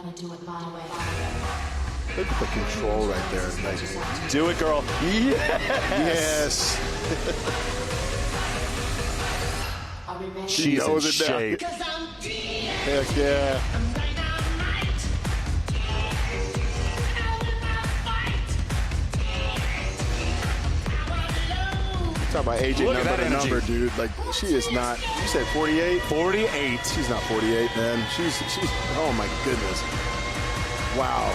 Look at the control right there. Nice. Do it, girl. Yes. She's in shape. Heck yeah. Talk about AJ number to number, dude. Like, she is not. You said 48? 48. She's not 48, man. She's. Oh my goodness. Wow.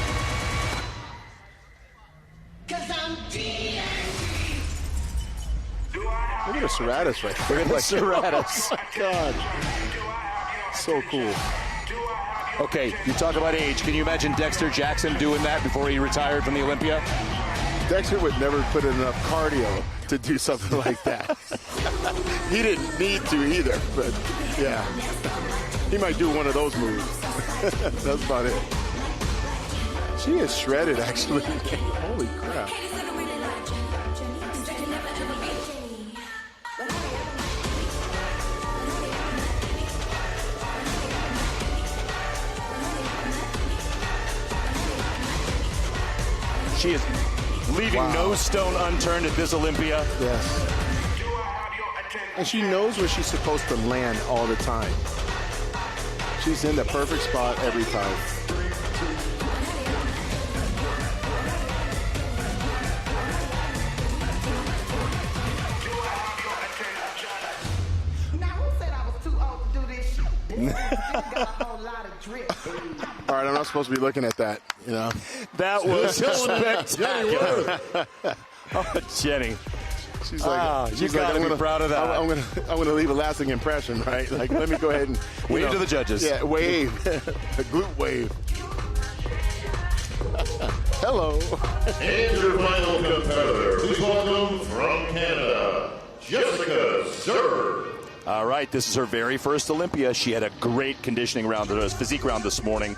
Look at the serratus right there. Look at the serratus. Oh my God. So cool. Okay, you talk about age. Can you imagine Dexter Jackson doing that before he retired from the Olympia? Dexter would never put in enough cardio to do something like that. He didn't need to either, but yeah. He might do one of those moves. That's about it. She is shredded, actually. Holy crap. She is leaving no stone unturned at this Olympia. Yes. And she knows where she's supposed to land all the time. She's in the perfect spot every time. All right, I'm not supposed to be looking at that, you know. That was spectacular. Oh, Jenny. She's like, you gotta be proud of that. I'm gonna leave a lasting impression, right? Like, let me go ahead and wave to the judges. Yeah, wave, the glute wave. Hello. And your final competitor, please welcome from Canada, Jessica Sir. All right, this is her very first Olympia. She had a great conditioning round, or physique round this morning.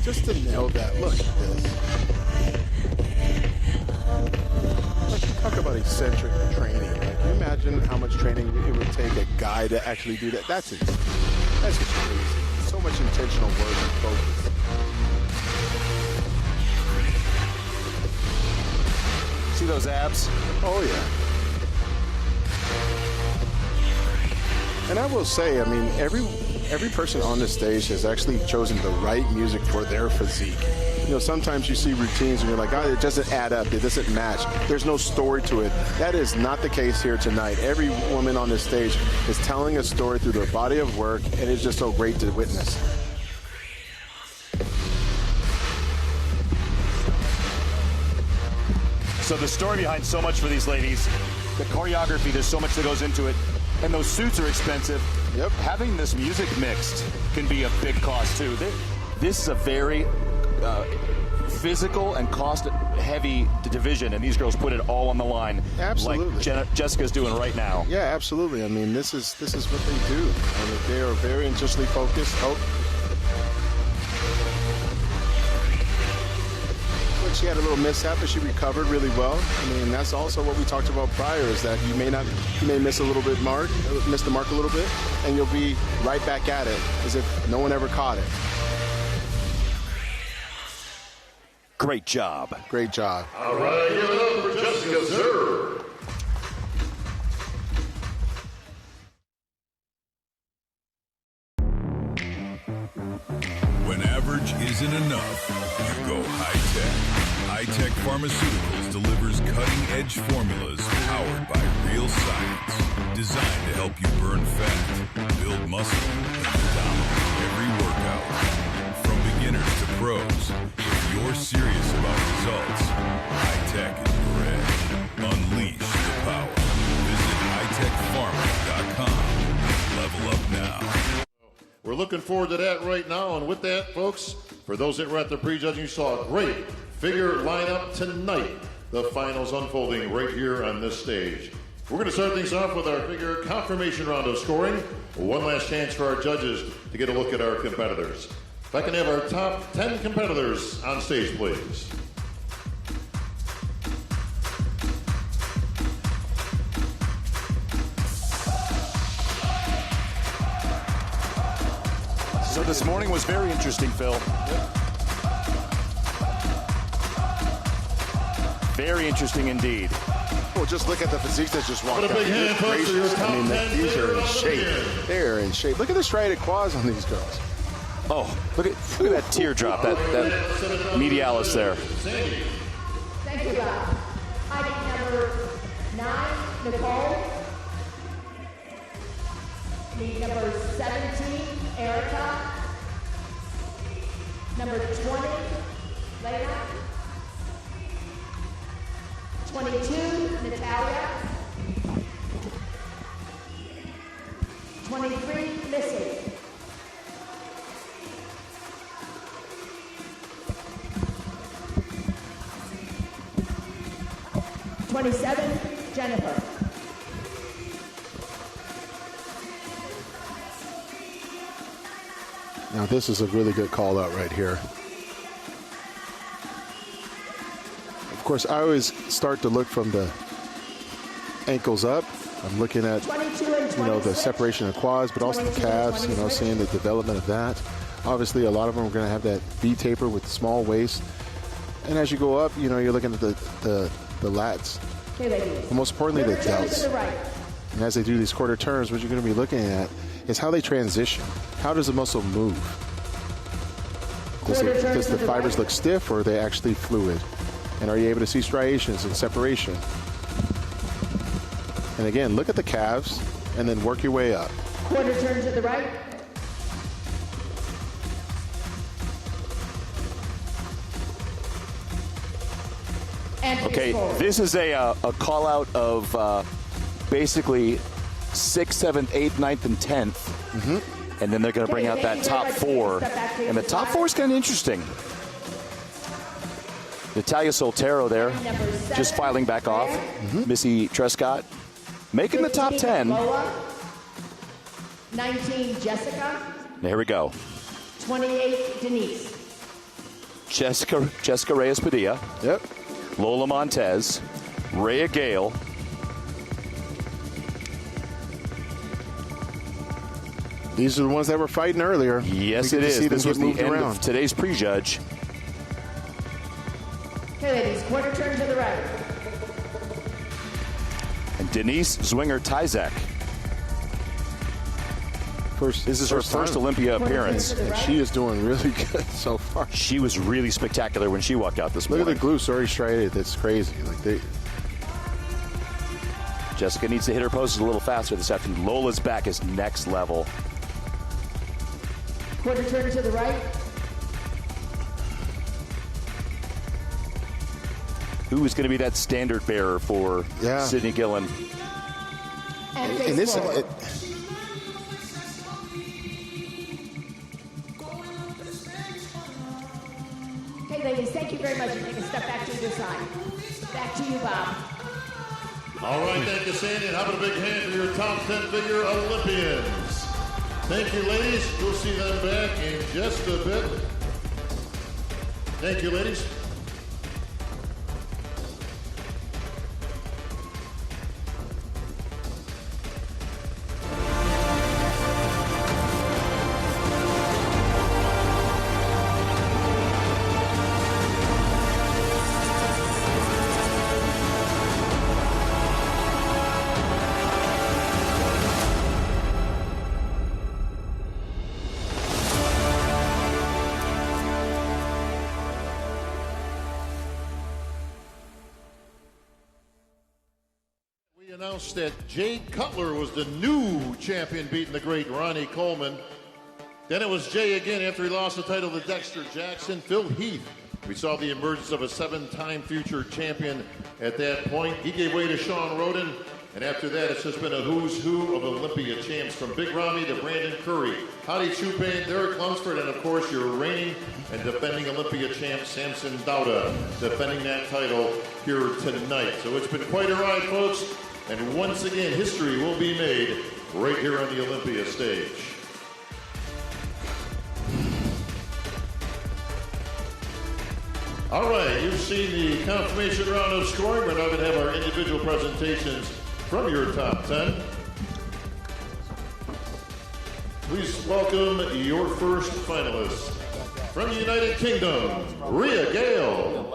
Just to nail that, look at this. Like, talk about eccentric training. Like, can you imagine how much training it would take a guy to actually do that? That's just crazy. So much intentional work and focus. See those abs? Oh, yeah. And I will say, I mean, every person on this stage has actually chosen the right music for their physique. You know, sometimes you see routines and you're like, oh, it doesn't add up, it doesn't match. There's no story to it. That is not the case here tonight. Every woman on this stage is telling a story through their body of work, and it's just so great to witness. So the story behind so much for these ladies, the choreography, there's so much that goes into it. And those suits are expensive. Yep. Having this music mixed can be a big cost too. This is a very physical and cost-heavy division, and these girls put it all on the line. Absolutely. Like Jessica's doing right now. Yeah, absolutely. I mean, this is what they do. I mean, they are very intensely focused. Oh. She had a little mishap, but she recovered really well. I mean, that's also what we talked about prior, is that you may miss a little bit miss the mark a little bit, and you'll be right back at it as if no one ever caught it. Great job. Great job. All right, give it up for Jessica Sir. When average isn't enough, you go high-tech. High-Tech Pharmaceuticals delivers cutting-edge formulas powered by real science, designed to help you burn fat, build muscle, and dominate every workout. From beginners to pros, if you're serious about results, High-Tech is your edge. Unleash the power. Visit hightechpharma.com and level up now. We're looking forward to that right now. And with that, folks, for those that were at the prejudging, you saw a great figure lineup tonight. The finals unfolding right here on this stage. We're going to start things off with our figure confirmation round of scoring. One last chance for our judges to get a look at our competitors. If I can have our top 10 competitors on stage, please. So this morning was very interesting, Phil. Very interesting indeed. Well, just look at the physiques that just walked What a big hand, folks, for your top 10 these are in figure shape. Olympians. They're in shape. Look at the striated quads on these girls. Oh, look at that teardrop, that medialis there. Thank you, Bob. Item number 9, Nicole. Lead number 17, Erica. Number 20, Leila. 22, Natalia. 23, Missy. 27, Jennifer. Now this is a really good call out right here. Of course, I always start to look from the ankles up. I'm looking at, the separation of quads, but also the calves, seeing the development of that. Obviously, a lot of them are going to have that V taper with small waist. And as you go up, you're looking at the lats. Okay, ladies. But most importantly, the delts. Right. And as they do these quarter turns, what you're going to be looking at is how they transition. How does the muscle move? Does the fibers look stiff, or are they actually fluid? And are you able to see striations and separation? And again, look at the calves and then work your way up. Quarter turn to the right. And Okay, this is a call out of basically 6th, 7th, 8th, 9th, and 10th. And then they're going to bring out that top 4. And the top 4 is kind of interesting. Natalia Soltero there, just filing back off. Missy Trescott making the top 10. 19, Jessica. There we go. 28, Denise. Jessica Reyes Padilla. Yep. Lola Montez. Rhea Gale. These are the ones that were fighting earlier. Yes, it is. This was the end of today's prejudge. Okay, ladies, quarter turn to the right. And Denise Zwinger-Tyzak. This is her first Olympia appearance. And she is doing really good so far. She was really spectacular when she walked out this morning. Look at the glutes already striated. That's crazy. Jessica needs to hit her poses a little faster this afternoon. Lola's back is next level. Quarter turn to the right. Who is going to be that standard bearer for Sydney Gillen? And this, okay, ladies, thank you very much. And take a step back to your side. Back to you, Bob. All right, thank you, Sandy. And how about a big hand for your top 10 figure Olympians? Thank you, ladies. We'll see them back in just a bit. Thank you, ladies. Announced that Jay Cutler was the new champion, beating the great Ronnie Coleman. Then it was Jay again after he lost the title to Dexter Jackson. Phil Heath, we saw the emergence of a 7-time future champion at that point. He gave way to Sean Roden. And after that, it's just been a who's who of Olympia champs, from Big Ramy to Brandon Curry, Hadi Chupin, Derek Lunsford, and of course your reigning and defending Olympia champ, Samson Dauda, defending that title here tonight. So it's been quite a ride, folks. And once again, history will be made right here on the Olympia stage. All right, you've seen the confirmation round of scoring. We're now going to have our individual presentations from your top 10. Please welcome your first finalist from the United Kingdom, Rhea Gale.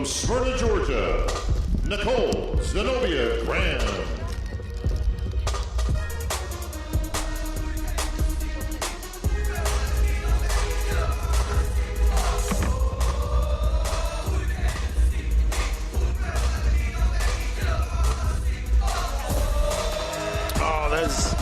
Smyrna, Georgia, Nicole Zenobia Graham. Oh, that's...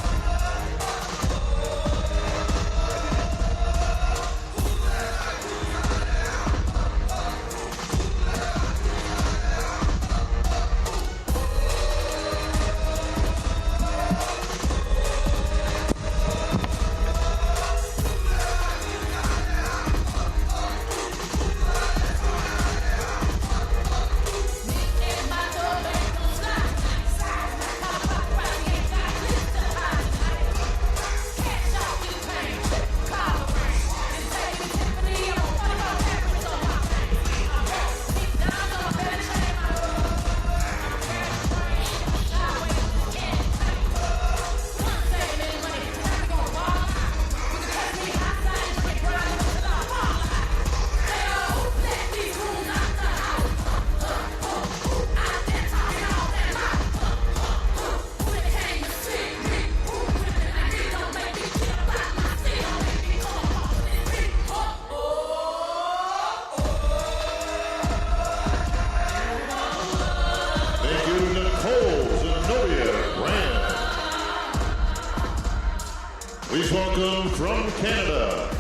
Please welcome from Canada,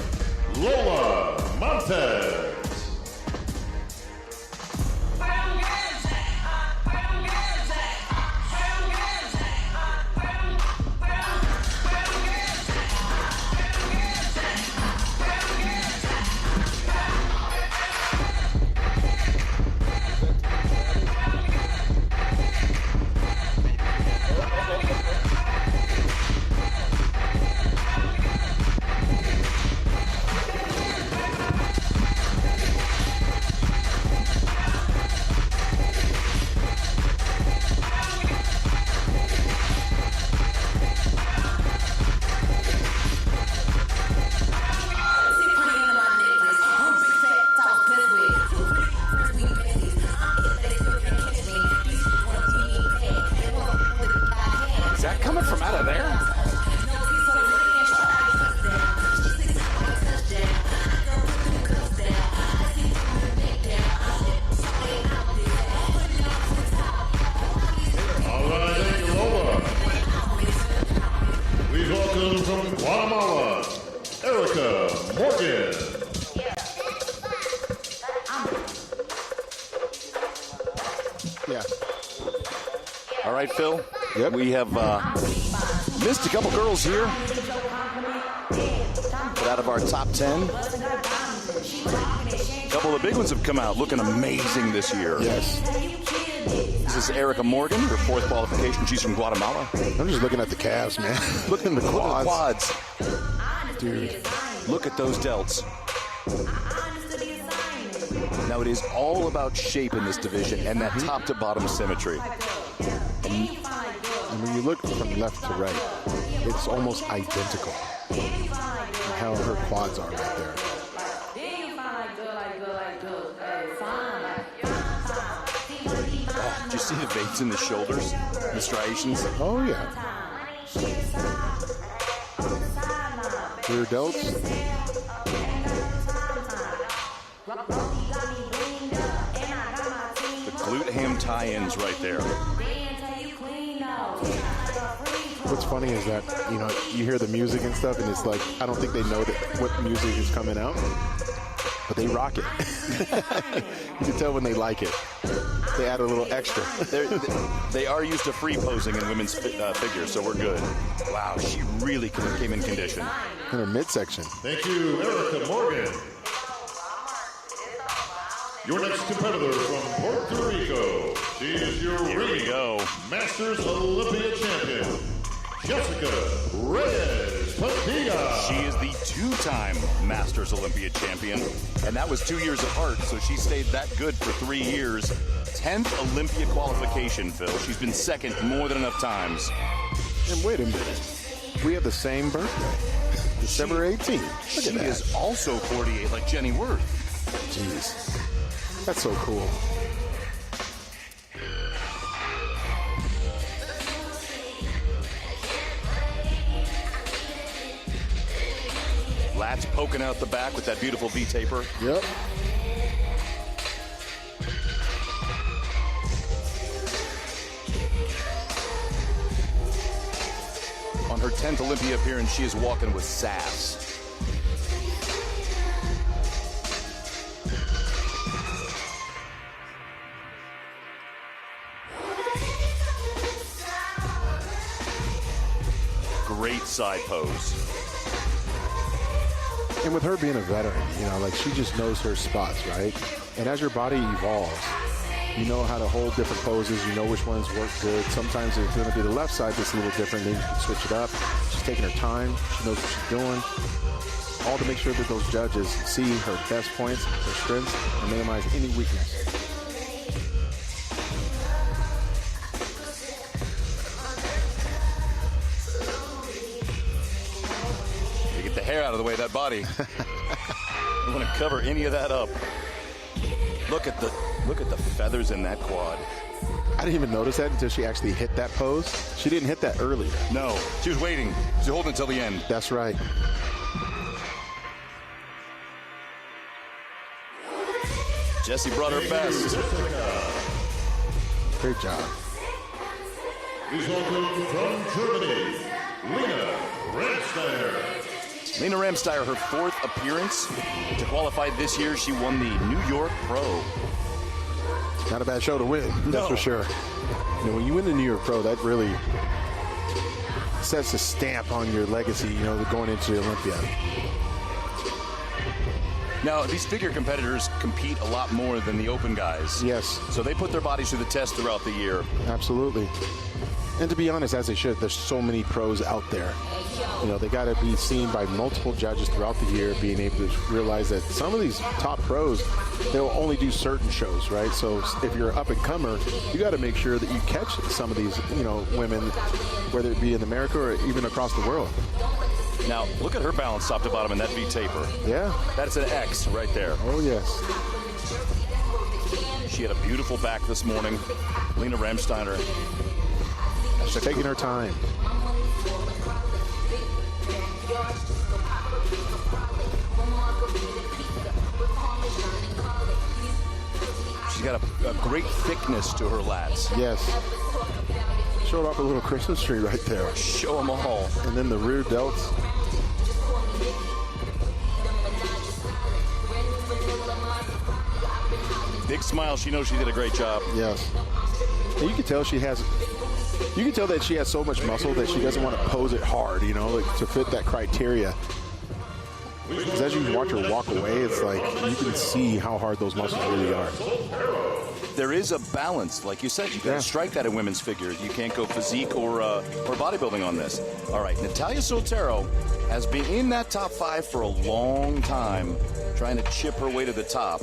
Lola Montez. Morgan. Yeah. All right, Phil. Yep. We have missed a couple girls here. But out of our top 10, a couple of the big ones have come out looking amazing this year. Yes. This is Erica Morgan, her 4th qualification. She's from Guatemala. I'm just looking at the calves, man. Looking at the quads. Dude, look at those delts. Now, it is all about shape in this division and that top to bottom symmetry. And when you look from left to right, it's almost identical. How her quads are right there. Oh, did you see the veins in the shoulders? The striations? Oh, yeah. Rear delts. The glute ham tie-ins right there. What's funny is that, you know, you hear the music and stuff, and it's like, I don't think they know that what music is coming out, but they rock it. You can tell when they like it. They add a little extra. They are used to free posing in women's figures, so we're good. Wow, she really came in condition. In her midsection. Thank you, Erica Morgan. Your next competitor from Puerto Rico. She is your reigning Masters Olympia champion, Jessica Reyes Padilla. She is the 2-time Masters Olympia champion, and that was 2 years apart, so she stayed that good for 3 years. 10th Olympia qualification, Phil. She's been second more than enough times. And wait a minute. We have the same birthday. December 18th. Look at that. She is also 48, like Jenny Worth. Jeez. That's so cool. Lats poking out the back with that beautiful V-taper. Yep. On her 10th Olympia appearance, she is walking with sass. Great side pose. And with her being a veteran, you know, like she just knows her spots, right? And as your body evolves, you know how to hold different poses. You know which ones work good. Sometimes it's going to be the left side that's a little different. Then you can switch it up. She's taking her time. She knows what she's doing. All to make sure that those judges see her best points, her strengths, and minimize any weakness. Get the hair out of the way of that body. You want to cover any of that up. Look at the feathers in that quad. I didn't even notice that until she actually hit that pose. She didn't hit that early. No, she was waiting. She was holding until the end. That's right. Jessie brought her best. Great job. Please welcome from Germany, Lena Ramsteyer. Lena Ramsteyer, her 4th appearance. To qualify this year, she won the New York Pro. Not a bad show to win, that's for sure. You know, when you win the New York Pro, that really sets a stamp on your legacy, you know, going into the Olympia. Now, these figure competitors compete a lot more than the open guys. Yes. So they put their bodies through the test throughout the year. Absolutely. And to be honest, as they should, there's so many pros out there. You know, they got to be seen by multiple judges throughout the year, being able to realize that some of these top pros, they'll only do certain shows, right? So if you're an up-and-comer, you got to make sure that you catch some of these, you know, women, whether it be in America or even across the world. Now, look at her balance top to bottom in that V-taper. Yeah. That's an X right there. Oh, yes. She had a beautiful back this morning. Lena Ramsteyer. She's taking her time. She's got a great thickness to her lats. Yes. Showed off a little Christmas tree right there. Show them all. And then the rear delts. smile, she knows she did a great job. Yes. And you can tell she has. You can tell that she has so much muscle that she doesn't want to pose it hard, you know, like to fit that criteria. Because as you watch her walk away, it's like you can see how hard those muscles really are. There is a balance, like you said. You got to strike that in women's figures. You can't go physique or bodybuilding on this. All right, Natalia Soltero has been in that top 5 for a long time, trying to chip her way to the top.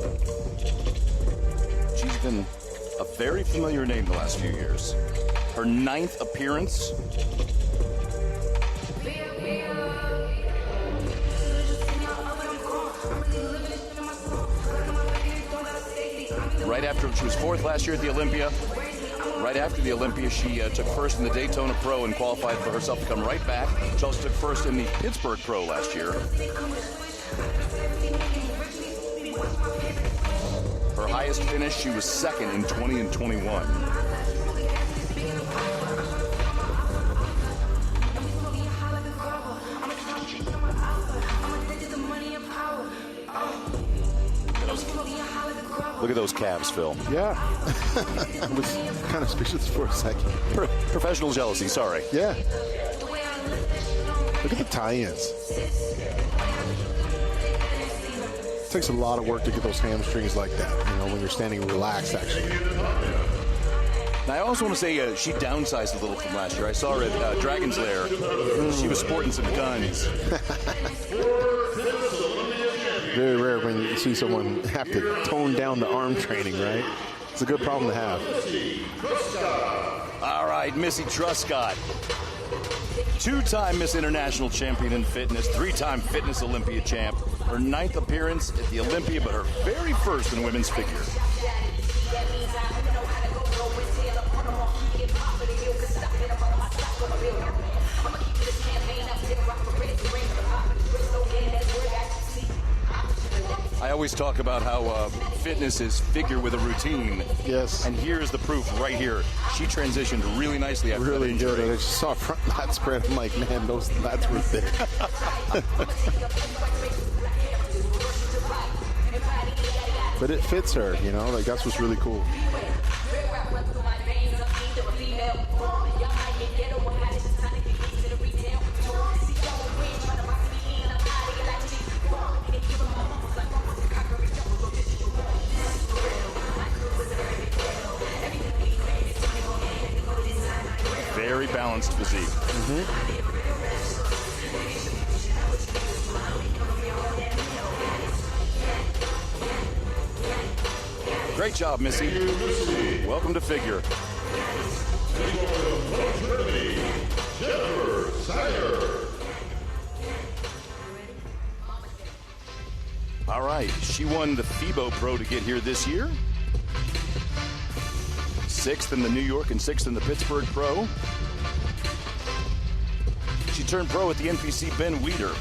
She's been a very familiar name the last few years. Her 9th appearance. Right after she was 4th last year at the Olympia. Right after the Olympia, she took 1st in the Daytona Pro and qualified for herself to come right back. She also took 1st in the Pittsburgh Pro last year. Her highest finish, she was 2nd in 20 and 21. Look at those calves, Phil. Yeah. I was kind of speechless for a second. Professional jealousy, sorry. Yeah. Look at the tie-ins. It takes a lot of work to get those hamstrings like that, you know, when you're standing relaxed, actually. Now, I also want to say she downsized a little from last year. I saw her at Dragon's Lair. She was sporting some guns. Very rare when you see someone have to tone down the arm training, right? It's a good problem to have. All right, Missy Truscott. 2-time Miss International champion in fitness, 3-time Fitness Olympia champ. Her 9th appearance at the Olympia, but her very first in women's figure. I always talk about how fitness is figure with a routine. Yes. And here's the proof right here. She transitioned really nicely after Really that injury. good. I just saw a front lat spread. I'm like, man, those lats were thick. But it fits her, you know, like that's what's really cool. Very balanced physique. Great job, Missy. Welcome to figure. All right, she won the FIBO Pro to get here this year. 6th in the New York and 6th in the Pittsburgh Pro. She turned pro at the NPC Ben Weider.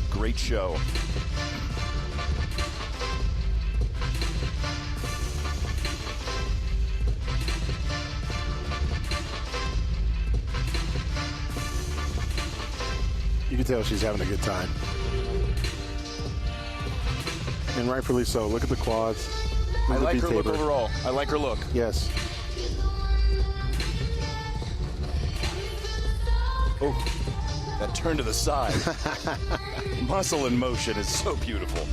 Great show. You can tell she's having a good time. And rightfully so. Look at the quads. I like her look taper. overall. I like her look. Yes. Oh, that turn to the side. Muscle in motion is so beautiful.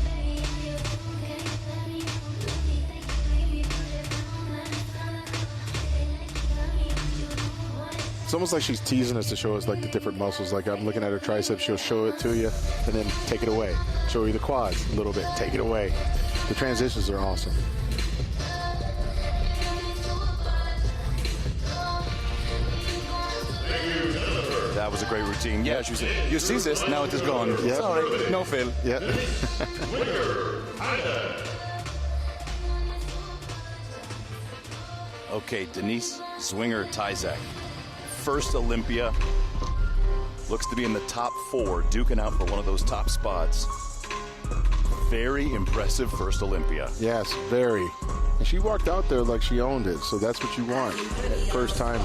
It's almost like she's teasing us to show us like the different muscles. Like I'm looking at her triceps, she'll show it to you and then take it away. Show you the quads a little bit, take it away. The transitions are awesome. That was a great routine. Yeah, she was like, you see this, now it is gone. Yep. It's all right, no fail. Yep. Okay, Denise Zwinger-Tyzak. First Olympia. Looks to be in the top 4, duking out for one of those top spots. Very impressive first Olympia. Yes, very. And she walked out there like she owned it, so that's what you want. First time.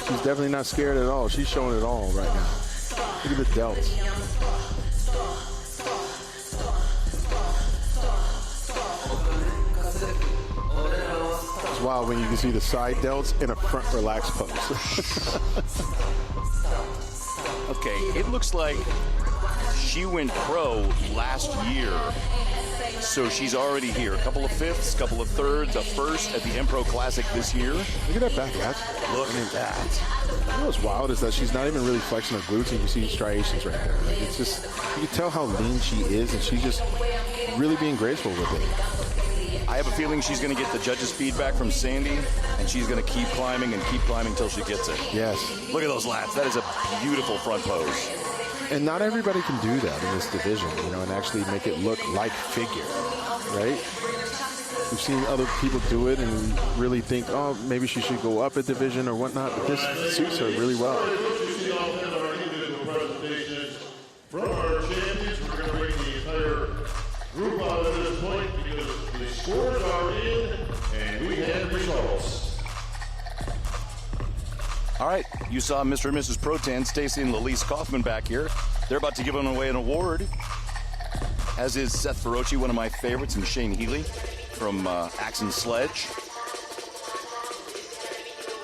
She's definitely not scared at all. She's showing it all right now. Look at the delts. wild when you can see the side delts in a front relaxed pose. Okay, it looks like she went pro last year, so she's already here. A couple of fifths, couple of thirds, a first at the Olympia Classic this year. Look at that back, guys. Look at that. You know what's wild is that she's not even really flexing her glutes, and you see striations right there. Like, it's just, you can tell how lean she is, and she's just really being graceful with it. I have a feeling she's going to get the judges' feedback from Sandy, and she's going to keep climbing until she gets it. Yes. Look at those lats. That is a beautiful front pose. And not everybody can do that in this division, you know, and actually make it look like figure, right? We've seen other people do it and really think, oh, maybe she should go up a division or whatnot, but this suits her really well. From our champions, we're going to bring the entire group out at this point because the scores are in and we have results. All right, you saw Mr. and Mrs. Protan, Stacy and Lalise Kaufman back here. They're about to give away an award, as is Seth Ferrocci, one of my favorites, and Shane Healy from Axe and Sledge.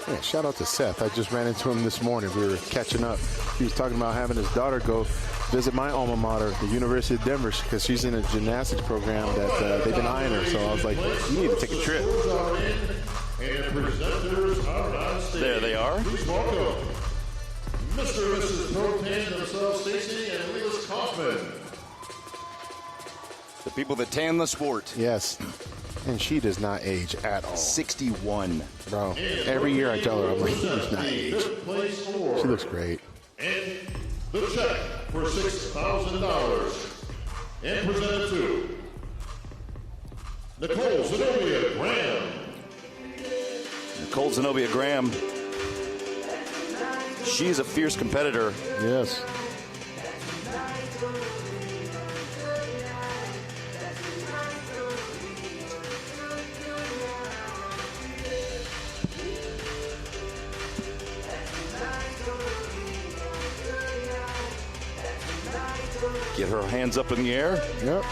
Yeah, shout out to Seth. I just ran into him this morning. We were catching up. He was talking about having his daughter go visit my alma mater, the University of Denver, because she's in a gymnastics program that they've been eyeing her. So I was like, you need to take a trip. And presenters are on stage. There they are. Please welcome Mr. and Mrs. Protan themselves, Stacy and Lalise Kaufman. The people that tan the sport. Yes. And she does not age at all. 61. Bro, every year I tell her, I'm like, she does not age. She looks great. And the check for $6,000. And presented to Nicole Zenobia Graham. Nicole Zenobia Graham. She's a fierce competitor. Yes. Get her hands up in the air. Yep.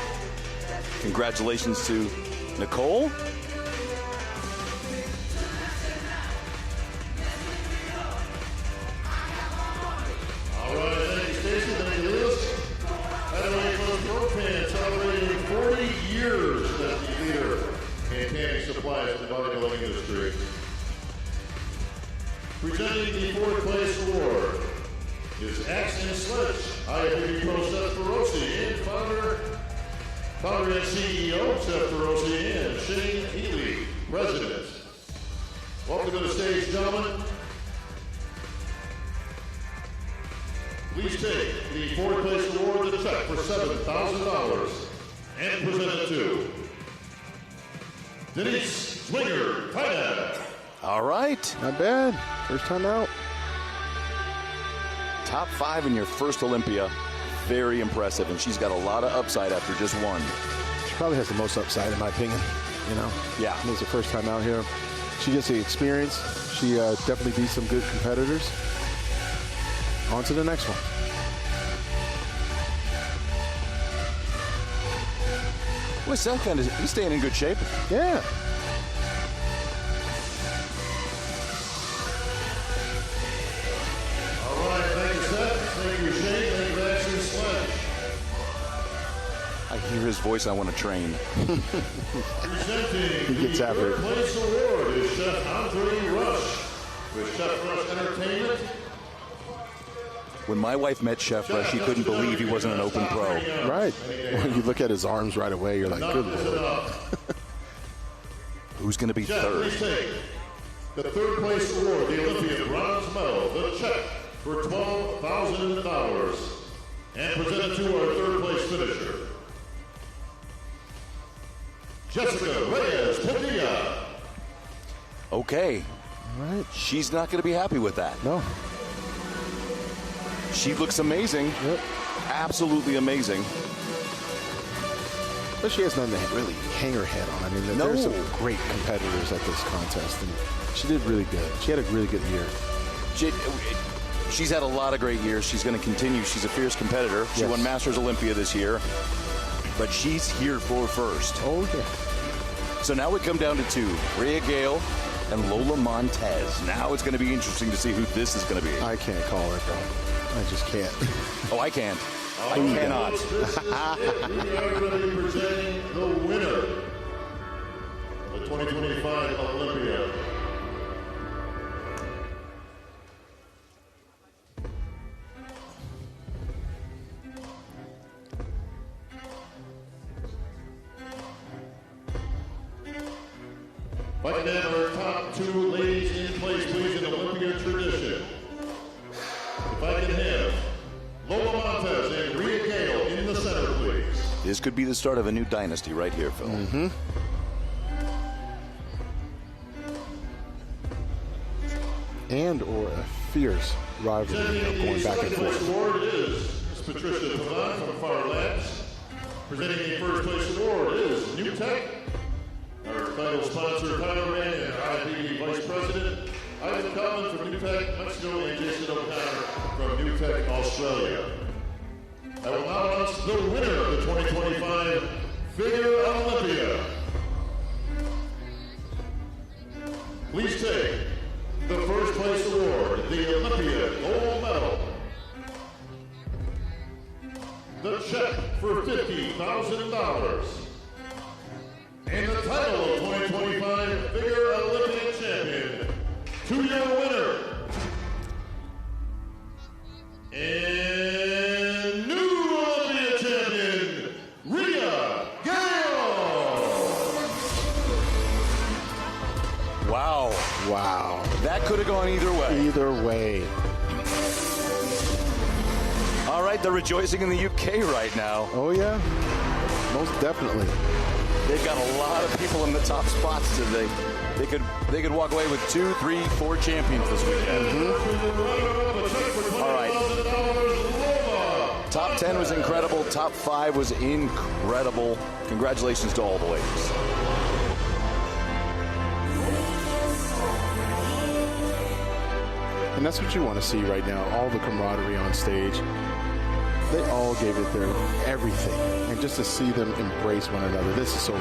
Congratulations to Nicole. All right, thank you, Stacy. Thank you, Lalise. Heavyweight Pro Pan celebrating 40 years as the leader in tanning supplies in the bodybuilding industry. Presenting the fourth place award is Axe and Sledge, ifbbpro Seth Ferrocci, and founder and CEO Seth Ferrocci, and Shane Healy, president. Welcome to the stage, gentlemen. Please take the fourth place award, the check for $7,000, and present it to Denise Swinger Tynan. All right. Not bad. First time out. Top 5 in your first Olympia. Very impressive, and she's got a lot of upside after just one. She probably has the most upside, in my opinion. You know? Yeah. It was the first time out here. She gets the experience. She definitely beats some good competitors. On to the next one. Well, Seth he's staying in good shape. Yeah. All right, thank you, Seth. Thank you, Shane. Thank you, Axe and Sledge. I hear his voice. I want to train. Presenting He gets the after third it. place award is Chef Andre Rush with Chef Rush Entertainment. When my wife met Chef Rush, she couldn't believe he wasn't an open pro. Right. When you look at his arms right away, you're like, good Lord. Who's going to be Chef, third? please take the third place award, the Olympia bronze medal, the check for $12,000, and presented to our third place finisher, Jessica Reyes Padilla. Okay. All right. She's not going to be happy with that. No. She looks amazing. Yep. Absolutely amazing. But she has nothing to really hang her head on. I mean, No. there's some great competitors at this contest, and she did really good. She had a really good year. She's had a lot of great years. She's going to continue. She's a fierce competitor. She Yes. won Masters Olympia this year. But she's here for first. Oh, yeah. So now we come down to two. Rhea Gale and Lola Montez. Now it's going to be interesting to see who this is going to be. I can't call it, though. I just can't. Oh, I can't. I cannot. We are going to be presenting the winner of the 2025 Olympia. If I can have our top two ladies in place, please, in Olympia tradition. If I can have Lola Montez and Rhea Gale in the center, please. This could be the start of a new dynasty right here, Phil. Mm-hmm. And or a fierce rivalry going back and forth. The award is Patricia Pavan from Far Labs. Presenting the first place award is New Tech. Our title sponsor, Tyler Mann, and IFB Vice President, Ivan Collins from New Tech, Mexico, and Jason O'Connor from New Tech, Australia. I will now announce the winner of the 2025 Figure Olympia. Please take the first place award, the Olympia Gold Medal. The check for $50,000. And the title of 2025 Figure Olympia Champion to your winner. And new Olympia champion, Rhea Gale. Wow. Wow. That could have gone either way. Either way. All right, they're rejoicing in the UK right now. Oh, yeah. Most definitely. They've got a lot of people in the top spots today. They could walk away with 2, 3, 4 champions this weekend. Mm-hmm. All right. Top 10 was incredible. Top 5 was incredible. Congratulations to all the ladies. And that's what you want to see right now. All the camaraderie on stage. They all gave it their everything. And just to see them embrace one another, this is so cool.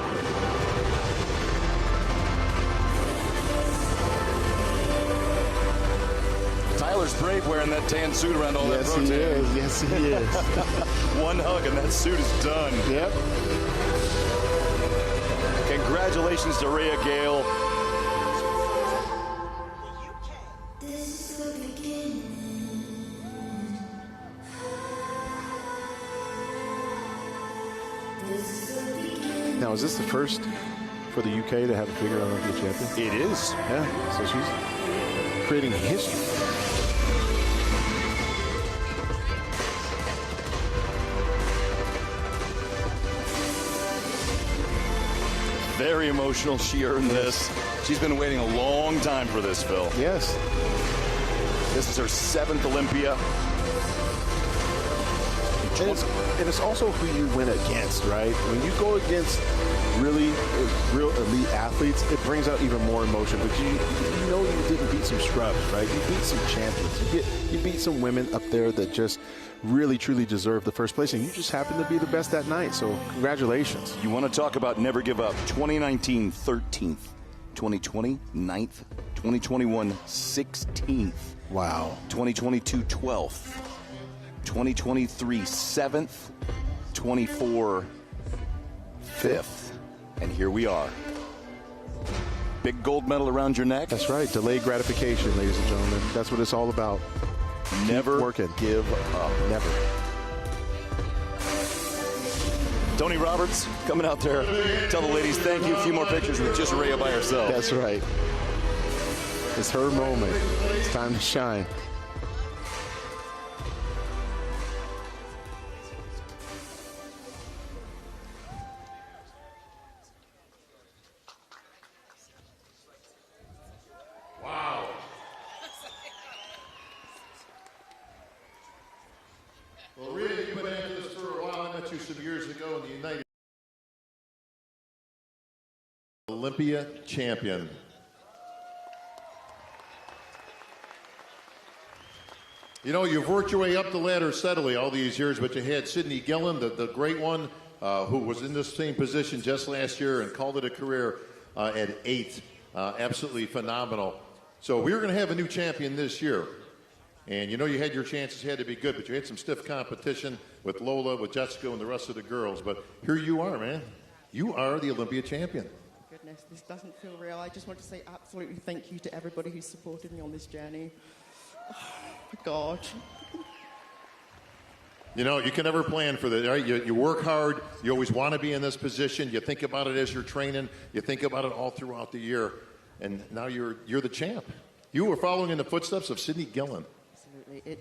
Tyler's brave wearing that tan suit around all that protein. Yes, he is. One hug and that suit is done. Yep. Congratulations to Rhea Gale. Now, is this the first for the UK to have a figure Olympia champion? It is. Yeah, so she's creating history. Very emotional. She earned this. She's been waiting a long time for this, Phil. Yes. This is her 7th Olympia. And it's also who you win against, right? When you go against real elite athletes, it brings out even more emotion. But you know you didn't beat some scrubs, right? You beat some champions. You beat some women up there that just really, truly deserve the first place, and you just happen to be the best that night. So congratulations. You want to talk about never give up. 2019, 13th. 2020, 9th. 2021, 16th. Wow. 2022, 12th. 2023, 7th. 24, 5th. And here we are. Big gold medal around your neck. That's right. Delayed gratification, ladies and gentlemen. That's what it's all about. Never working. give up. Never. Tony Roberts coming out there. Tell the ladies thank you. A few more pictures with just Rhea by herself. That's right. It's her moment. It's time to shine. Wow. Well, Rhea, you've been at this for a while. I met you some years ago in the United Olympia champion. You know, you've worked your way up the ladder steadily all these years, but you had Sydney Gillen, the great one, who was in this same position just last year and called it a career at 8. Absolutely phenomenal. So we're going to have a new champion this year. And you know you had your chances, had to be good, but you had some stiff competition with Lola, with Jessica, and the rest of the girls. But here you are, man. You are the Olympia champion. Goodness, this doesn't feel real. I just want to say absolutely thank you to everybody who's supported me on this journey. Oh, my God. You know, you can never plan for that, right? You work hard. You always want to be in this position. You think about it as you're training. You think about it all throughout the year. And now you're the champ. You were following in the footsteps of Sydney Gillen. Absolutely.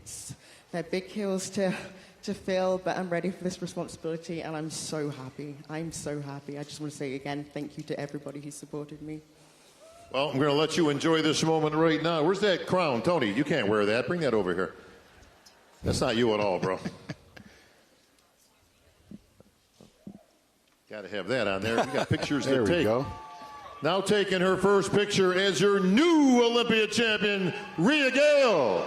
They're big hills to fill, but I'm ready for this responsibility, and I'm so happy. I'm so happy. I just want to say again, thank you to everybody who supported me. Well, I'm going to let you enjoy this moment right now. Where's that crown? Tony, you can't wear that. Bring that over here. That's not you at all, bro. Got to have that on there. We got pictures to take. There we go. Now taking her first picture as your new Olympia champion, Rhea Gale.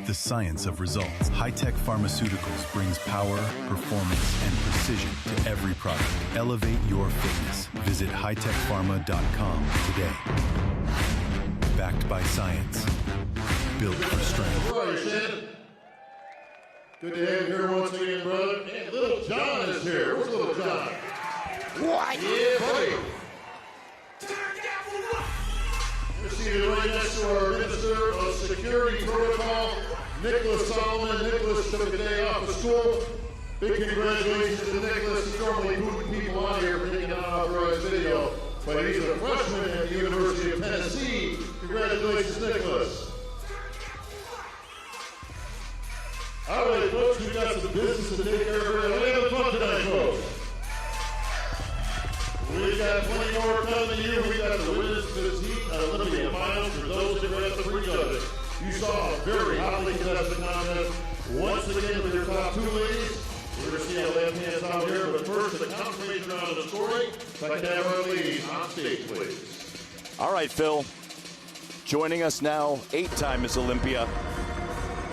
The science of results. High-tech pharmaceuticals brings power, performance, and precision to every product. Elevate your fitness. Visit hightechpharma.com today. Backed by science. Built for strength. All right, Shannon. Good to have you here once again, brother. And Little John is here. Where's Little John? What? Yeah, buddy. We're seated right next to our Minister of Security Protocol, Nicholas Solomon. Nicholas took a day off of school. Big congratulations to Nicholas. He's normally moving people on here for taking an unauthorized video, but he's a freshman at the University of Tennessee. Congratulations, Nicholas. All right, folks, we got some business to take care of. We're having fun tonight, folks. We got plenty more coming to you. We got the women's physique Olympia finals for those that are at the pre-judges. You saw a very hotly contested contest. Once again with your top two ladies. We're going to see how that pans out here. But first, the confirmation round of the scoring. If I can have our ladies on stage, please. All right, Phil. Joining us now, 8-time Miss Olympia,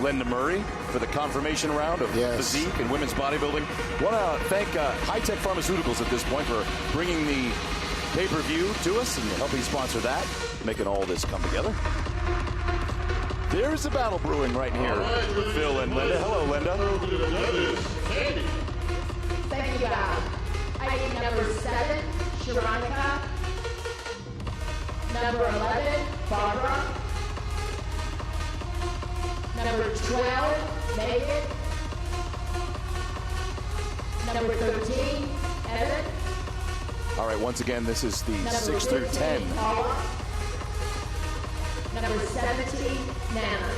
Linda Murray, for the confirmation round of physique and women's bodybuilding. Want to thank High-Tech Pharmaceuticals at this point for bringing the pay-per-view to us and helping sponsor that, making all this come together. There's a battle brewing right here with Phil and Linda. Hello, Linda. Thank you, Bob. ID number 7, Sharonica. Number 11, Barbara. Number 12, Megan. Number 13, Evan. All right, once again, this is the number 6 through 10. Paula. Number 17, Nana.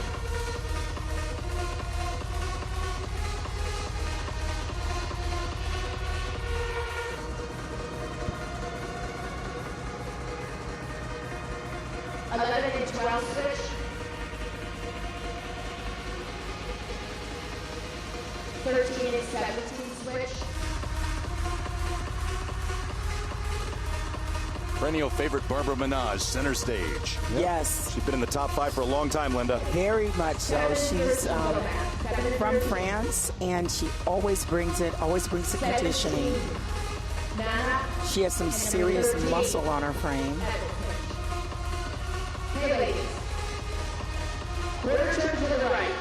$11 and 12 switch. 13 and 17 switch. Perennial favorite Barbara Minaj, center stage. Yes. She's been in the top 5 for a long time, Linda. Very much so. She's from France, and she always brings it, the conditioning. She has some serious muscle on her frame. Hey, ladies. Quarter turn to the right.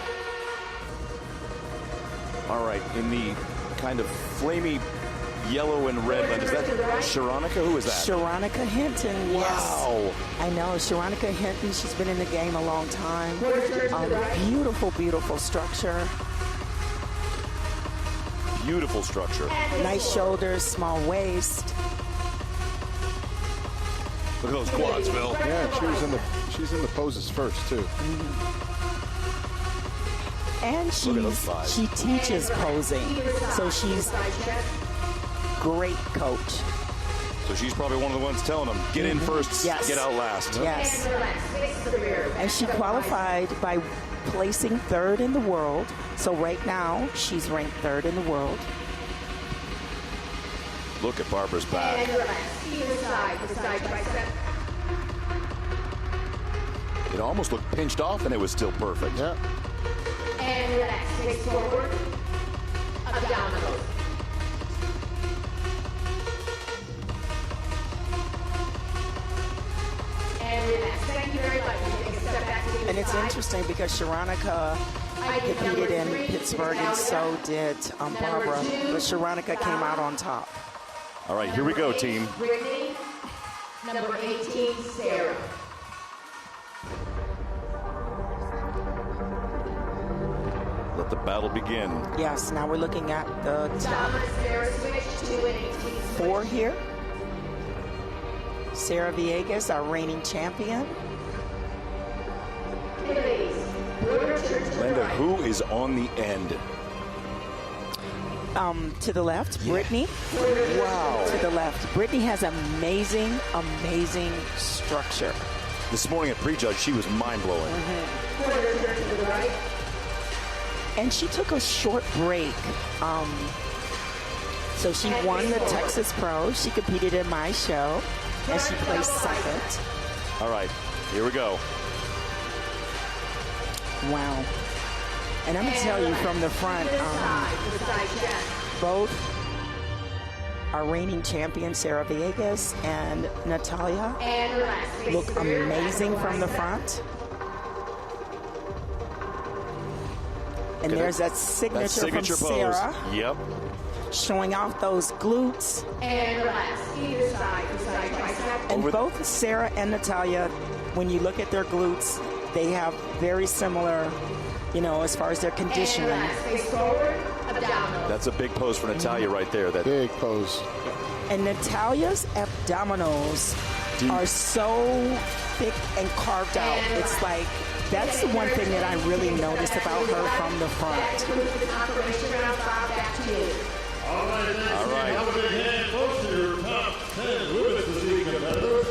All right, in the kind of flamey yellow and red, Linda, is that Sharonica? Who is that? Sharonica Hinton, yes. Wow. I know, Sharonica Hinton, she's been in the game a long time. Beautiful, beautiful structure. Beautiful structure. Nice shoulders, small waist. Look at those quads, Phil. Yeah, she's in the poses first too. And she teaches posing, so she's great coach. So she's probably one of the ones telling them, get in first, Yes. get out last. Yes. And she qualified by placing 3rd in the world. So right now, she's ranked 3rd in the world. Look at Barbara's back. It almost looked pinched off and it was still perfect. Yeah. And relax, face forward, abdominals. And relax. Thank you very much. Take a step back to the And it's side. interesting because Sharonica competed in Pittsburgh and so did Barbara. But Sharonica came out on top. All right, here we go, team. Brittany, number 18, Sarah. Let the battle begin. Yes, now we're looking at the top Thomas, Sarah, switch to an 18. 4 here. Sarah Villegas, our reigning champion. Ladies, border church to the Linda, right. who is on the end? To the left, Brittany. Wow. To the left. Brittany has amazing, amazing structure. This morning at prejudge, she was mind-blowing. Border church to the right. And she took a short break. So she won the Texas Pro. She competed in my show, and she placed 2nd. All right, here we go. Wow. And I'm going to tell you from the front, both our reigning champion, Sarah Villegas, and Natalia And relax. Face look clear. amazing from the front. And there's that signature from pose. Sarah, Yep. showing off those glutes. And relax. Either side, to side, tricep. And both Sarah and Natalia, when you look at their glutes, they have very similar, you know, as far as their And conditioning. relax. Face forward, abdominals. That's a big pose for Natalia right there. That Big pose. And Natalia's abdominals are so thick and carved out. It's like, that's the one thing that I really noticed about her from the front. Operation round 5, back to you. All right, thanks. All right. Have a big hand, folks, to your top 10 women's physique competitors.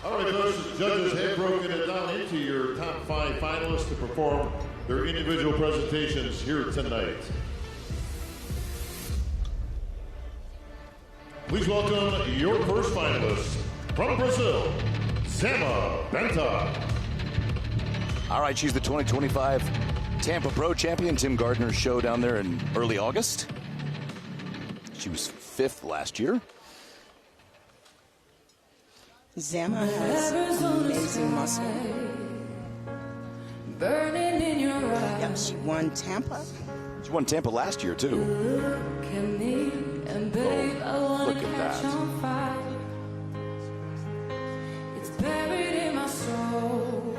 All right, folks, judges have broken it down into your top 5 finalists to perform their individual presentations here tonight. Please welcome your first finalist from Brazil, Sama Benta. All right, she's the 2025 Tampa Pro champion. Tim Gardner's show down there in early August. She was 5th last year. Zama has amazing muscle. Burning in your eyes. Yep, she won Tampa. She won Tampa last year, too. Look at me, and babe, I wanna look at catch that. on fire. It's buried in my soul,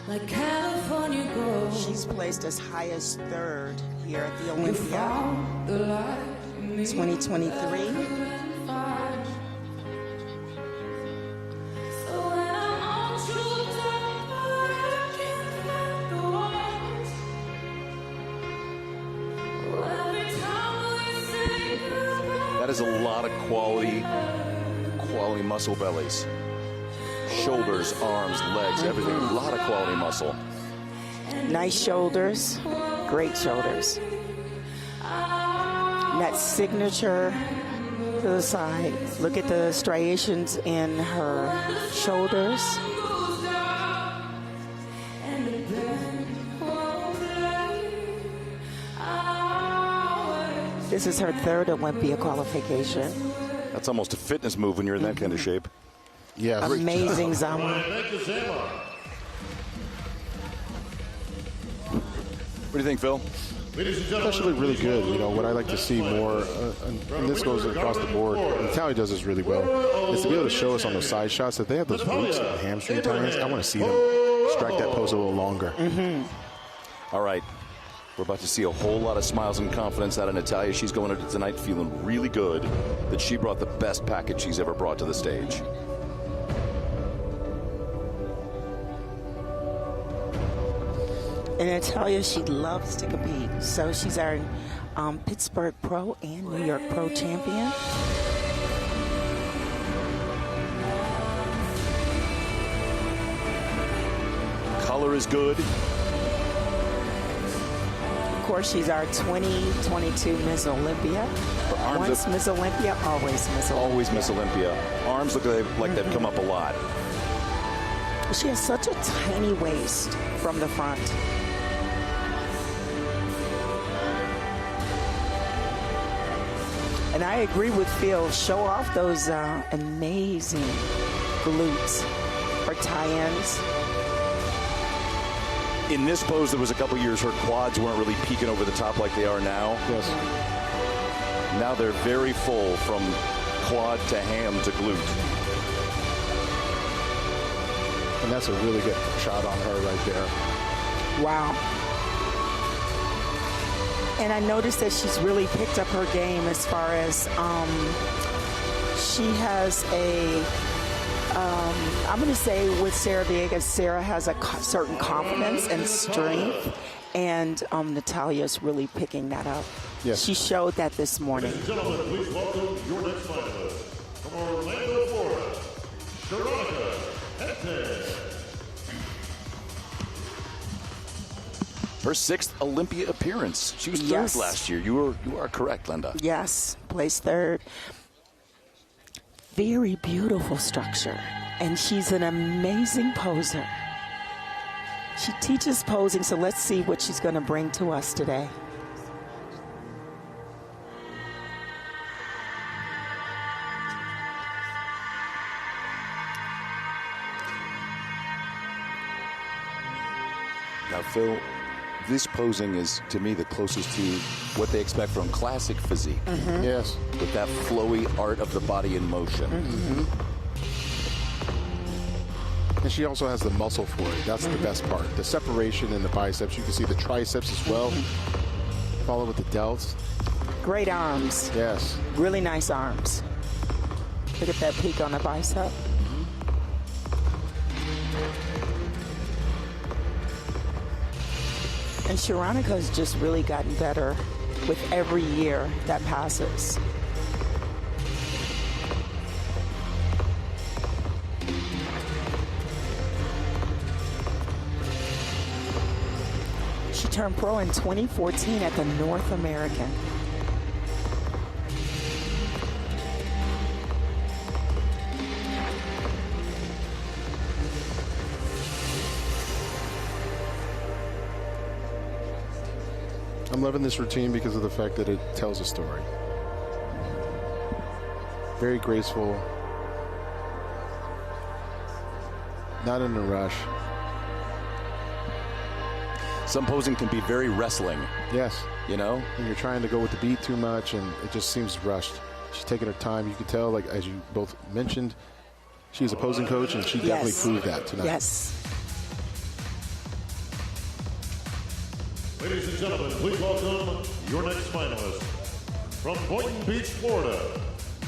like California gold. She's placed as high as 3rd here at the You Olympia found the light in me. 2023. So when I'm on true top, but I can't find the words. Every time we say goodbye. That is a lot of quality muscle bellies. Shoulders, arms, legs, everything. A lot of quality muscle. Nice shoulders, great shoulders. And that signature to the side. Look at the striations in her shoulders. This is her 3rd Olympia qualification. That's almost a fitness move when you're in that kind of shape. Yeah. Amazing, Zama. Thank you, Zama. What do you think, Phil? That should look really good. You know, what I like to see more, and this goes across the board, and Natalia does this really well, is to be able to show us on those side shots that they have those glutes and hamstring tie-ins. I want to see them strike that pose a little longer. All right. We're about to see a whole lot of smiles and confidence out of Natalia. She's going into tonight feeling really good that she brought the best package she's ever brought to the stage. And Natalia, she loves to compete. So she's our Pittsburgh Pro and New York Pro champion. Color is good. Of course, she's our 2022 Ms. Olympia. Once Ms. Olympia, always Ms. Olympia. Always Ms. Olympia. Arms look like they've come up a lot. She has such a tiny waist from the front. And I agree with Phil. Show off those amazing glutes or tie-ins. In this pose, there was a couple years her quads weren't really peeking over the top like they are now. Yes. Now they're very full from quad to ham to glute. And that's a really good shot on her right there. Wow. And I noticed that she's really picked up her game as far as she has a, I'm going to say with Sarah Villegas, Sarah has a certain confidence and strength, and Natalia's really picking that up. Yes. She showed that this morning. Ladies and gentlemen, please welcome your next finalist from Orlando, Florida, Sharonica Hente. Her 6th Olympia appearance. She was 3rd last year. You are correct, Linda. Yes, placed 3rd. Very beautiful structure. And she's an amazing poser. She teaches posing, so let's see what she's going to bring to us today. Now, Phil, this posing is, to me, the closest to what they expect from classic physique. Yes. With that flowy art of the body in motion. And she also has the muscle for it. That's the best part. The separation in the biceps. You can see the triceps as well. Follow with the delts. Great arms. Yes. Really nice arms. Look at that peak on the bicep. And Sharonica has just really gotten better with every year that passes. She turned pro in 2014 at the North American. I'm loving this routine because of the fact that it tells a story. Very graceful. Not in a rush. Some posing can be very wrestling. Yes. You know? And you're trying to go with the beat too much, and it just seems rushed. She's taking her time. You can tell, like as you both mentioned, she's a posing coach, and she definitely proved that tonight. Yes. Ladies and gentlemen, please welcome your next finalist from Boynton Beach, Florida,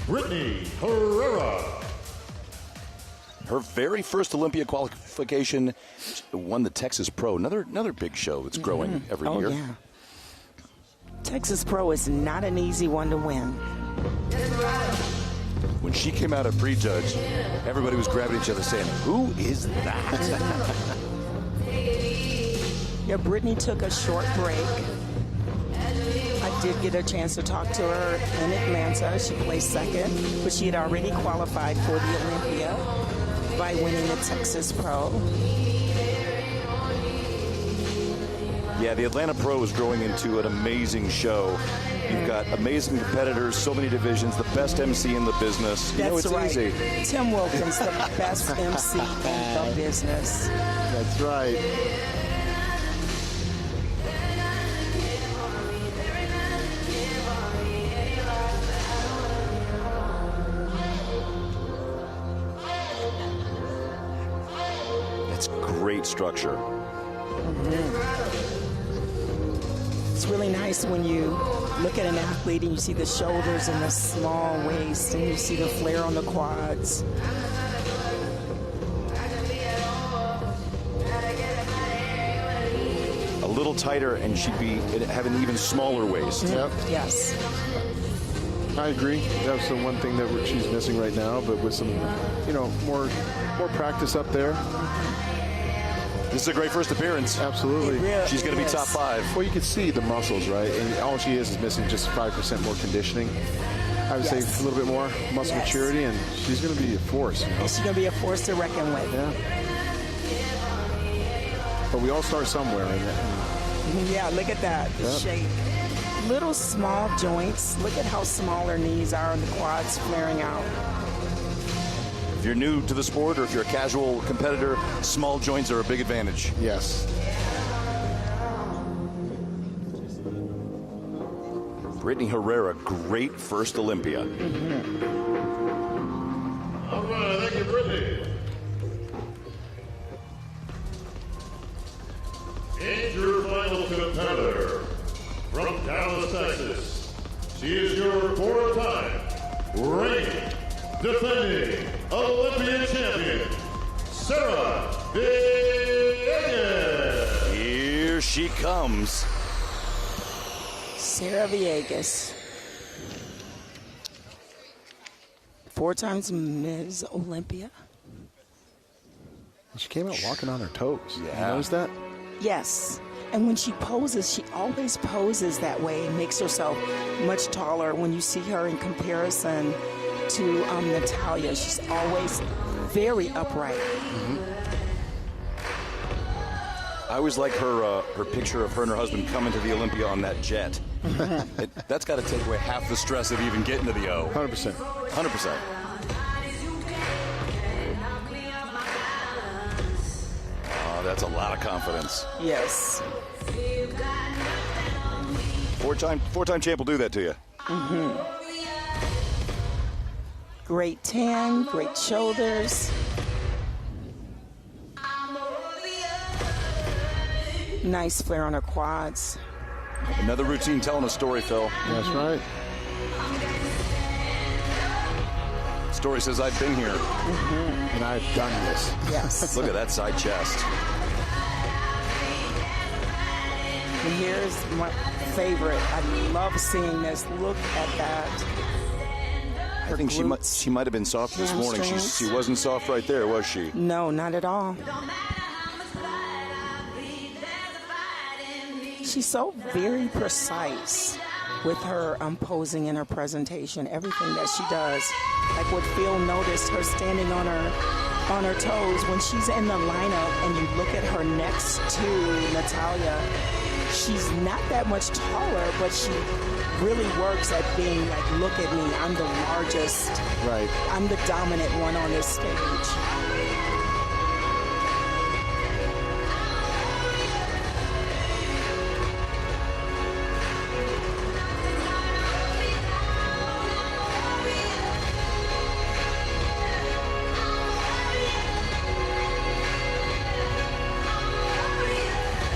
Brittany Herrera. Her very first Olympia qualification, won the Texas Pro. Another big show that's growing every year. Yeah. Texas Pro is not an easy one to win. When she came out at prejudge, everybody was grabbing each other saying, "Who is that?" Yeah, Brittany took a short break. I did get a chance to talk to her in Atlanta. She placed 2nd, but she had already qualified for the Olympia by winning the Texas Pro. Yeah, the Atlanta Pro is growing into an amazing show. You've got amazing competitors, so many divisions, the best MC in the business. You know, That's it's right. easy. Tim Wilkins, the best MC in the business. That's right. That's great structure. It's really nice when you look at an athlete and you see the shoulders and the small waist and you see the flare on the quads. A little tighter, and she'd be have an even smaller waist. Yep. Yes. I agree. That's the one thing that she's missing right now, but with some, you know, more practice up there. This is a great first appearance. Absolutely. She's going to be top 5. Well, you can see the muscles, right? And all she is missing just 5% more conditioning. I would say a little bit more muscle maturity, and she's going to be a force. You know? She's going to be a force to reckon with. Yeah. But we all start somewhere. Yeah, look at that, the shape. Little small joints. Look at how small her knees are and the quads flaring out. If you're new to the sport or if you're a casual competitor, small joints are a big advantage. Yes. Brittany Herrera, great first Olympia. All right, thank you, Brittany. And your final competitor from Dallas, Texas. She is your 4-time reigning, defending Olympian champion, Sarah Villegas. Here she comes. Sarah Villegas. 4 times Ms. Olympia. She came out walking on her toes. Yeah. You notice that? Yes. And when she poses, she always poses that way, makes herself much taller. When you see her in comparison to Natalia, she's always very upright. I always like her picture of her and her husband coming to the Olympia on that jet. That's got to take away half the stress of even getting to the O. 100%. 100%. That's a lot of confidence. Yes. 4-time champ will do that to you. Great tan, great shoulders. Nice flare on her quads. Another routine telling a story, Phil. That's right. Story says I've been here. And I've done this. Yes. Look at that side chest. And here's my favorite. I love seeing this. Look at that. I think she might have been soft this morning. She wasn't soft right there, was she? No, not at all. She's so very precise with her posing and her presentation, everything that she does. Like what Phil noticed, her standing on her toes when she's in the lineup and you look at her next to Natalia. She's not that much taller, but she really works at being like, look at me, I'm the largest. Right. I'm the dominant one on this stage.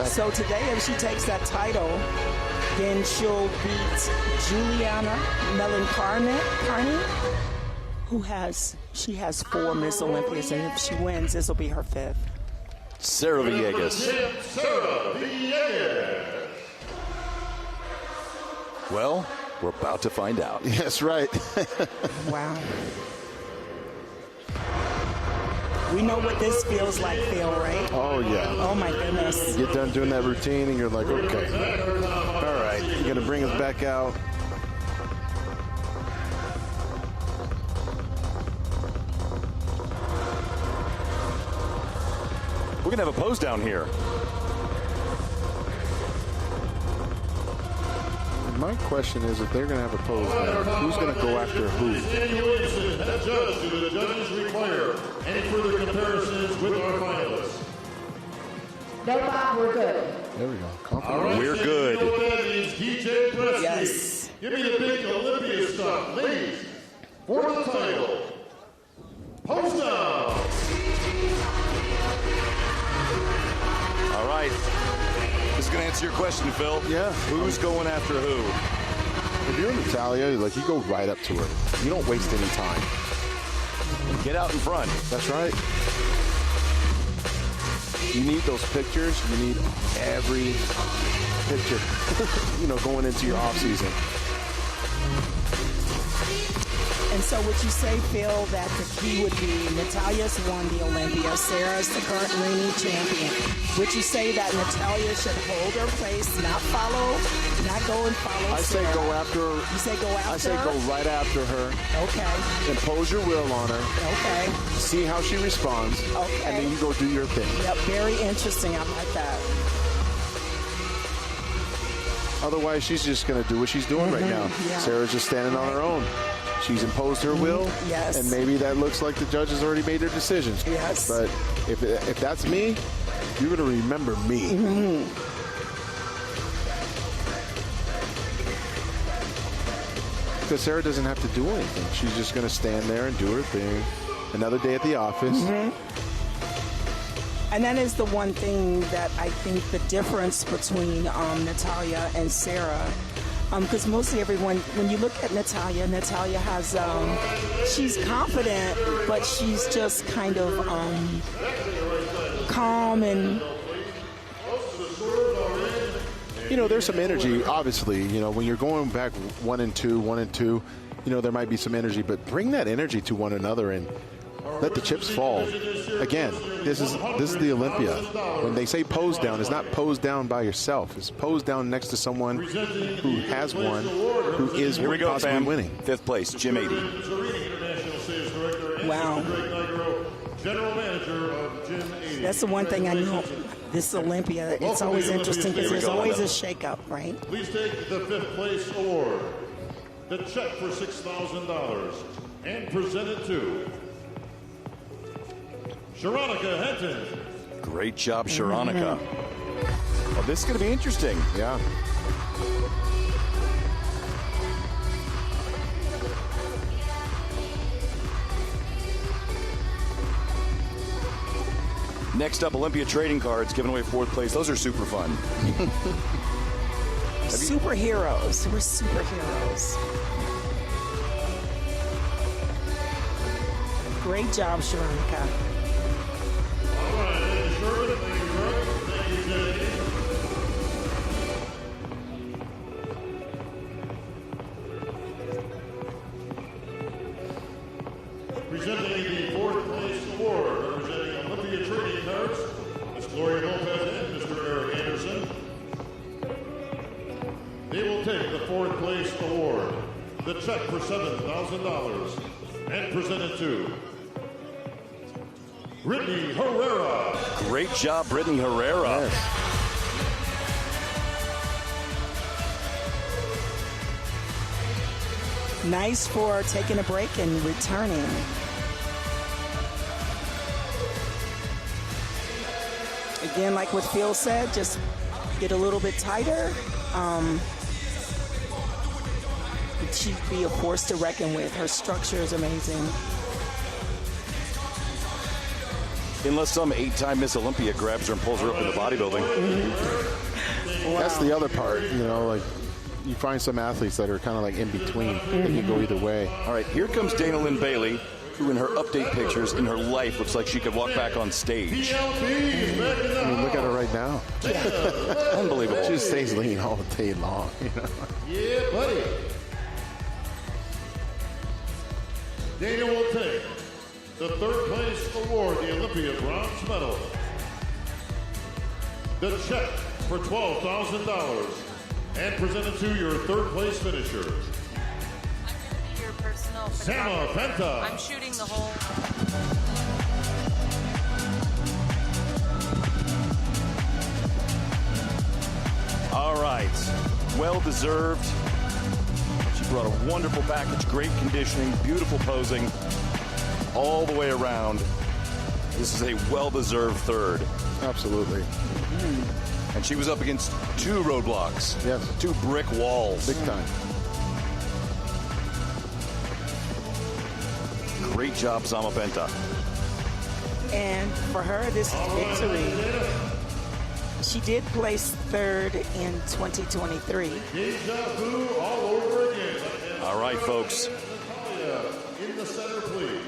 So today, if she takes that title, then she'll beat Juliana Melancarney, she has 4 Miss Olympias, and if she wins, this will be her 5th. Sarah Villegas. Sarah Villegas. Well, we're about to find out. Yes, right. Wow. We know what this feels like, Phil, right? Oh, yeah. Oh, my goodness. You get done doing that routine, and you're like, okay. All right, you're going to bring us back out. We're going to have a pose down here. My question is, if they're going to have a pose now, who's going to go after who? Danny Williamson, head judge. Do the judges require any further comparisons with our finalists? No, Bob, we're good. There we go. All right, We're so good. You know what that means, DJ Presky. Yes. Give me the big Olympia stuff, ladies. For the title, pose down. answer your question, Phil. Yeah. Who's going after who? If you're Natalia, like, you go right up to her. You don't waste any time. Get out in front. That's right. You need those pictures. You need every picture, going into your off season. And so would you say, Phil, that the key would be Natalia's won the Olympia, Sarah's the current reigning champion. Would you say that Natalia should hold her place, not go and follow I say Sarah? go after her. You say go after I say her? go right after her. Okay. Impose your will on her. Okay. See how she responds. Okay. And then you go do your thing. Yep, very interesting. I like that. Otherwise, she's just going to do what she's doing right now. Yeah. Sarah's just standing on her own. She's imposed her will. Yes. And maybe that looks like the judges already made their decisions. Yes. But if that's me, you're going to remember me. Because Sarah doesn't have to do anything. She's just going to stand there and do her thing. Another day at the office. And that is the one thing that I think the difference between Natalia and Sarah. Because mostly everyone, when you look at Natalia has, she's confident, but she's just kind of calm and... There's some energy, obviously. When you're going back 1 and 2, there might be some energy, but bring that energy to one another and let the chips fall. Again, this is the Olympia. When they say pose down, it's not pose down by yourself. It's pose down next to someone who has won, who is Here we go, possibly fam. winning. 5th place, Jim 80. Wow. General manager of Gym 80. That's the one thing I know. This Olympia, it's always interesting because there's always a shakeup, right? Please take the 5th place award, the check for $6,000, and present it to Sharonica Henton. Great job, Sharonica. Well, this is going to be interesting. Yeah. Next up, Olympia trading cards, giving away 4th place. Those are super fun. Superheroes. We're superheroes. Great job, Sharonica. All right, thank you, Sherman. Thank you, Brooke. Thank you, Jenny. Presenting the 4th place award, representing Olympia Trading Cards, Ms. Gloria Lopez and Mr. Eric Anderson. They will take the 4th place award, the check for $7,000, and present it to Brittany Herrera. Great job, Brittany Herrera. Yes. Nice for taking a break and returning. Again, like what Phil said, just get a little bit tighter. She'd be a force to reckon with. Her structure is amazing. Unless some 8-time Miss Olympia grabs her and pulls her up into bodybuilding. That's the other part, like you find some athletes that are kind of like in between. They can go either way. All right, here comes Dana Lynn Bailey, who in her update pictures in her life looks like she could walk back on stage. I mean, look at her right now. Unbelievable. She just stays lean all day long. Yeah, buddy. Dana will take the 3rd place award, the Olympia bronze medal, the check for $12,000, and present it to your 3rd place finisher, Your personal Sama photographer. Penta. I'm shooting the whole. All right, well deserved. She brought a wonderful package, great conditioning, beautiful posing, all the way around. This is a well-deserved 3rd. Absolutely. And she was up against 2 roadblocks. Yes. 2 brick walls. Big time. Great job, Sama Penta. And for her, this is victory. She did place third in 2023. Deja vu all over again. All right, folks. In the center, please.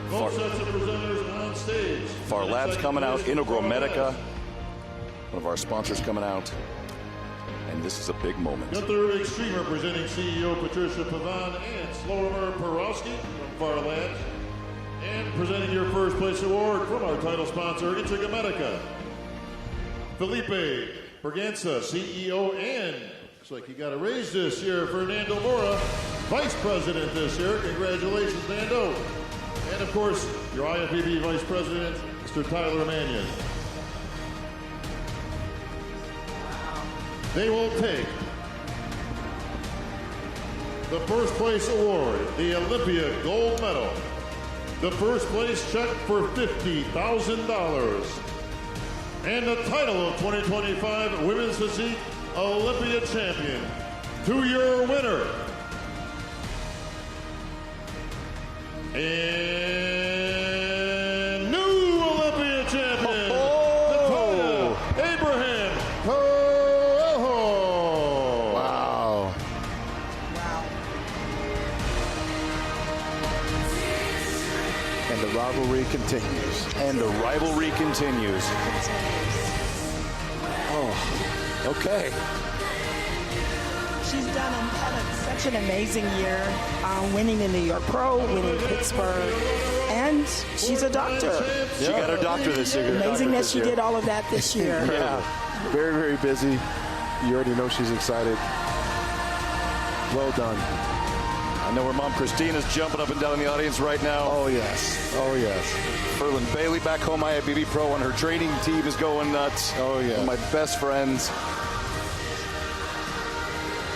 Both sets of presenters on stage. Far Labs coming out, Integral Medica, one of our sponsors coming out. And this is a big moment. Gunther Extremer presenting CEO Patricia Pavan and Slower Perowski from Far Labs. And presenting your first place award from our title sponsor, Integra Medica. Felipe Berganza, CEO, and looks like he got a raise this year. Fernando Mora, Vice President this year. Congratulations, Nando. And of course, your IFBB Vice President, Mr. Tyler Mannion. They will take the first place award, the Olympia Gold Medal, the first place check for $50,000, and the title of 2025 Women's Physique Olympia Champion. To your winner, and new Olympia champion, Natalia Abraham. Wow. And the rivalry continues. And the rivalry continues. Oh, okay. She's had such an amazing year, winning the New York Pro, winning Pittsburgh, and she's a doctor. She got her doctor this year. Amazing that she did all of that this year. Yeah. Very, very busy. You already know she's excited. Well done. I know her mom Christina's jumping up and down in the audience right now. Oh, yes. Oh, yes. Ferlin Bailey back home, ifbbpro, and her training team is going nuts. Oh, yeah. One of my best friends.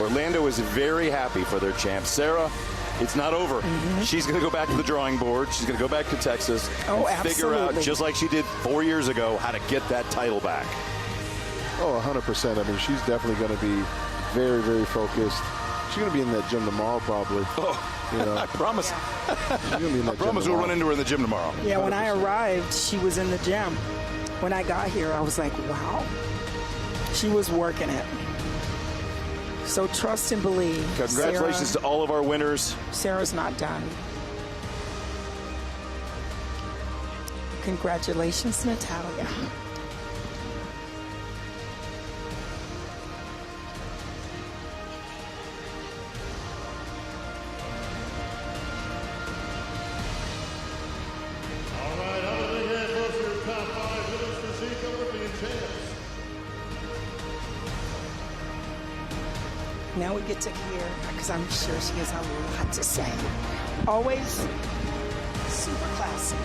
Orlando is very happy for their champ. Sarah, it's not over. She's going to go back to the drawing board. She's going to go back to Texas and figure out, just like she did 4 years ago, how to get that title back. Oh, 100%. I mean, she's definitely going to be very, very focused. She's going to be in that gym tomorrow, probably. Oh, you know. I promise. She's going to be in that I promise gym we'll tomorrow. run into her in the gym tomorrow. Yeah, when I arrived, she was in the gym. When I got here, I was like, wow. She was working it. So trust and believe. Congratulations to all of our winners. Sarah's not done. Congratulations, Natalia. All right, how about a big hand for your top 5 Women's Physique Olympian champs? Now we get to hear, because I'm sure she has a lot to say. Always super classy.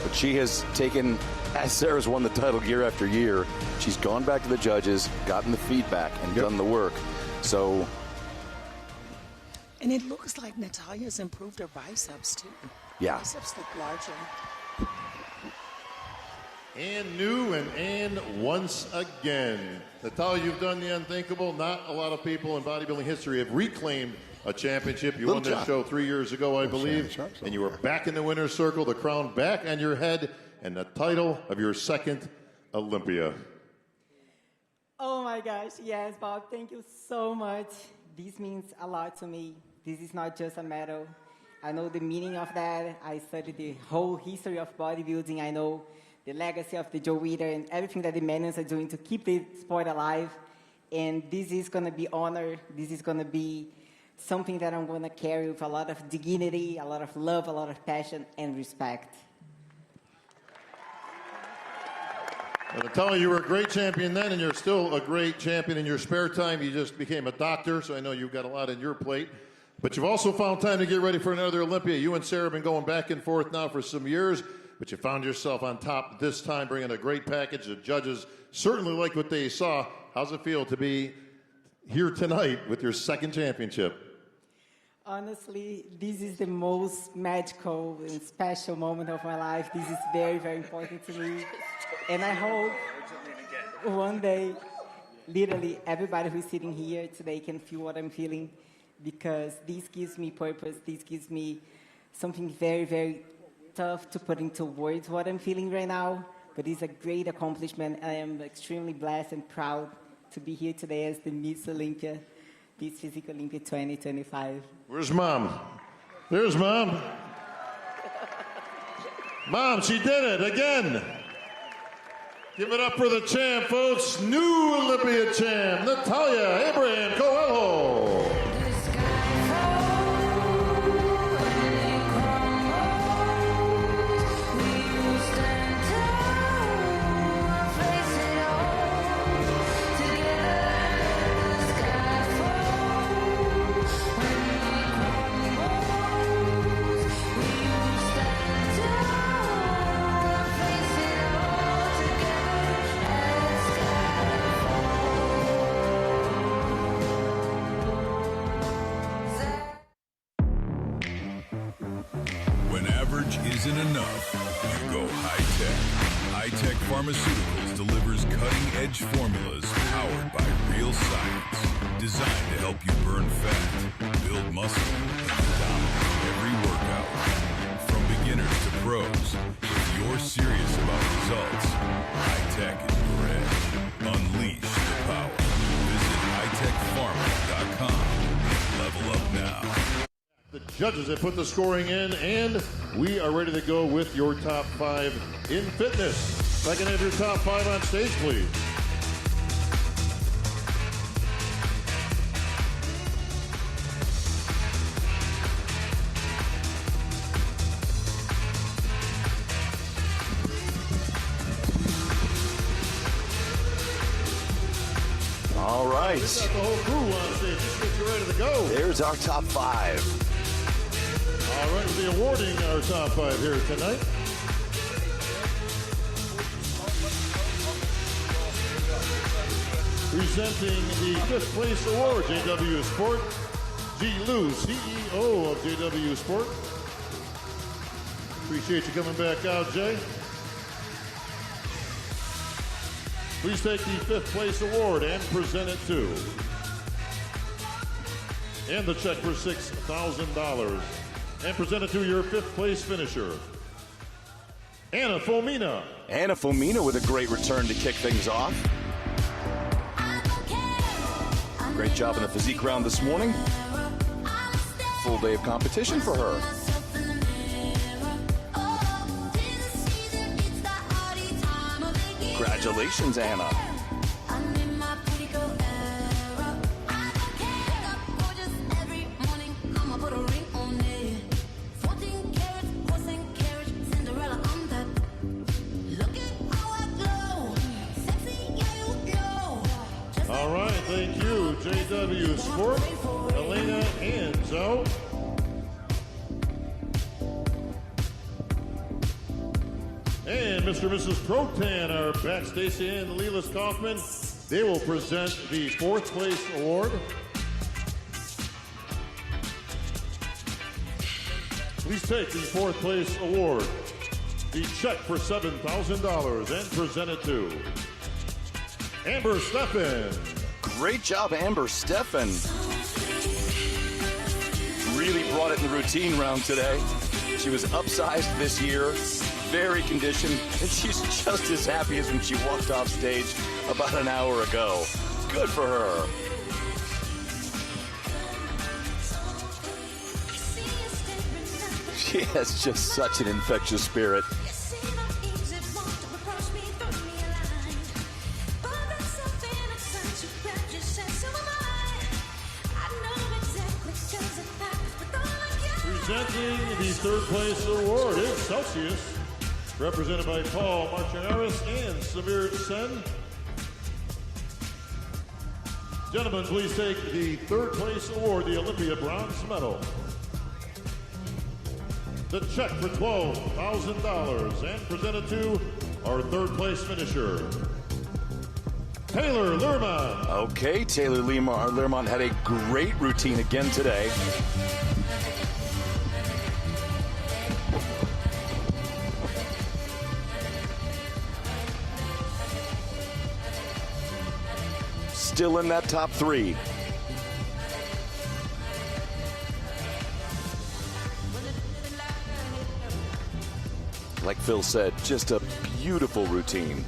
But she has taken, as Sarah's won the title year after year, she's gone back to the judges, gotten the feedback, and done the work. So. And it looks like Natalia's improved her biceps, too. Yeah. Biceps look larger. And new and once again. Natalia, you've done the unthinkable. Not a lot of people in bodybuilding history have reclaimed a championship. You won this show 3 years ago, I believe. And you were back in the winner's circle, the crown back on your head, and the title of your second Olympia. Oh my gosh, yes, Bob, thank you so much. This means a lot to me. This is not just a medal. I know the meaning of that. I studied the whole history of bodybuilding. I know the legacy of the Joe Weider and everything that the Manions are doing to keep the sport alive. And this is going to be honor. This is going to be something that I'm going to carry with a lot of dignity, a lot of love, a lot of passion, and respect. Well, Natalia, you were a great champion then, and you're still a great champion in your spare time. You just became a doctor, so I know you've got a lot on your plate. But you've also found time to get ready for another Olympia. You and Sarah have been going back and forth now for some years, but you found yourself on top this time, bringing a great package. The judges certainly liked what they saw. How's it feel to be here tonight with your second championship? Honestly, this is the most magical and special moment of my life. This is very, very important to me. And I hope one day, literally, everybody who's sitting here today can feel what I'm feeling, because this gives me purpose. This gives me something very, very tough to put into words what I'm feeling right now, but it's a great accomplishment. I am extremely blessed and proud to be here today as the Miss Olympia, Miss Physique Olympia 2025. Where's Mom? There's Mom. Mom, she did it again. Give it up for the champ, folks. New Olympia champ, Natalia Abraham Coelho. Isn't enough, you go high-tech. High-tech Pharmaceuticals delivers cutting-edge formulas powered by real science, designed to help you burn fat, build muscle, and dominate every workout. From beginners to pros, if you're serious about results, high-tech is your edge. Unleash the power. Visit hightechpharma.com and level up now. The judges have put the scoring in, and we are ready to go with your top 5 in fitness. If I can have your top 5 on stage, please. All right. We've got the whole crew on stage. Just get you ready to go. There's our top 5. All right, we'll be awarding our top 5 here tonight. Presenting the 5th place award, JW Sport, G. Lou, CEO of JW Sport. Appreciate you coming back out, Jay. Please take the 5th place award and present it to. And the check for $6,000. And present it to your 5th place finisher, Anna Fomina. Anna Fomina with a great return to kick things off. Great job in the physique round this morning. Full day of competition for her. Congratulations, Anna. All right, thank you, JW Sport, Elena and Zoe. And Mr. and Mrs. Protan are back. Stacy and Leland Kaufman. They will present the 4th place award. Please take the 4th place award, the check for $7,000, and present it to Amber Steffen. Great job, Amber Steffen. Really brought it in the routine round today. She was upsized this year, very conditioned, and she's just as happy as when she walked off stage about an hour ago. Good for her. She has just such an infectious spirit. Presenting the 3rd place award is Celsius, represented by Paul Marchinaris and Samir Sen. Gentlemen, please take the 3rd place award, the Olympia bronze medal. The check for $12,000 and presented to our 3rd place finisher, Taylor Lerman. Okay, Taylor Lerman had a great routine again today. Still in that top 3. like Phil said, just a beautiful routine.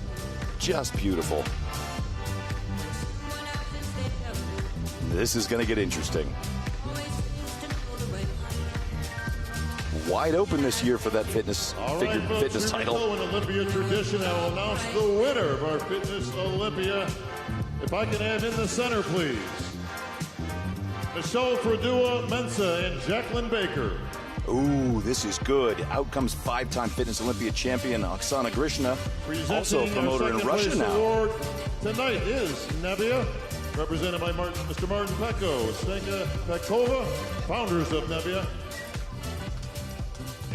Just beautiful. This is going to get interesting. Wide open this year for that fitness fitness title. In Olympia tradition, I will announce the winner of our Fitness Olympia. If I can have in the center, please. Michelle Mensa and Jacqueline Baker. Ooh, this is good. Out comes 5-time Fitness Olympia champion Oksana Grishina, also a promoter in Russia now. Award tonight is Nebia, represented by Mr. Martin Pecco, Stenka Pekova, founders of Nebia,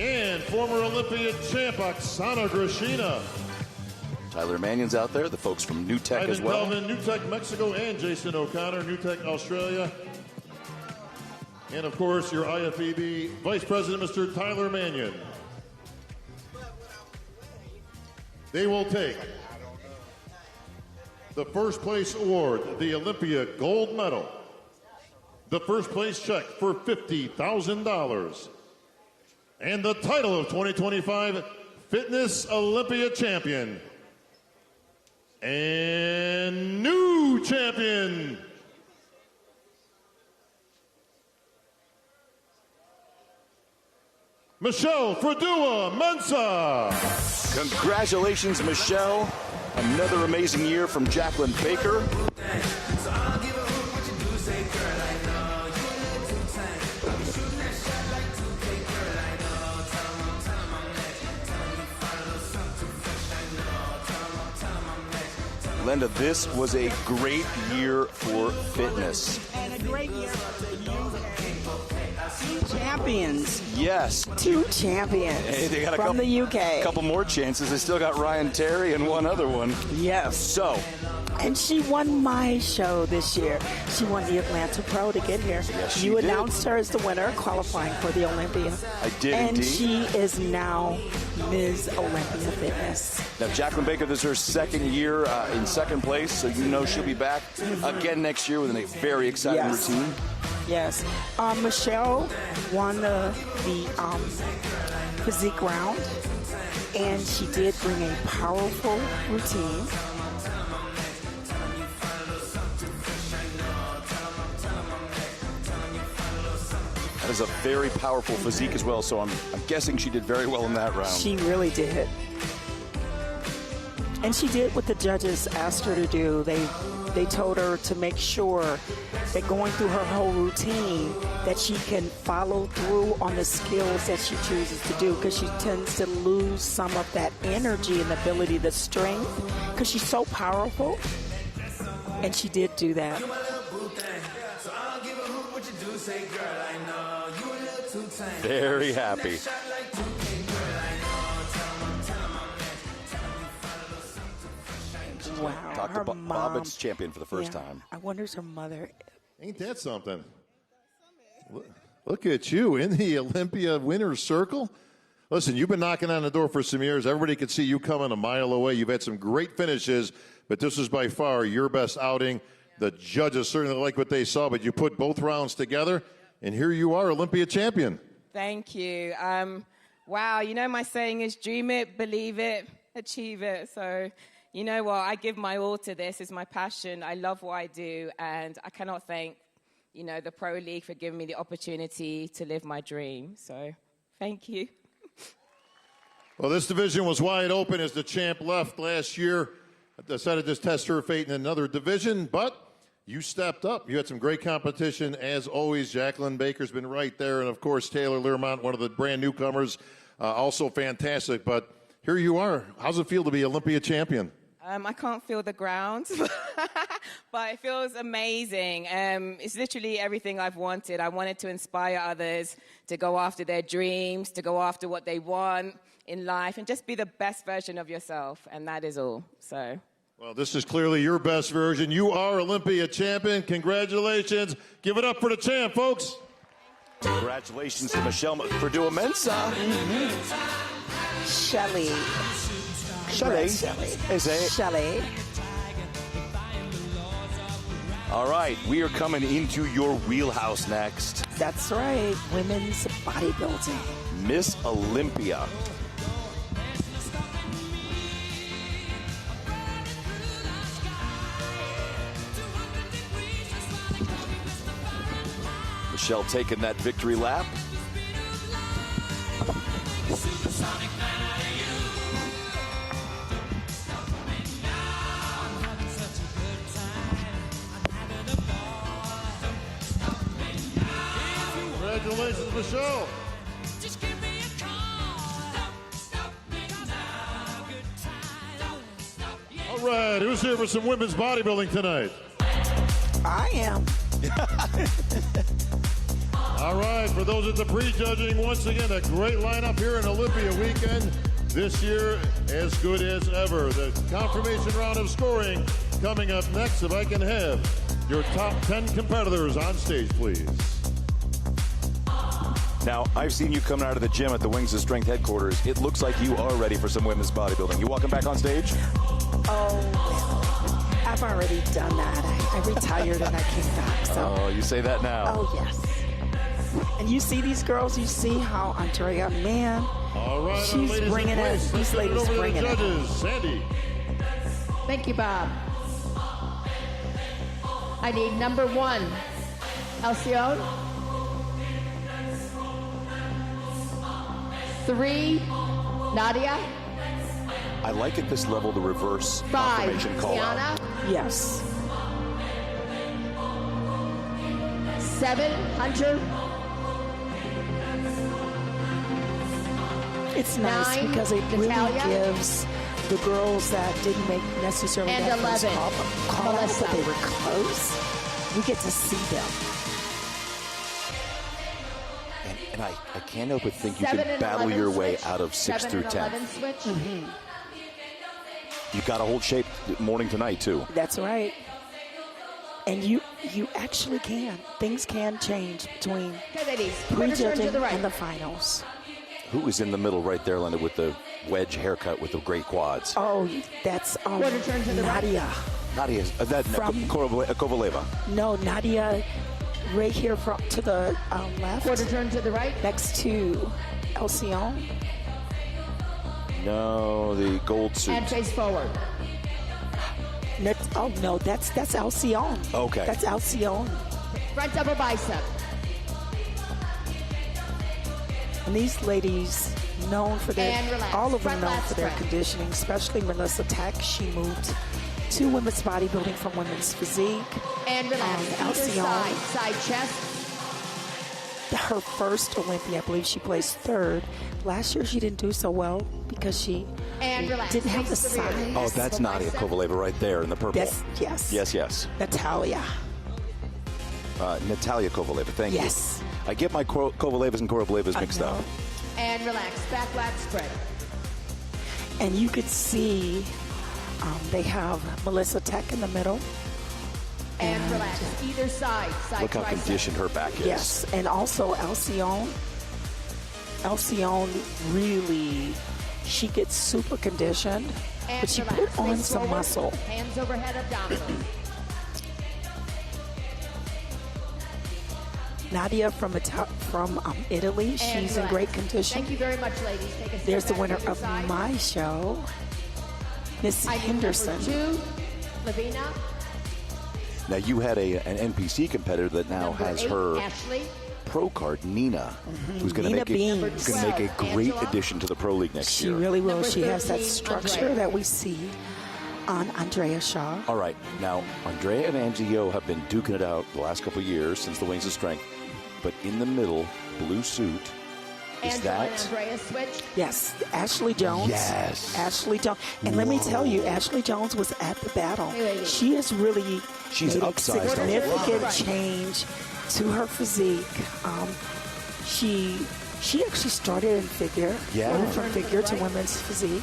and former Olympia champ Oksana Grishina. Tyler Mannion's out there, the folks from New Tech as well. Calvin, New Tech Mexico, and Jason O'Connor, New Tech Australia. And of course, your IFEB Vice President, Mr. Tyler Mannion. They will take the first place award, the Olympia Gold Medal, the first place check for $50,000, and the title of 2025 Fitness Olympia Champion. And new champion, Michelle Mensa. Congratulations, Michelle. Another amazing year from Jacqueline Baker. Linda, this was a great year for fitness. And a great year for the UK. 2 champions. Yes. 2 champions Hey, they got from the UK. A couple more chances. They still got Ryan Terry and one other one. Yes. So. And she won my show this year. She won the Atlanta Pro to get here. Yes, she you did. announced her as the winner, qualifying for the Olympia. I did and indeed. she is now Ms. Olympia Fitness. Now, Jacqueline Baker, this is her second year in second place, so you know she'll be back again next year with a very exciting routine. Yes. Michelle won the physique round, and she did bring a powerful routine. That is a very powerful physique as well, so I'm guessing she did very well in that round. She really did. And she did what the judges asked her to do. They told her to make sure that going through her whole routine that she can follow through on the skills that she chooses to do, because she tends to lose some of that energy and ability, the strength, because she's so powerful. And she did do that. Very happy. Wow. Talked her to mom. Bobbitt's champion for the first time. I wonder if her mother. Ain't that something? Look at you in the Olympia winner's circle. Listen, you've been knocking on the door for some years. Everybody could see you coming a mile away. You've had some great finishes, but this was by far your best outing. The judges certainly like what they saw, but you put both rounds together, and here you are, Olympia champion. Thank you. Wow, you know my saying is dream it, believe it, achieve it. So, you know what? I give my all to this. It's my passion. I love what I do, and I cannot thank, you know, the Pro League for giving me the opportunity to live my dream. So, thank you. Well, this division was wide open as the champ left last year. Decided to test her fate in another division, but you stepped up. You had some great competition, as always. Jacqueline Baker's been right there, and, of course, Taylor Learmont, one of the brand newcomers, also fantastic. But here you are. How's it feel to be Olympia champion? I can't feel the ground, but it feels amazing. It's literally everything I've wanted. I wanted to inspire others to go after their dreams, to go after what they want in life, and just be the best version of yourself, and that is all. So. Well, this is clearly your best version. You are Olympia champion. Congratulations. Give it up for the champ, folks. Congratulations to Michelle Mensa. Shelly. Shelly. All right, we are coming into your wheelhouse next. That's right, women's bodybuilding. Miss Olympia. Michelle taking that victory lap. Congratulations, Michelle. All right, who's here for some women's bodybuilding tonight? I am. All right, for those at the prejudging, once again, a great lineup here in Olympia weekend. This year, as good as ever. The confirmation round of scoring coming up next. If I can have your top 10 competitors on stage, please. Now, I've seen you coming out of the gym at the Wings of Strength headquarters. It looks like you are ready for some women's bodybuilding. You walking back on stage? Oh, I've already done that. I retired and I came back. So. Oh, you say that now. Oh, yes. And you see these girls, you see how Andrea, man, all right, she's bringing it. These ladies bringing it. Sandy. Thank you, Bob. I need number 1, Alcione. 3, Nadia. I like at this level the reverse 5, confirmation call Tiana. out. Yes. 7, Hunter. It's nice 9, because it really Natalia. gives the girls that didn't make necessarily And that first 11, call out, Melissa. but they were close. We get to see them. And I can't help but think you 7 can and battle 11 your way switch. out of 6 7 through and 10. 11 switch. You've got to hold shape morning to night, too. That's right. And you actually can. Things can change between Okay, ladies. Quarter turn to prejudging the right. and the finals. Who is in the middle right there, Linda, with the wedge haircut with the great quads? Oh, that's Quarter turn to the right. Nadia. Nadia, Kovaleva. No, Nadia, right here to the left. Quarter turn to the right. Next to Alcione. No, the gold suit. And face forward. Oh no, that's Alcione. Okay. That's Alcione. Front double bicep. And these ladies, known for their, And relax. all of them Front known lat for their spread. conditioning, especially Melissa Tack. She moved to women's bodybuilding from women's physique. And relax. Either Alcione. side chest. Her first Olympia, I believe she placed 3rd. Last year she didn't do so well because she And relax. didn't have the Face the rear. size. Oh, that's Nadia Kovaleva right there in the purple. Yes. Yes. Natalia. Natalia Kovaleva, thank Yes. you. I get my Kovalevas and Kovalevas mixed know. up. And relax. Back lat spread. And you could see they have Melissa Tech in the middle. And relax. Either side. Side Look how tricep. conditioned her back is. Yes, and also Alcione. Alcione really, she gets super conditioned, And but she relax. put on Face some forward. muscle. Hands overhead abdominals. Nadia from Italy, And she's in relax. great condition. Thank you very much, ladies. Take a step There's the back winner to your of side. my show, Miss I need Henderson. number 2, Lavina. Now, you had an NPC competitor that now Number has 8, her Ashley. pro card, Nina, who's going to Nina make Beans. a great Angela. addition to the Pro League next She year. really will. Number She has that 13, structure Andrea. that we see on Andrea Shaw. All right, now, Andrea and Angio have been duking it out the last couple of years since the Wings of Strength, but in the middle, blue suit, is Angela and that... Andrea switch. Yes, Ashley Jones. Yes. Ashley Jones. And let me tell you, Ashley Jones was at the battle. Hey, lady. She has really She's made a upsized a significant lot. change to her physique. She actually started in figure, Yeah. went from figure to women's physique.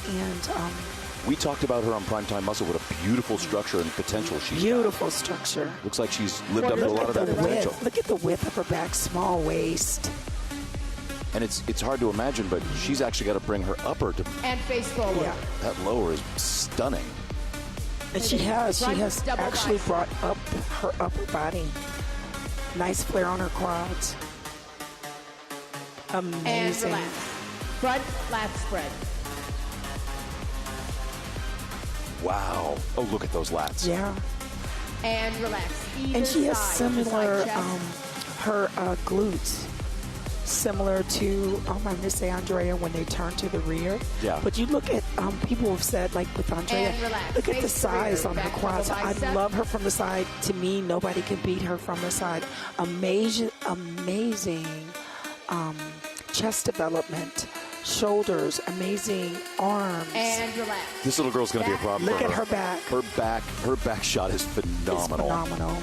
And We talked about her on Primetime Muscle. What a beautiful structure and potential she's got. beautiful structure. Looks like she's lived up to a Look lot at of the that potential. width. Look at the width of her back, small waist. And it's hard to imagine, but she's actually got to bring her upper to... And face forward. Yeah. That lower is stunning. And she has Front double actually bicep. brought up her upper body. Nice flare on her quads. And Amazing. relax. Front lat spread. Wow. Oh, look at those lats. Yeah. And relax. Either And she has side, similar side chest. her glutes similar to, I'm going to say Andrea when they turn to the rear. Yeah. But you look at, people have said, like with Andrea, look at the size on her quads. I love her from the side. To me, nobody can beat her from the side. Amazing chest development, shoulders, amazing arms. And relax. This little girl's going to be a problem. Look for at her back. Her back shot is phenomenal. It's phenomenal.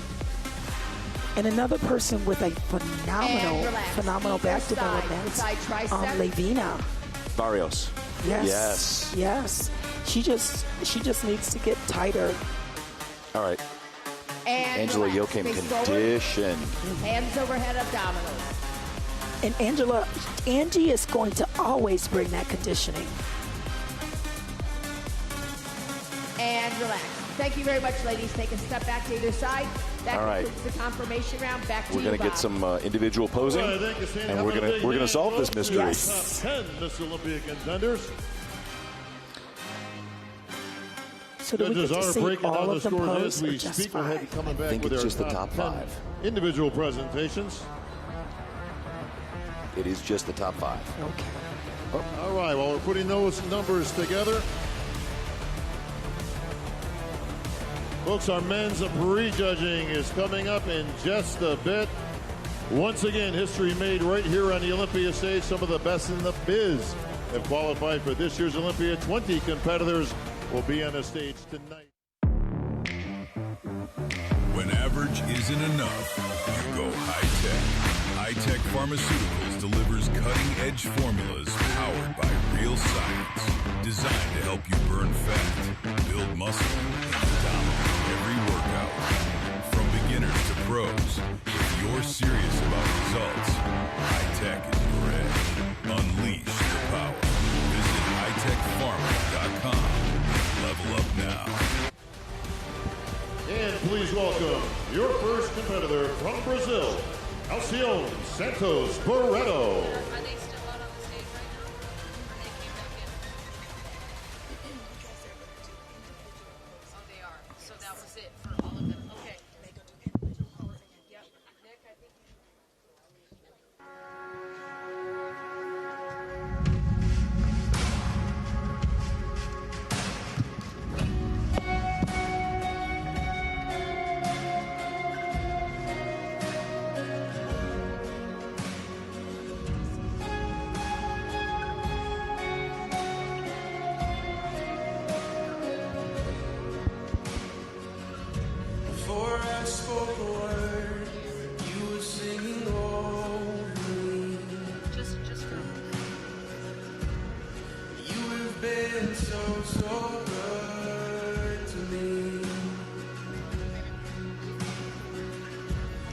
And another person with a phenomenal back development, Levina Barrios. Yes. She just needs to get tighter. All right. And Angela relax. Joachim Face condition. forward. Hands overhead abdominals. And Angie is going to always bring that conditioning. And relax. Thank you very much, ladies. Take a step back to either side. That All right. concludes the confirmation round. Back to We're you, going to get Bob. some individual posing, and we're going to solve this mystery. Yes. Top 10 Miss Olympia contenders. So do we get Judges to are see breaking all down the of them scores pose as or we just speak. We'll have 5? coming I back think with it's our just the top 10 5. individual presentations. It is just the top 5. Okay. All right, while we're putting those numbers together, folks, our men's prejudging is coming up in just a bit. Once again, history made right here on the Olympia stage. Some of the best in the biz have qualified for this year's Olympia. 20 competitors will be on the stage tonight. When average isn't enough, you go high-tech. High-tech Pharmaceuticals delivers cutting-edge formulas powered by real science, designed to help you burn fat, build muscle, and dominate every workout. From beginners to pros, if you're serious about results, high-tech is your edge. Unleash your power. Visit hightechpharma.com. Level up now. And please welcome your first competitor from Brazil, Alcione Santos Barreto. Are they still out on the stage right now? Or they came back in? Oh, they are. So that was it for all of them. Okay. Yep. Nick, I think Before I spoke a word, you were singing over me. just You have been so good to me.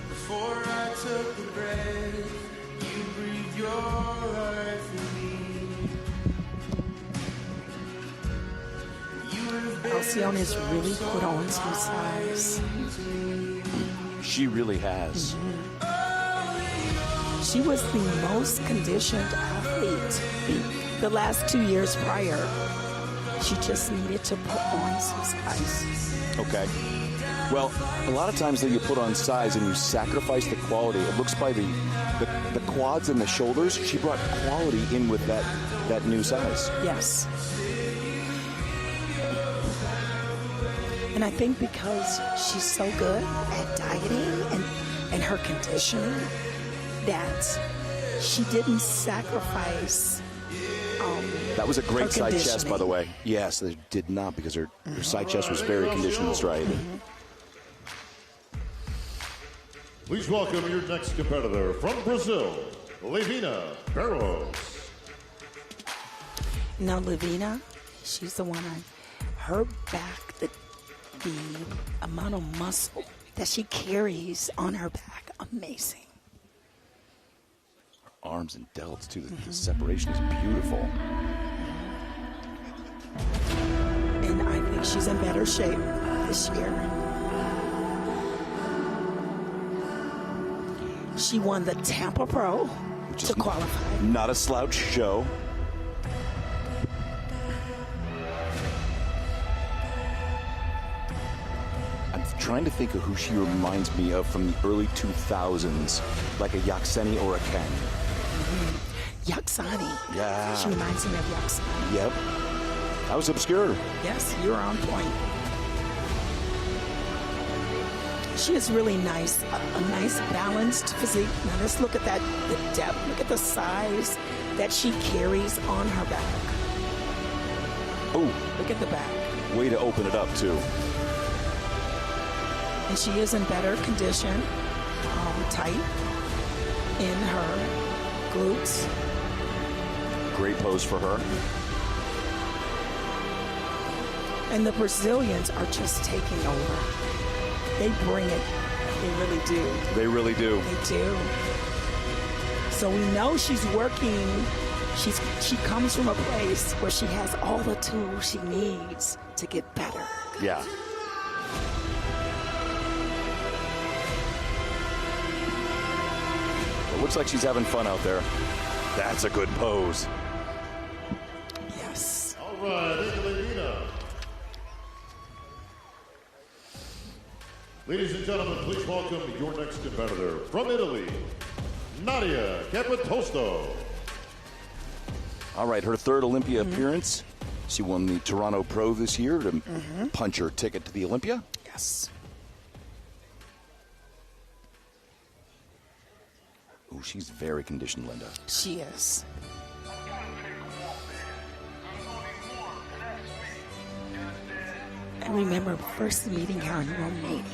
Before I took a breath, you breathed your life in me. You have been Alcione has really put on some size. She really has. She was the most conditioned athlete the last 2 years prior. She just needed to put on some size. Okay. Well, a lot of times that you put on size and you sacrifice the quality. It looks by the quads and the shoulders. She brought quality in with that new size. Yes. And I think because she's so good at dieting and her conditioning that she didn't sacrifice. That was a great her side chest, conditioning. by the way. Yes, they did not, because her side chest was very conditioned and straight. Please welcome your next competitor from Brazil, Levina Barros. Now, Levina, she's the one her back, the amount of muscle that she carries on her back, amazing. Her arms and delts, too. The separation is beautiful. And I think she's in better shape this year. She won the Tampa Pro to qualify. Not a slouch show. I'm trying to think of who she reminds me of from the early 2000s, like a Yakseni or a Ken. Yaksani. Yeah. She reminds me of Yaksani. Yep. That was obscure. Yes, you're on point. She is really nice, a nice balanced physique. Now let's look at that, the depth, look at the size that she carries on her back. Oh. Look at the back. Way to open it up, too. And she is in better condition, tight in her glutes. Great pose for her. And the Brazilians are just taking over. They bring it. They really do. They really do. They do. So we know she's working. She comes from a place where she has all the tools she needs to get better. Yeah. It looks like she's having fun out there. That's a good pose. Yes. All right, Angelina. Ladies and gentlemen, please welcome your next competitor from Italy, Nadia Capitosto. All right, her third Olympia appearance. She won the Toronto Pro this year to punch her ticket to the Olympia. Yes. Oh, she's very conditioned, Linda. She is. I remember first meeting her in Romania.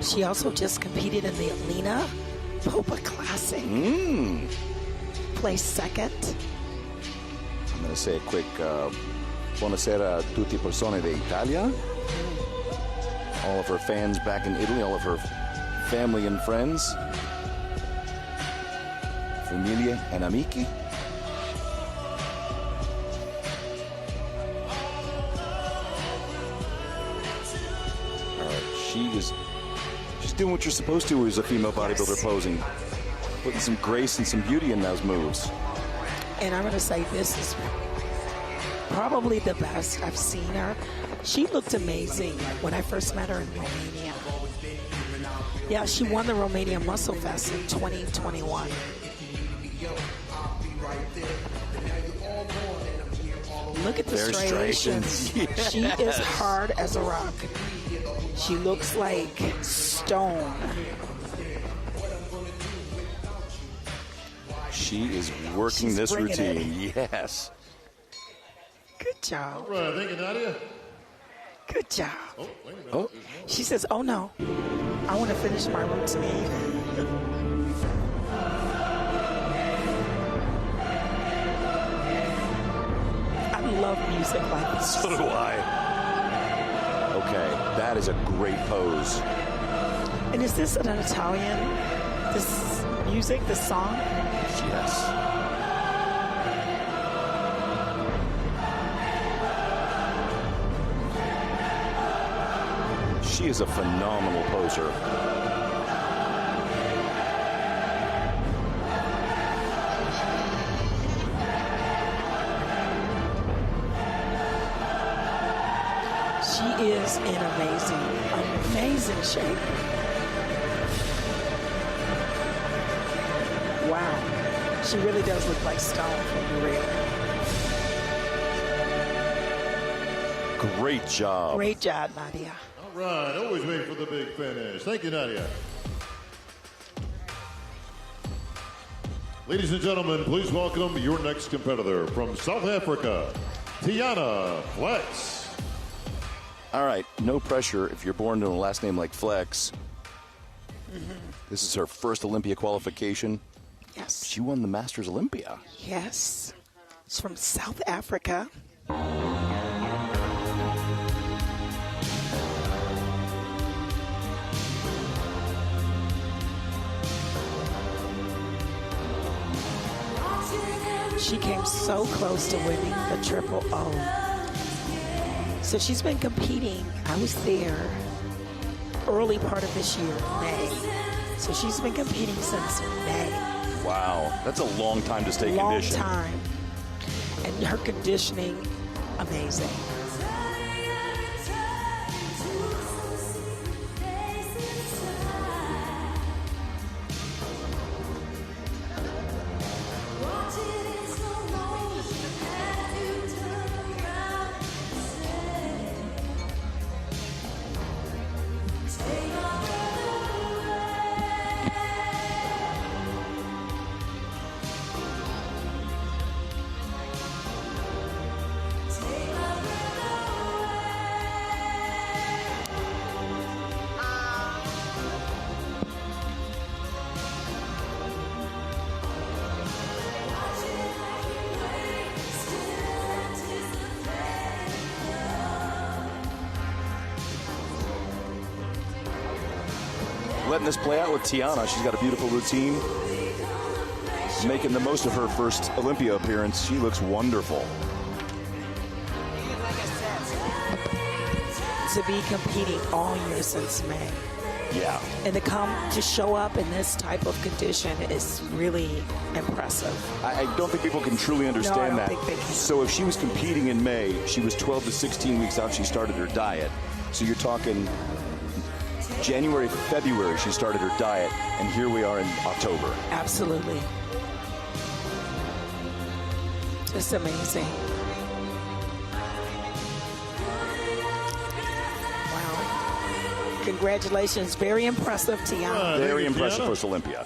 She also just competed in the Olympia Classic. Placed second. I'm going to say a quick buonasera a tutti persone d'Italia. All of her fans back in Italy, all of her family and friends. Familia and amici. All right, she's doing what you're supposed to as a female bodybuilder posing. Putting some grace and some beauty in those moves. And I'm going to say this is probably the best I've seen her. She looked amazing when I first met her in Romania. Yeah, she won the Romania Muscle Fest in 2021. Look at the striations. Yes. She is hard as a rock. She looks like stone. She is working She's this bringing routine. Yes. Good job. All right, thank you, Nadia. Good job. Oh, wait a minute. Oh. She says, oh no, I want to finish my routine. I love music like this. So do I. Okay, that is a great pose. And is this an Italian, this music, this song? Yes. She is a phenomenal poser. She is in amazing shape. Wow. She really does look like stone from the real. Great job. Great job, Nadia. All right, always wait for the big finish. Thank you, Nadia. Ladies and gentlemen, please welcome your next competitor from South Africa, Tiana Flex. All right, no pressure if you're born to a last name like Flex. This is her first Olympia qualification. Yes. She won the Masters Olympia. Yes. It's from South Africa. She came so close to winning the Triple O. So she's been competing. I was there early part of this year, May. So she's been competing since May. Wow, that's a long time to stay Long conditioned. time. And her conditioning, amazing. Letting this play out with Tiana. She's got a beautiful routine. Making the most of her first Olympia appearance. She looks wonderful. To be competing all year since May. Yeah. And to show up in this type of condition is really impressive. I don't think people can truly understand that. So if she was competing in May, she was 12 to 16 weeks out, she started her diet. So you're talking January, February, she started her diet, and here we are in October. Absolutely. Just amazing. Wow. Congratulations. Very impressive, Tiana. Very impressive first Olympia.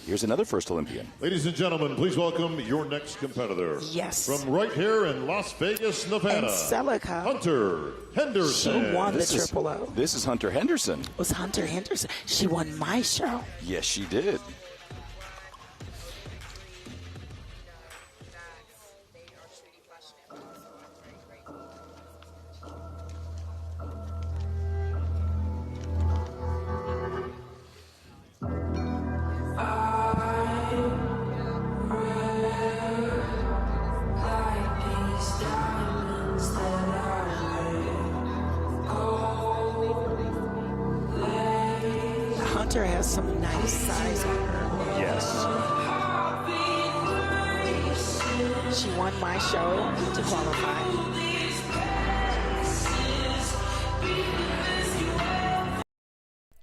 Here's another first Olympian. Ladies and gentlemen, please welcome your next competitor. Yes. From right here in Las Vegas, Nevada. Angelica. Hunter Henderson. She won the Triple O. This is Hunter Henderson. It was Hunter Henderson. She won my show. Yes, she did. Hunter has some nice size on her. Yes. She won my show to qualify.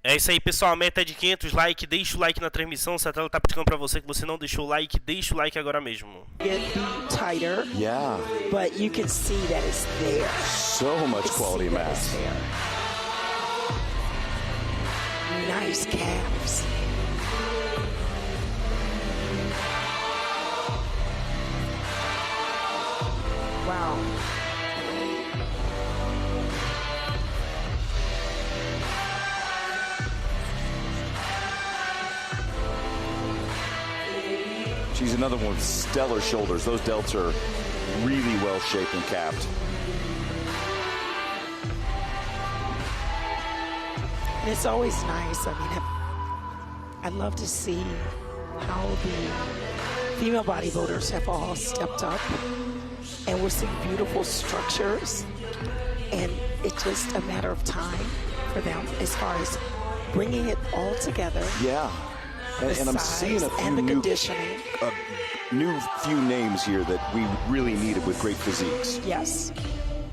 É isso aí, pessoal. A meta é de 500 likes. Deixa o like na transmissão. Se a tela tá piscando pra você que você não deixou o like, deixa o like agora mesmo. Get tighter. Yeah. But you can see that it's there. So much quality mass. Nice calves. Wow. She's another one with stellar shoulders. Those delts are really well shaped and capped. And it's always nice. I mean, I love to see how the female bodybuilders have all stepped up. And we're seeing beautiful structures. And it's just a matter of time for them as far as bringing it all together. Yeah. And I'm seeing a few new names here that we really needed with great physiques. Yes.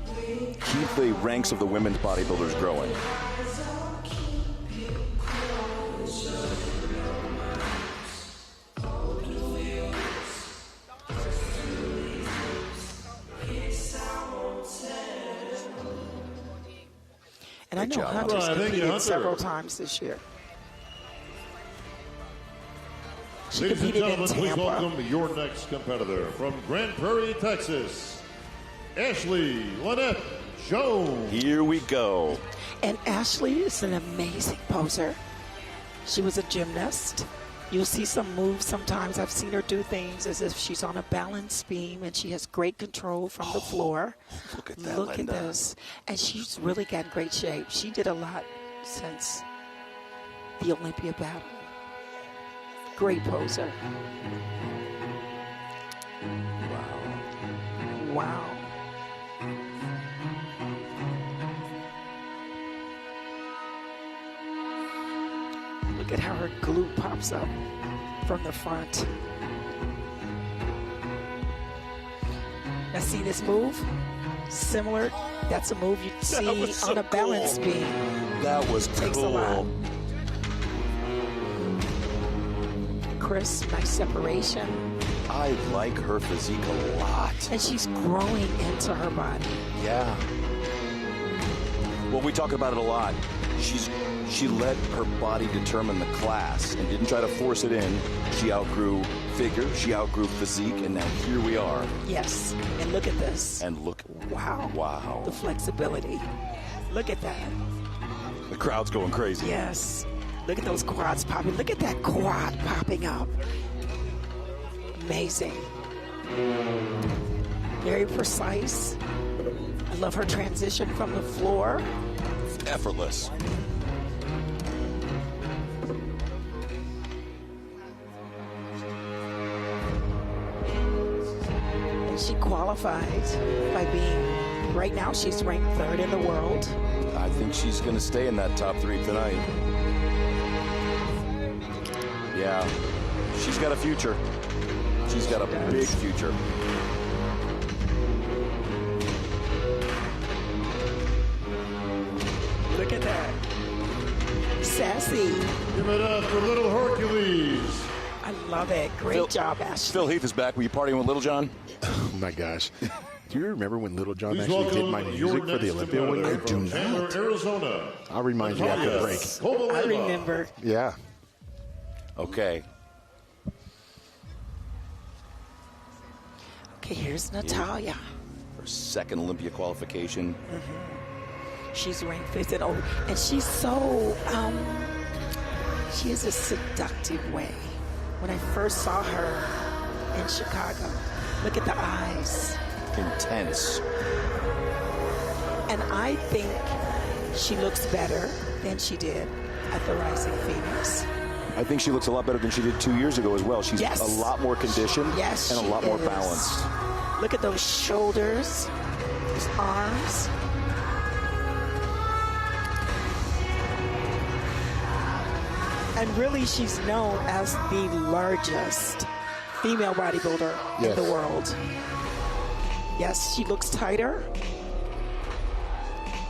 Keep the ranks of the women's bodybuilders growing. And I know Hunter's competed several times this year. She Ladies and competed in gentlemen, please Tampa. welcome your next competitor from Grand Prairie, Texas, Ashley Lynette Jones. Here we go. And Ashley is an amazing poser. She was a gymnast. You'll see some moves sometimes. I've seen her do things as if she's on a balance beam, and she has great control from the floor. Look at that, Look Linda. at this. And she's really got great shape. She did a lot since the Olympia battle. Great poser. Wow. Wow. Look at how her glute pops up from the front. Now see this move? Similar. That's a move you'd see on a balance beam. That was Takes a lot. Crisp, nice separation. I like her physique a lot. And she's growing into her body. Yeah. Well, we talk about it a lot. She let her body determine the class and didn't try to force it in. She outgrew figure, she outgrew physique, and now here we are. Yes, and look at this. And look, wow. Wow. The flexibility. Look at that. The crowd's going crazy. Yes. Look at those quads popping. Look at that quad popping up. Amazing. Very precise. I love her transition from the floor. Effortless. And she qualified by being, right now she's ranked 3rd in the world. I think she's going to stay in that top 3 tonight. Yeah, she's got a future. She's got a big future. Look at that. Sassy. Give it up for Little Hercules. I love it. Great job, Ashley. Phil Heath is back. Were you partying with Little John? Oh my gosh. Do you remember when Little John Please actually did welcome my your music for the next Olympia one year? competitor from Chandler, Arizona. I'll remind you after the break. I remember. Yeah. Okay. Okay, here's Natalia. Her 2nd Olympia qualification. She's ranked 5th in over, and she's so, she has a seductive way. When I first saw her in Chicago, look at the eyes. Intense. And I think she looks better than she did at the Rising Phoenix. I think she looks a lot better than she did 2 years ago as well. She's Yes. a lot more conditioned Yes, and a she lot more is. balanced. Look at those shoulders, those arms. And really, she's known as the largest female bodybuilder in the world. Yes, she looks tighter.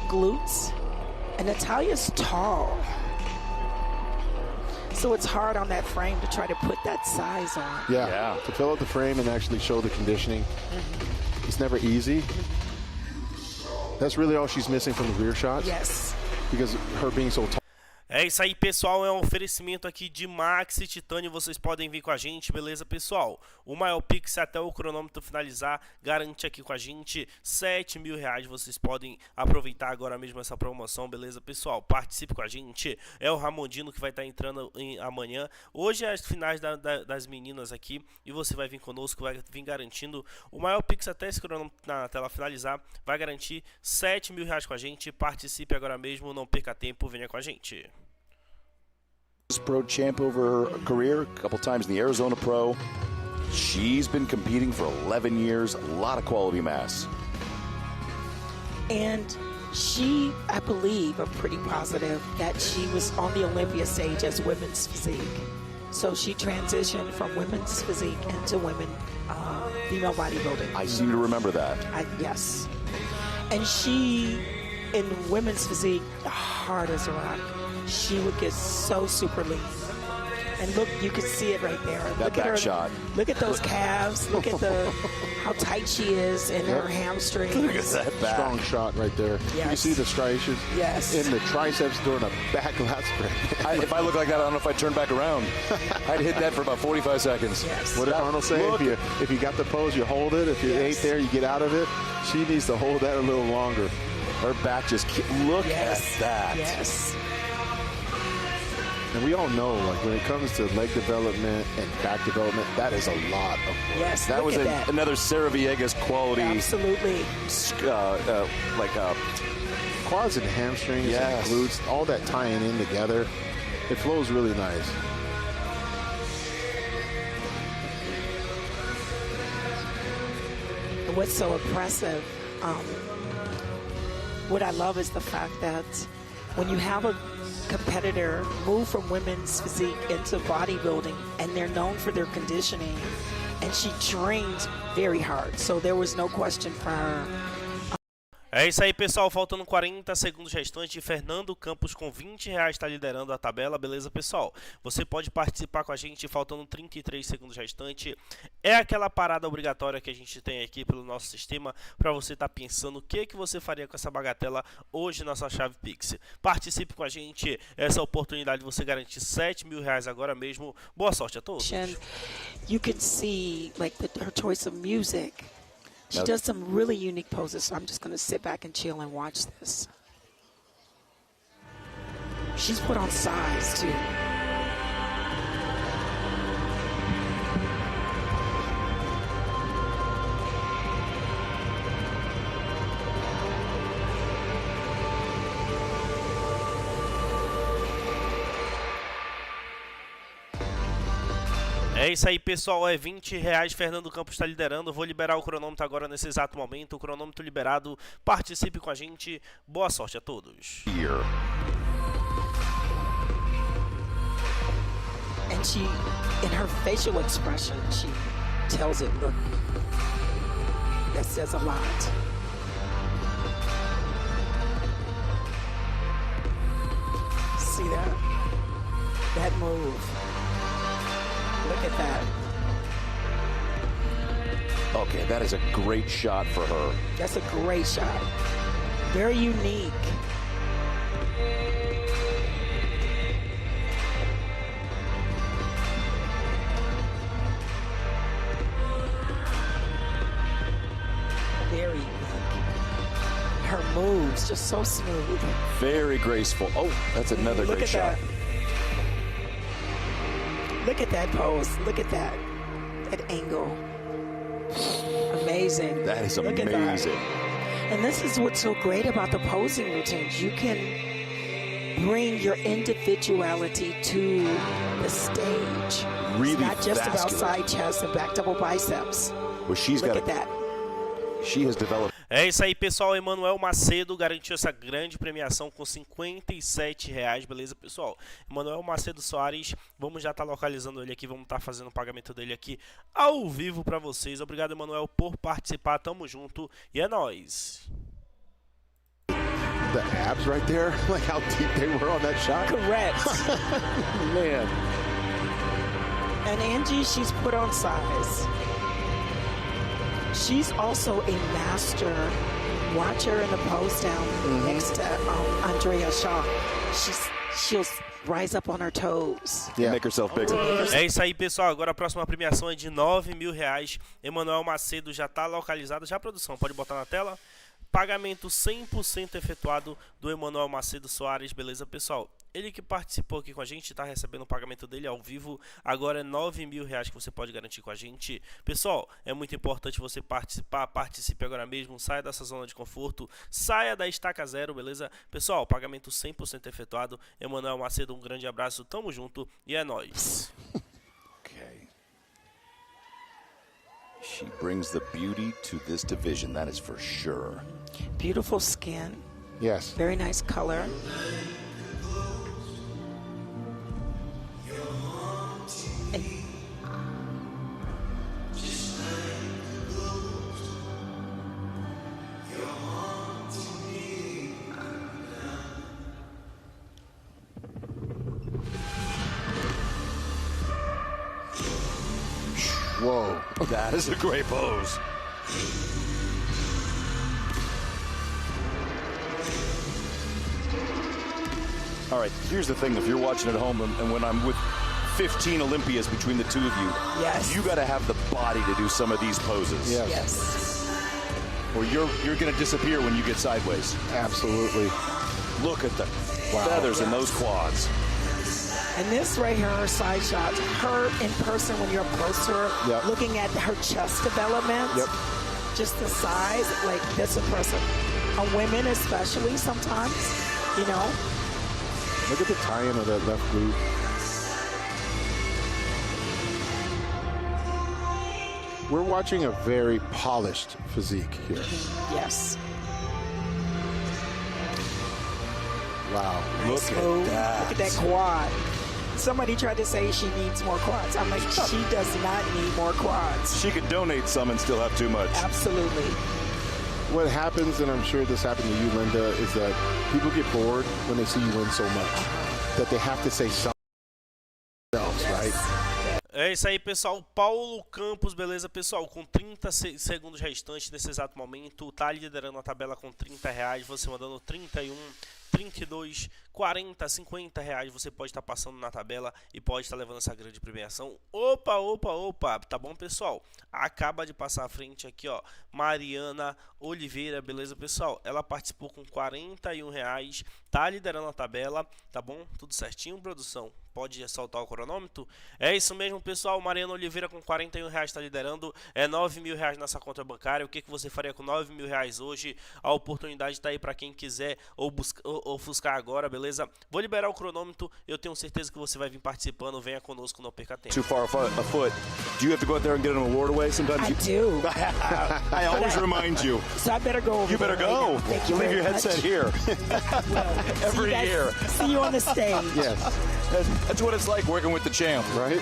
Glutes. And Natalia's tall. So it's hard on that frame to try to put that size on. Yeah. To fill out the frame and actually show the conditioning. It's never easy. That's really all she's missing from the rear shots. Yes. Because her being so tall. É isso aí, pessoal, é um oferecimento aqui de Max e Titânio, vocês podem vir com a gente, beleza, pessoal? O maior Pix até o cronômetro finalizar, garante aqui com a gente R$7.000, vocês podem aproveitar agora mesmo essa promoção, beleza, pessoal? Participe com a gente, é o Ramon Dino que vai estar entrando amanhã, hoje é as finais das meninas aqui, e você vai vir conosco, vai vir garantindo o maior Pix até esse cronômetro na tela finalizar, vai garantir R$7.000 com a gente, participe agora mesmo, não perca tempo, venha com a gente. Pro champ over her career, a couple times in the Arizona Pro. She's been competing for 11 years, a lot of quality mass. And she, I believe, I'm pretty positive that she was on the Olympia stage as women's physique. So she transitioned from women's physique into female bodybuilding. I seem to remember that. Yes. And she, in women's physique, hard as a rock. She would get so super lean. And look, you can see it right there. That look back at her shot. Look at those calves. Look at how tight she is in her hamstrings. Look at that back. Strong shot right there. Yes. You see the striations in the triceps during a back lat spread. If I look like that, I don't know if I'd turn back around. I'd hit that for about 45 seconds. Yes. What did Arnold say? If you got the pose, you hold it. If you ain't there, you get out of it. She needs to hold that a little longer. Her back just, look at that. Yes. And we all know, like, when it comes to leg development and back development, that is a lot of work. Yes, That was that. another Sarah Villegas quality. Absolutely. Quads and hamstrings Yes. and glutes, all that tying in together, it flows really nice. What's so impressive, what I love is the fact that when you have a competitor move from women's physique into bodybuilding and they're known for their conditioning, and she trained very hard, so there was no question for her. É isso aí, pessoal, faltando 40 segundos restantes, Fernando Campos com R$20 está liderando a tabela, beleza, pessoal? Você pode participar com a gente, faltando 33 segundos restantes. É aquela parada obrigatória que a gente tem aqui pelo nosso sistema, para você estar pensando o que você faria com essa bagatela hoje na sua chave Pix. Participe com a gente, essa oportunidade de você garantir R$7.000 agora mesmo. Boa sorte a todos. You can see like her choice of music. She does some really unique poses, so I'm just going to sit back and chill and watch this. She's put on size, too. É isso aí, pessoal, é R$20, Fernando Campos está liderando. Vou liberar o cronômetro agora nesse exato momento. O cronômetro liberado, participe com a gente. Boa sorte a todos. And she, in her facial expression, she tells it, look, that says a lot. See that? That move. Look at that. Okay, that is a great shot for her. That's a great shot. Very unique. Very unique. Her moves just so smooth. Very graceful. Oh, that's another great shot. That. Look at that pose. Look at that. That angle. Amazing. That is Look amazing. At that. And this is what's so great about the posing routines. You can bring your individuality to the stage. Really it's not just vascular. about side chest and back double biceps. Well, she's Look got at that. She has developed. É isso aí, pessoal. Emanuel Macedo garantiu essa grande premiação com R$57, beleza, pessoal? Emanuel Macedo Soares, vamos já estar localizando ele aqui, vamos estar fazendo o pagamento dele aqui ao vivo para vocês. Obrigado, Emanuel, por participar. Tamo junto e é nóis. The abs right there, like how deep they were on that shot. Correct. Man. And Angie, she's put on size. She's also a master. Watch her in the pose down next to Andrea Shaw. She'll rise up on her toes. Yeah. Make herself bigger. É isso aí, pessoal. Agora a próxima premiação é de R$9.000. Emanuel Macedo já está localizado. Já, produção, pode botar na tela? Pagamento 100% efetuado do Emanuel Macedo Soares, beleza, pessoal? Ele que participou aqui com a gente, está recebendo o pagamento dele ao vivo. Agora é R$9.000 que você pode garantir com a gente. Pessoal, é muito importante você participar. Participe agora mesmo, saia dessa zona de conforto, saia da estaca zero, beleza? Pessoal, pagamento 100% efetuado. Emanuel Macedo, um grande abraço, tamo junto e é nóis. Okay. She brings the beauty to this division, that is for sure. Beautiful skin. Yes. Very nice color. Whoa, that is a great pose. All right, here's the thing. If you're watching at home and when I'm with 15 Olympias between the two of you, yes, you got to have the body to do some of these poses. Yes. Yes. Or you're going to disappear when you get sideways. Absolutely. Look at the feathers in those quads. And this right here, her side shot, her in person when you're close to her, looking at her chest development, just the size, like that's impressive. On women especially sometimes, you know. Look at the tie-in of that left glute. We're watching a very polished physique here. Yes. Wow. Look at that. Look at that quad. Somebody tried to say she needs more quads. I'm like, she does not need more quads. She could donate some and still have too much. Absolutely. What happens, and I'm sure this happened to you, Linda, is that people get bored when they see you win so much that they have to say something else, right? É isso aí, pessoal. Paulo Campos, beleza, pessoal? Com 30 segundos restantes nesse exato momento, tá liderando a tabela com R$30. Você mandando 31, 32, 40, 50 reais. Você pode estar passando na tabela e pode estar levando essa grande premiação. Opa, opa, opa. Tá bom, pessoal? Acaba de passar à frente aqui, ó. Mariana Oliveira, beleza, pessoal?Ela participou com R$41. Tá liderando a tabela, tá bom? Tudo certinho, produção? Pode soltar o cronômetro? É isso mesmo, pessoal. Mariana Oliveira com R$41 está liderando. É R$9.000 nessa conta bancária. O que você faria com R$9.000 hoje? A oportunidade está aí para quem quiser ou ofuscar agora, beleza? Vou liberar o cronômetro. Eu tenho certeza que você vai vir participando. Venha conosco, não perca tempo. Too far afoot. Do you have to go out there and get an award away sometimes? I do. I always remind you. So I better go over You better there. go. Thank You you leave very your headset much. here. Every year. See you on the stage. Yes. That's what it's like working with the champ. Right?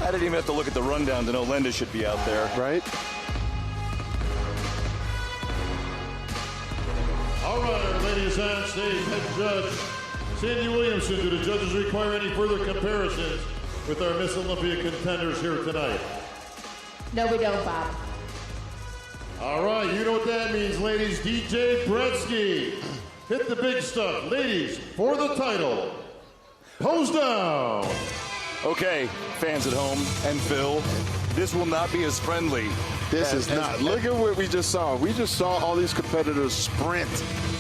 I didn't even have to look at the rundown to know Linda should be out there. Right? All right, our ladies on stage, head judge Sandy Williamson. Do the judges require any further comparisons with our Miss Olympia contenders here tonight? No, we don't, Bob. All right, you know what that means, ladies. DJ Bretsky, hit the big stuff. Ladies, for the title, pose down. Okay, fans at home and Phil, this will not be as friendly. This is not. Look at what we just saw. We just saw all these competitors sprint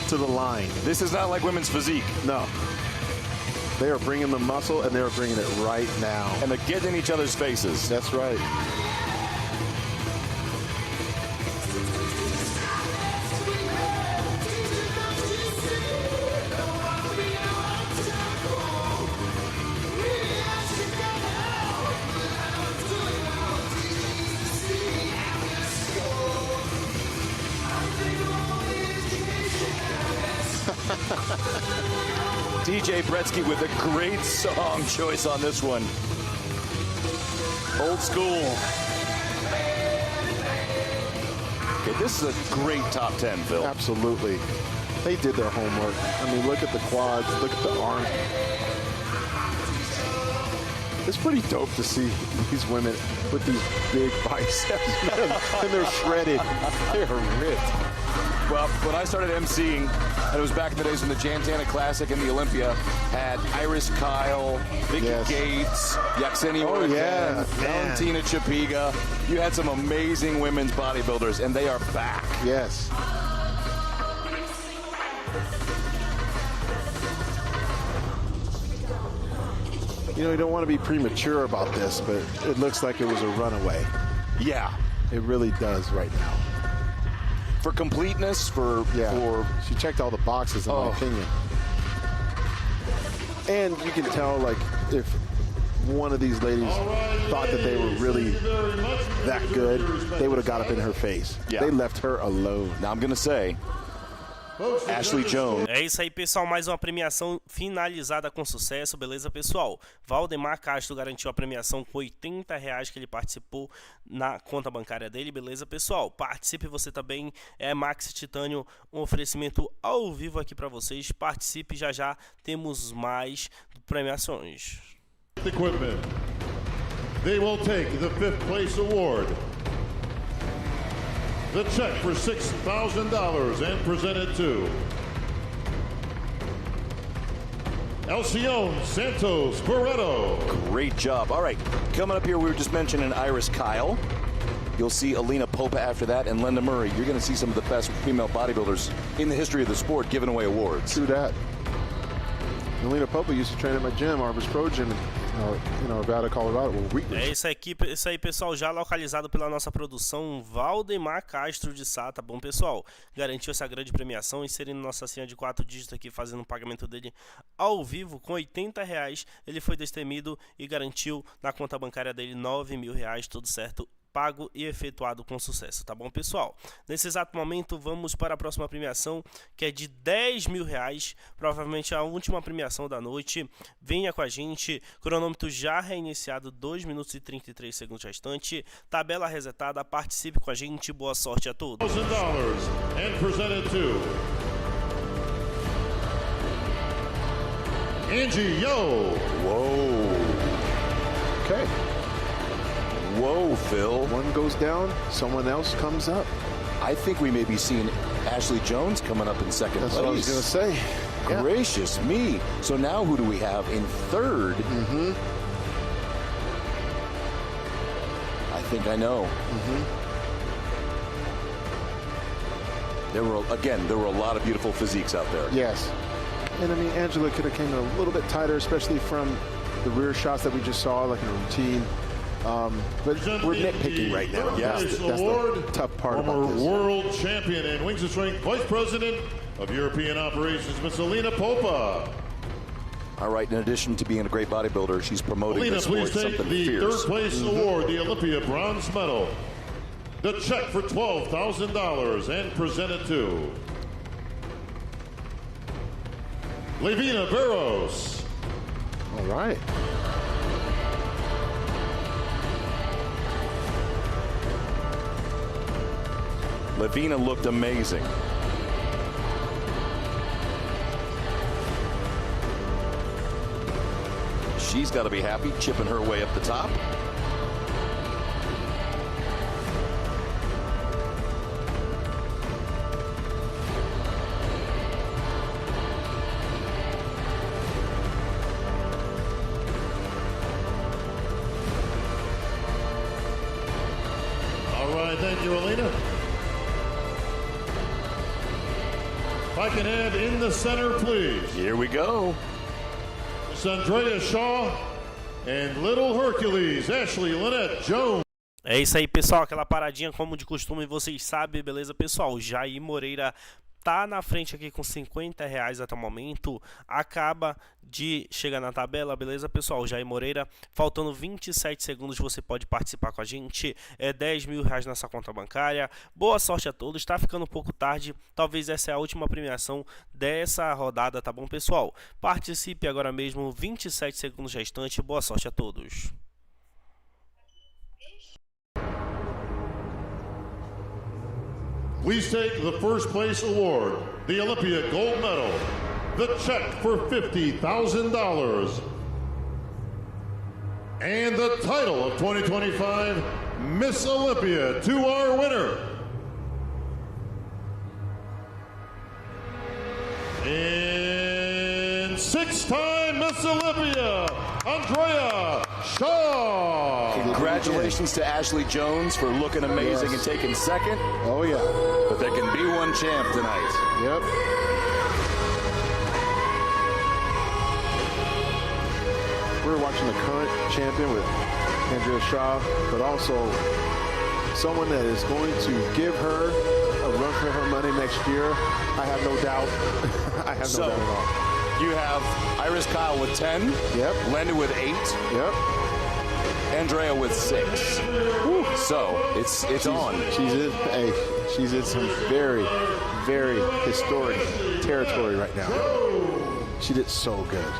to the line. This is not like women's physique. No. They are bringing the muscle, and they are bringing it right now. And they're getting in each other's faces. That's right. DJ Bretsky with a great song choice on this one. Old school. Okay, this is a great top 10, Phil. Absolutely. They did their homework. I mean, look at the quads, look at the arms. It's pretty dope to see these women with these big biceps, and they're shredded. They're ripped. Well, when I started emceeing, and it was back in the days when the Olympia Classic and the Olympia had Iris Kyle, Vicky Gates, Yaxeni Valentina Chapiga. You had some amazing women's bodybuilders, and they are back. Yes. You know, you don't want to be premature about this, but it looks like it was a runaway. Yeah. It really does right now. For completeness, for she checked all the boxes in my opinion. And you can tell, like, if one of these ladies thought that they were really that good, they would have got up in her face. Yeah. They left her alone. Now I'm going to say, Ashley Jones. É isso aí, pessoal. Mais uma premiação finalizada com sucesso, beleza, pessoal? Valdemar Castro garantiu a premiação com R$80 que ele participou na conta bancária dele, beleza, pessoal? Participe você também. É Max Titânio, um oferecimento ao vivo aqui para vocês. Participe, já já temos mais premiações. Equipment. They will take the 5th place award. The check for $6,000 and presented to Alcione Santos Barreto. Great job. All right, coming up here, we were just mentioning Iris Kyle. You'll see Alina Popa after that, and Linda Murray. You're going to see some of the best female bodybuilders in the history of the sport giving away awards. Do that. Alina Popa used to train at my gym, Arbus Pro Gym, Nevada, Colorado. É isso aí, pessoal, já localizado pela nossa produção, Valdemar Castro de Sá, tá bom, pessoal? Garantiu essa grande premiação, inserindo nossa senha de 4 dígitos aqui, fazendo o pagamento dele ao vivo, com R$80. Ele foi destemido e garantiu na conta bancária dele R$9.000, tudo certo pago e efetuado com sucesso, tá bom, pessoal? Nesse exato momento, vamos para a próxima premiação, que é de R$10.000, provavelmente a última premiação da noite. Venha com a gente, cronômetro já reiniciado, 2 minutos e 33 segundos restante, tabela resetada, participe com a gente, boa sorte a todos. $1,000 and presented to Angie Yo. Whoa. Okay. Whoa, Phil. One goes down, someone else comes up. I think we may be seeing Ashley Jones coming up in second place. That's what I was going to say. Yeah. Gracious me. So now who do we have in third? I think I know. There were a lot of beautiful physiques out there. Yes. And I mean, Angela could have came in a little bit tighter, especially from the rear shots that we just saw, like in a routine. But we're nitpicking right now. That's the tough part about this. World champion and Wings of Strength Vice President of European Operations, Miss Alina Popa. All right, in addition to being a great bodybuilder, she's promoting Alina, this sport please take something the fierce. third place award, the Olympia bronze medal. The check for $12,000 and presented to Levina Barros. All right. Levina looked amazing. She's got to be happy, chipping her way up the top. All right, thank you, Alina. If I can have in the center, please. Here we go. Miss Andrea Shaw and Little Hercules, Ashley Lynette Jones. É isso aí, pessoal, aquela paradinha como de costume, vocês sabem, beleza, pessoal? Jair Moreira tá na frente aqui com R$50 até o momento, acaba de chegar na tabela, beleza, pessoal? Jair Moreira, faltando 27 segundos, você pode participar com a gente, é R$10.000 nessa conta bancária. Boa sorte a todos, tá ficando um pouco tarde, talvez essa é a última premiação dessa rodada, tá bom, pessoal? Participe agora mesmo, 27 segundos restantes, boa sorte a todos. Please take the first place award, the Olympia gold medal, the check for $50,000, and the title of 2025, Miss Olympia, to our winner. And six-time Miss Olympia, Andrea Shaw. Congratulations to Ashley Jones for looking amazing and taking second. Oh, yeah. But there can be one champ tonight. Yep. We're watching the current champion with Andrea Shaw, but also someone that is going to give her a run for her money next year. I have no doubt. I have no doubt at all. You have Iris Kyle with 10. Yep. Linda with 8. Yep. Andrea with 6. Woo. So it's on. She's in some very, very historic territory right now. She did so good.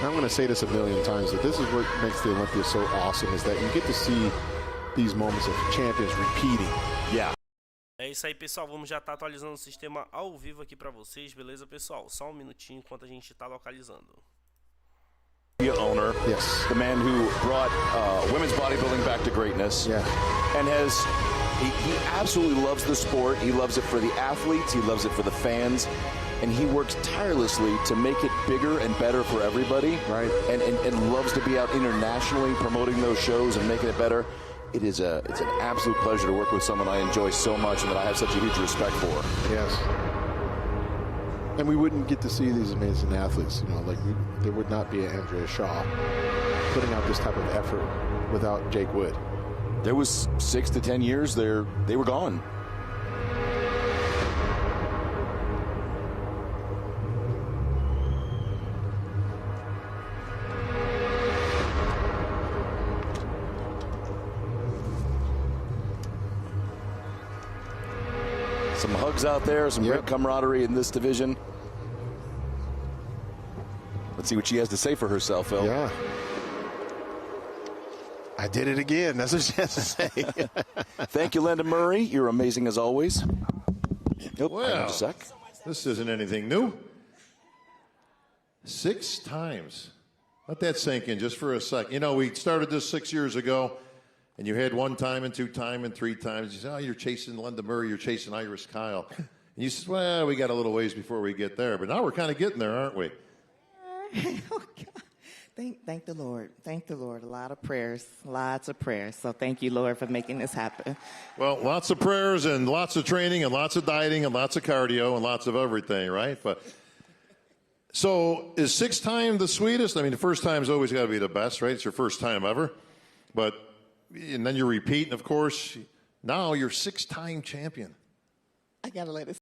I'm going to say this a million times, that this is what makes the Olympia so awesome, is that you get to see these moments of champions repeating. Yeah. É isso aí, pessoal, vamos já estar atualizando o sistema ao vivo aqui para vocês, beleza, pessoal? Só um minutinho enquanto a gente está localizando. Owner, yes, the man who brought women's bodybuilding back to greatness, yeah, and he absolutely loves the sport. He loves it for the athletes. He loves it for the fans. And he works tirelessly to make it bigger and better for everybody, right? And loves to be out internationally promoting those shows and making it better. It's an absolute pleasure to work with someone I enjoy so much and that I have such a huge respect for. Yes. And we wouldn't get to see these amazing athletes, you know, like there would not be an Andrea Shaw putting out this type of effort without Jake Wood. There was 6 to 10 years there, they were gone. Some hugs out there, some great camaraderie in this division. Let's see what she has to say for herself, Phil. Yeah. I did it again. That's what she has to say. Thank you, Linda Murray. You're amazing as always. Nope, Well, a sec. this isn't anything new. 6 times. Let that sink in just for a sec. You know, we started this 6 years ago, and you had 1 time and 2 time and 3 times. You said, oh, you're chasing Linda Murray, you're chasing Iris Kyle. And you said, well, we got a little ways before we get there. But now we're kind of getting there, aren't we? Oh, God. Thank the Lord. Thank the Lord. A lot of prayers, lots of prayers. So thank you, Lord, for making this happen. Well, lots of prayers and lots of training and lots of dieting and lots of cardio and lots of everything, right? But so is 6 time the sweetest? I mean, the first time's always got to be the best, right? It's your first time ever. But, and then you repeat, and of course, now you're 6-time champion. I got to let it.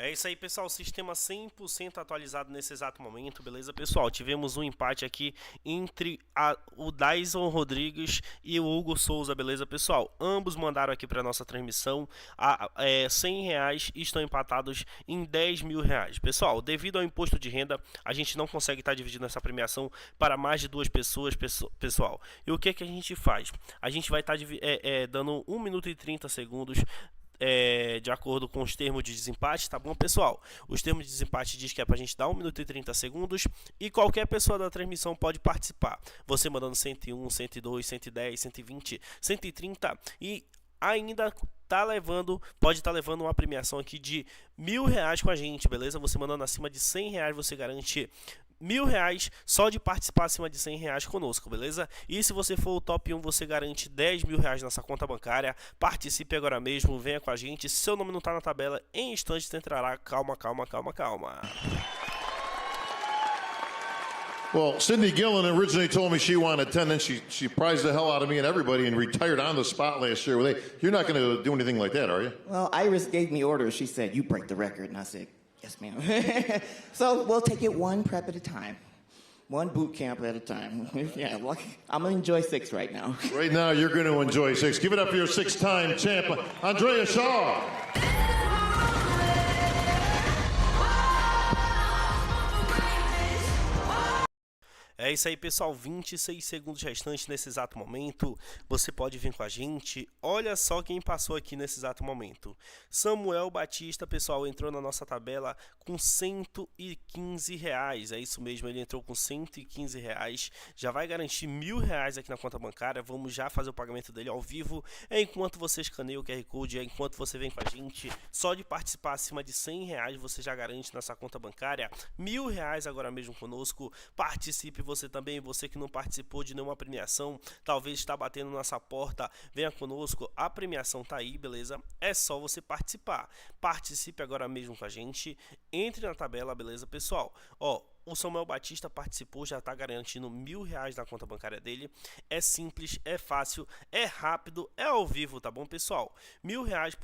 É isso aí, pessoal, sistema 100% atualizado nesse exato momento, beleza, pessoal? Tivemos um empate aqui entre o Dyson Rodrigues e o Hugo Souza, beleza, pessoal? Ambos mandaram aqui para nossa transmissão R$100 e estão empatados em R$10.000. Pessoal, devido ao imposto de renda, a gente não consegue estar dividindo essa premiação para mais de 2 pessoas, pessoal. E o que a gente faz? A gente vai estar dando 1 minuto e 30 segundos de acordo com os termos de desempate, tá bom, pessoal? Os termos de desempate diz que é pra gente dar 1 minuto e 30 segundos e qualquer pessoa da transmissão pode participar. Você mandando 101, 102, 110, 120, 130 e ainda pode estar levando uma premiação aqui de R$1.000 com a gente, beleza? Você mandando acima de R$100, você garante R$1.000 só de participar acima de R$100 conosco, beleza? E se você for o top 1, você garante R$10.000 nessa conta bancária. Participe agora mesmo, venha com a gente. Se seu nome não está na tabela, em instantes entrará. Calma. Well, Cindy Gillen originally told me she wanted 10, then she prized the hell out of me and everybody and retired on the spot last year. You're not going to do anything like that, are you? Well, Iris gave me orders. She said, you break the record. And I said, yes, ma'am. So we'll take it 1 prep at a time. 1 boot camp at a time. Yeah, well, I'm going to enjoy 6 right now. Right now, you're going to enjoy 6. Give it up for your 6-time champ, Andrea Shaw. É isso aí, pessoal, 26 segundos restantes nesse exato momento, você pode vir com a gente. Olha só quem passou aqui nesse exato momento. Samuel Batista, pessoal, entrou na nossa tabela com R$115, é isso mesmo, ele entrou com R$115, já vai garantir R$1.000 aqui na conta bancária. Vamos já fazer o pagamento dele ao vivo, enquanto você escaneia o QR Code, enquanto você vem com a gente. Só de participar acima de R$100, você já garante nessa conta bancária R$1.000 agora mesmo conosco. Participe você também, você que não participou de nenhuma premiação, talvez está batendo nossa porta, venha conosco, a premiação tá aí, beleza? É só você participar. Participe agora mesmo com a gente, entre na tabela, beleza, pessoal? Ó, o Samuel Batista participou, já está garantindo R$1.000 na conta bancária dele. É simples, é fácil, é rápido, é ao vivo, tá bom, pessoal? R$1.000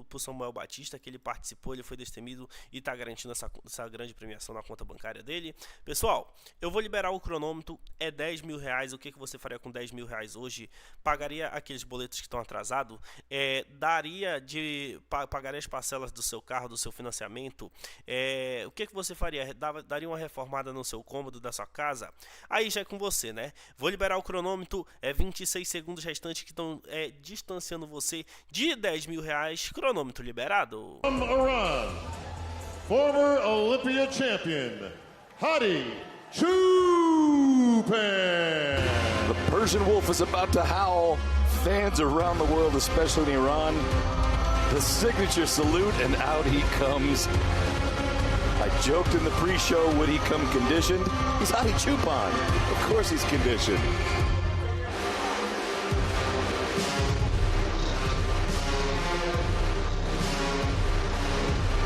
pro Samuel Batista, que ele participou, ele foi destemido e está garantindo essa grande premiação na conta bancária dele. Pessoal, eu vou liberar o cronômetro, é R$10.000. O que você faria com R$10.000 hoje? Pagaria aqueles boletos que estão atrasados? Pagaria as parcelas do seu carro, do seu financiamento? O que você faria? Daria uma reformada no seu cômodo da sua casa? Aí já é com você, né? Vou liberar o cronômetro, 26 segundos restantes que estão distanciando você de R$10.000. Cronômetro liberado. Former Olympia champion, Hadi Choopan. The Persian Wolf is about to howl. Fans around the world, especially in Iran, the signature salute, and out he comes. I joked in the pre-show, would he come conditioned? He's Hadi Choopan. Of course he's conditioned.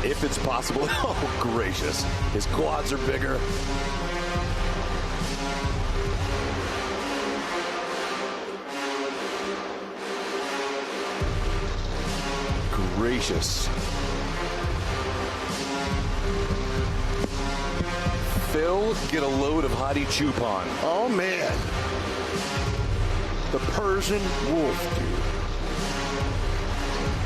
If it's possible. Oh, gracious. His quads are bigger. Gracious. Phil, get a load of Hadi Choopan. Oh, man. The Persian Wolf, dude.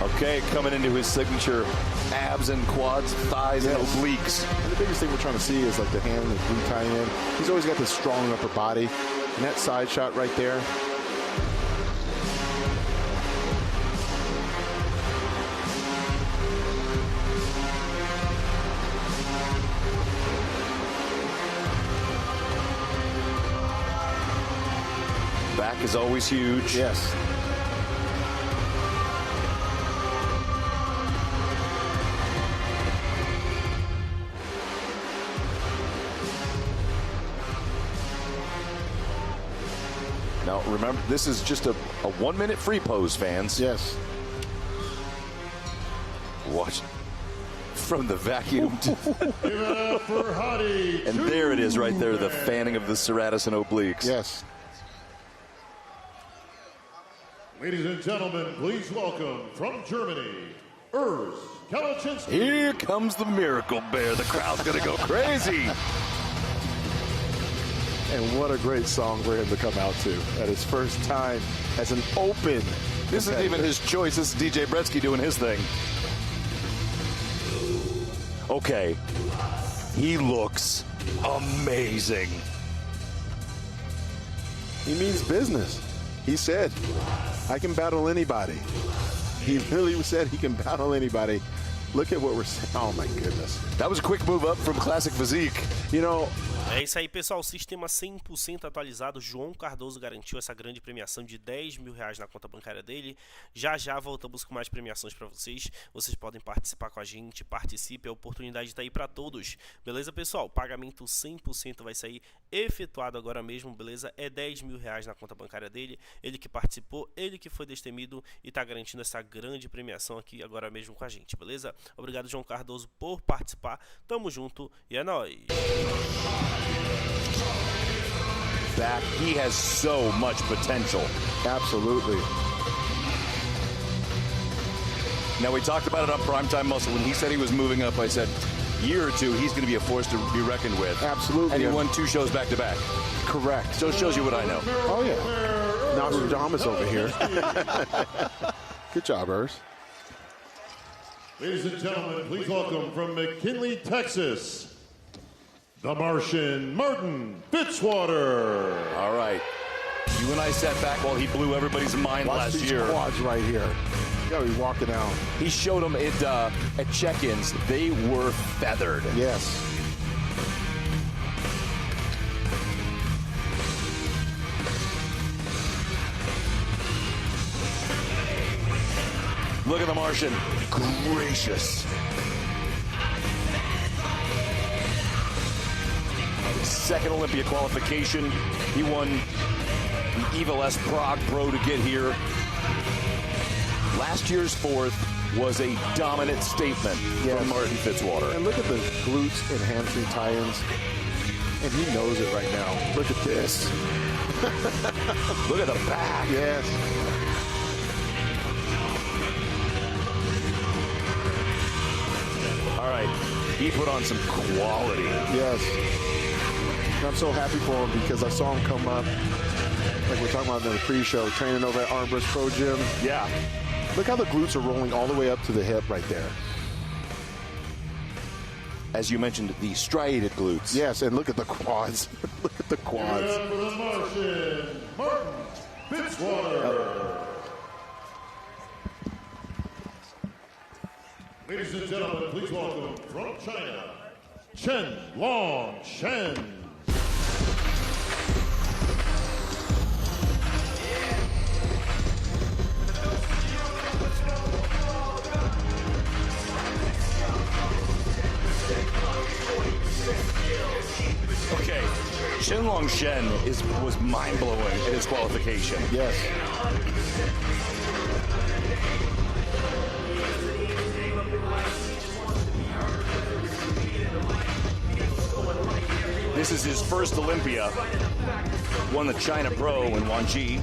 Okay, coming into his signature abs and quads, thighs, and obliques. And the biggest thing we're trying to see is like the hand and the glute tie in. He's always got this strong upper body. And that side shot right there. Back is always huge. Yes. Now, remember, this is just a 1 minute free pose, fans. Yes. Watch from the vacuum. Give it up for Hadi. And there it is right there, the fanning of the serratus and obliques. Yes. Ladies and gentlemen, please welcome from Germany, Urs Kalaczynski. Here comes the Miracle Bear. The crowd's going to go crazy. And what a great song for him to come out to at his first time as an open. This isn't even his choice. This is DJ Bretsky doing his thing. Okay. He looks amazing. He means business. He said, I can battle anybody. He really said he can battle anybody. Look at what we're saying. Oh, my goodness. That was a quick move up from Classic Physique. You know, É isso aí, pessoal. Sistema 100% atualizado. João Cardoso garantiu essa grande premiação de R$10 mil na conta bancária dele. Já já voltamos com mais premiações para vocês. Vocês podem participar com a gente. Participe, a oportunidade está aí para todos. Beleza, pessoal? Pagamento 100% vai sair efetuado agora mesmo, beleza? É R$10 mil na conta bancária dele. Ele que participou, ele que foi destemido e está garantindo essa grande premiação aqui agora mesmo com a gente, beleza? Obrigado, João Cardoso, por participar. Tamo junto e é nóis! Back, he has so much potential. Absolutely. Now, we talked about it on Primetime Muscle. When he said he was moving up, I said, year or two, he's going to be a force to be reckoned with. Absolutely. And he won 2 shows back to back. Correct. So it shows you what I know. Oh, yeah. Nostradamus over here. Good job, Urs. Ladies and gentlemen, please welcome from McKinley, Texas, the Martian, Martin Fitzwater. All right. You and I sat back while he blew everybody's mind Watch last these year. quads right here. You gotta be walking out. He showed them at check-ins. They were feathered. Yes. Look at the Martian. Gracious. Second Olympia qualification. He won the Evil S Prague Pro to get here. Last year's 4th was a dominant statement from Martin Fitzwater. And look at the glutes and hamstring tie-ins. And he knows it right now. Look at this. Look at the back. Yes. All right. He put on some quality. Yes. And I'm so happy for him because I saw him come up, like we're talking about in the pre-show, training over at Armbrust Pro Gym. Yeah. Look how the glutes are rolling all the way up to the hip right there. As you mentioned, the striated glutes. Yes, and look at the quads. Look at the quads. And for the Martian, Martin Fitzwater. Ladies and gentlemen, please welcome from China, Chen Long Shen. Okay, Chen Long Shen was mind-blowing in his qualification. Yes. This is his first Olympia. Won the China Pro in Wanji.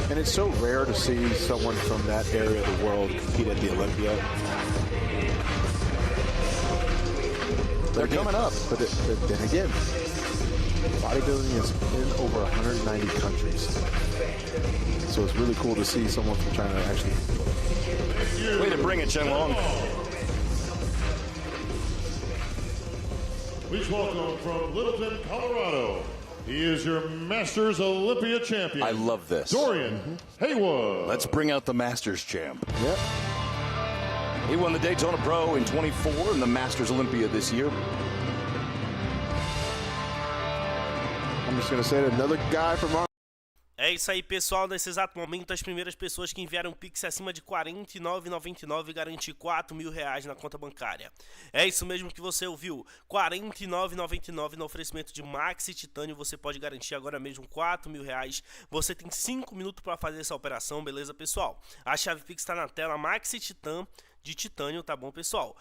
And it's so rare to see someone from that area of the world compete at the Olympia. They're coming up. But then again, Bodybuilding is in over 190 countries. So it's really cool to see someone from China actually. Way to bring it, Chenlong. Please welcome from Littleton, Colorado. He is your Masters Olympia champion. I love this. Dorian Haywood. Let's bring out the Masters champ. Yep. He won the Daytona Pro in 24 and the Masters Olympia this year. I'm just going to say that another guy from our. É isso aí, pessoal. Nesse exato momento, as primeiras pessoas que enviaram Pix acima de R$ 49,99 garantem R$4.000 na conta bancária. É isso mesmo que você ouviu. R$ 49,99 no oferecimento de Maxi Titânio. Você pode garantir agora mesmo R$4.000. Você tem 5 minutos para fazer essa operação, beleza, pessoal? A chave Pix está na tela. Maxi Titã de Titânio, tá bom, pessoal?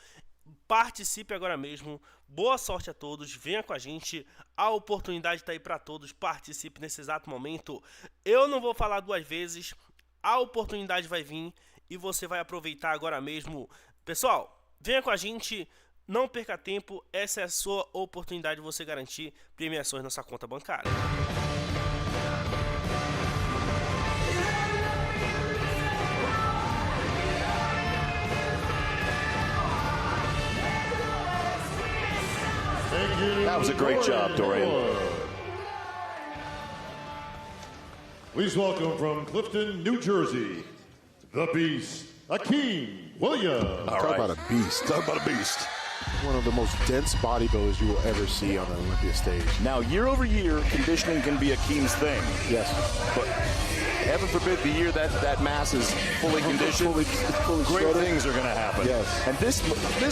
Participe agora mesmo. Boa sorte a todos. Venha com a gente. A oportunidade está aí para todos. Participe nesse exato momento. Eu não vou falar duas vezes. A oportunidade vai vir e você vai aproveitar agora mesmo. Pessoal, venha com a gente. Não perca tempo. Essa é a sua oportunidade de você garantir premiações na sua conta bancária. That was a great job, Dorian. Please welcome from Clifton, New Jersey, the Beast, Akeem Williams. Talk about a beast. Talk about a beast. One of the most dense bodybuilders you will ever see on the Olympia stage. Now, year over year, conditioning can be Akeem's thing. Yes. But heaven forbid the year that mass is fully conditioned, fully great shredded. things are going to happen. Yes. And this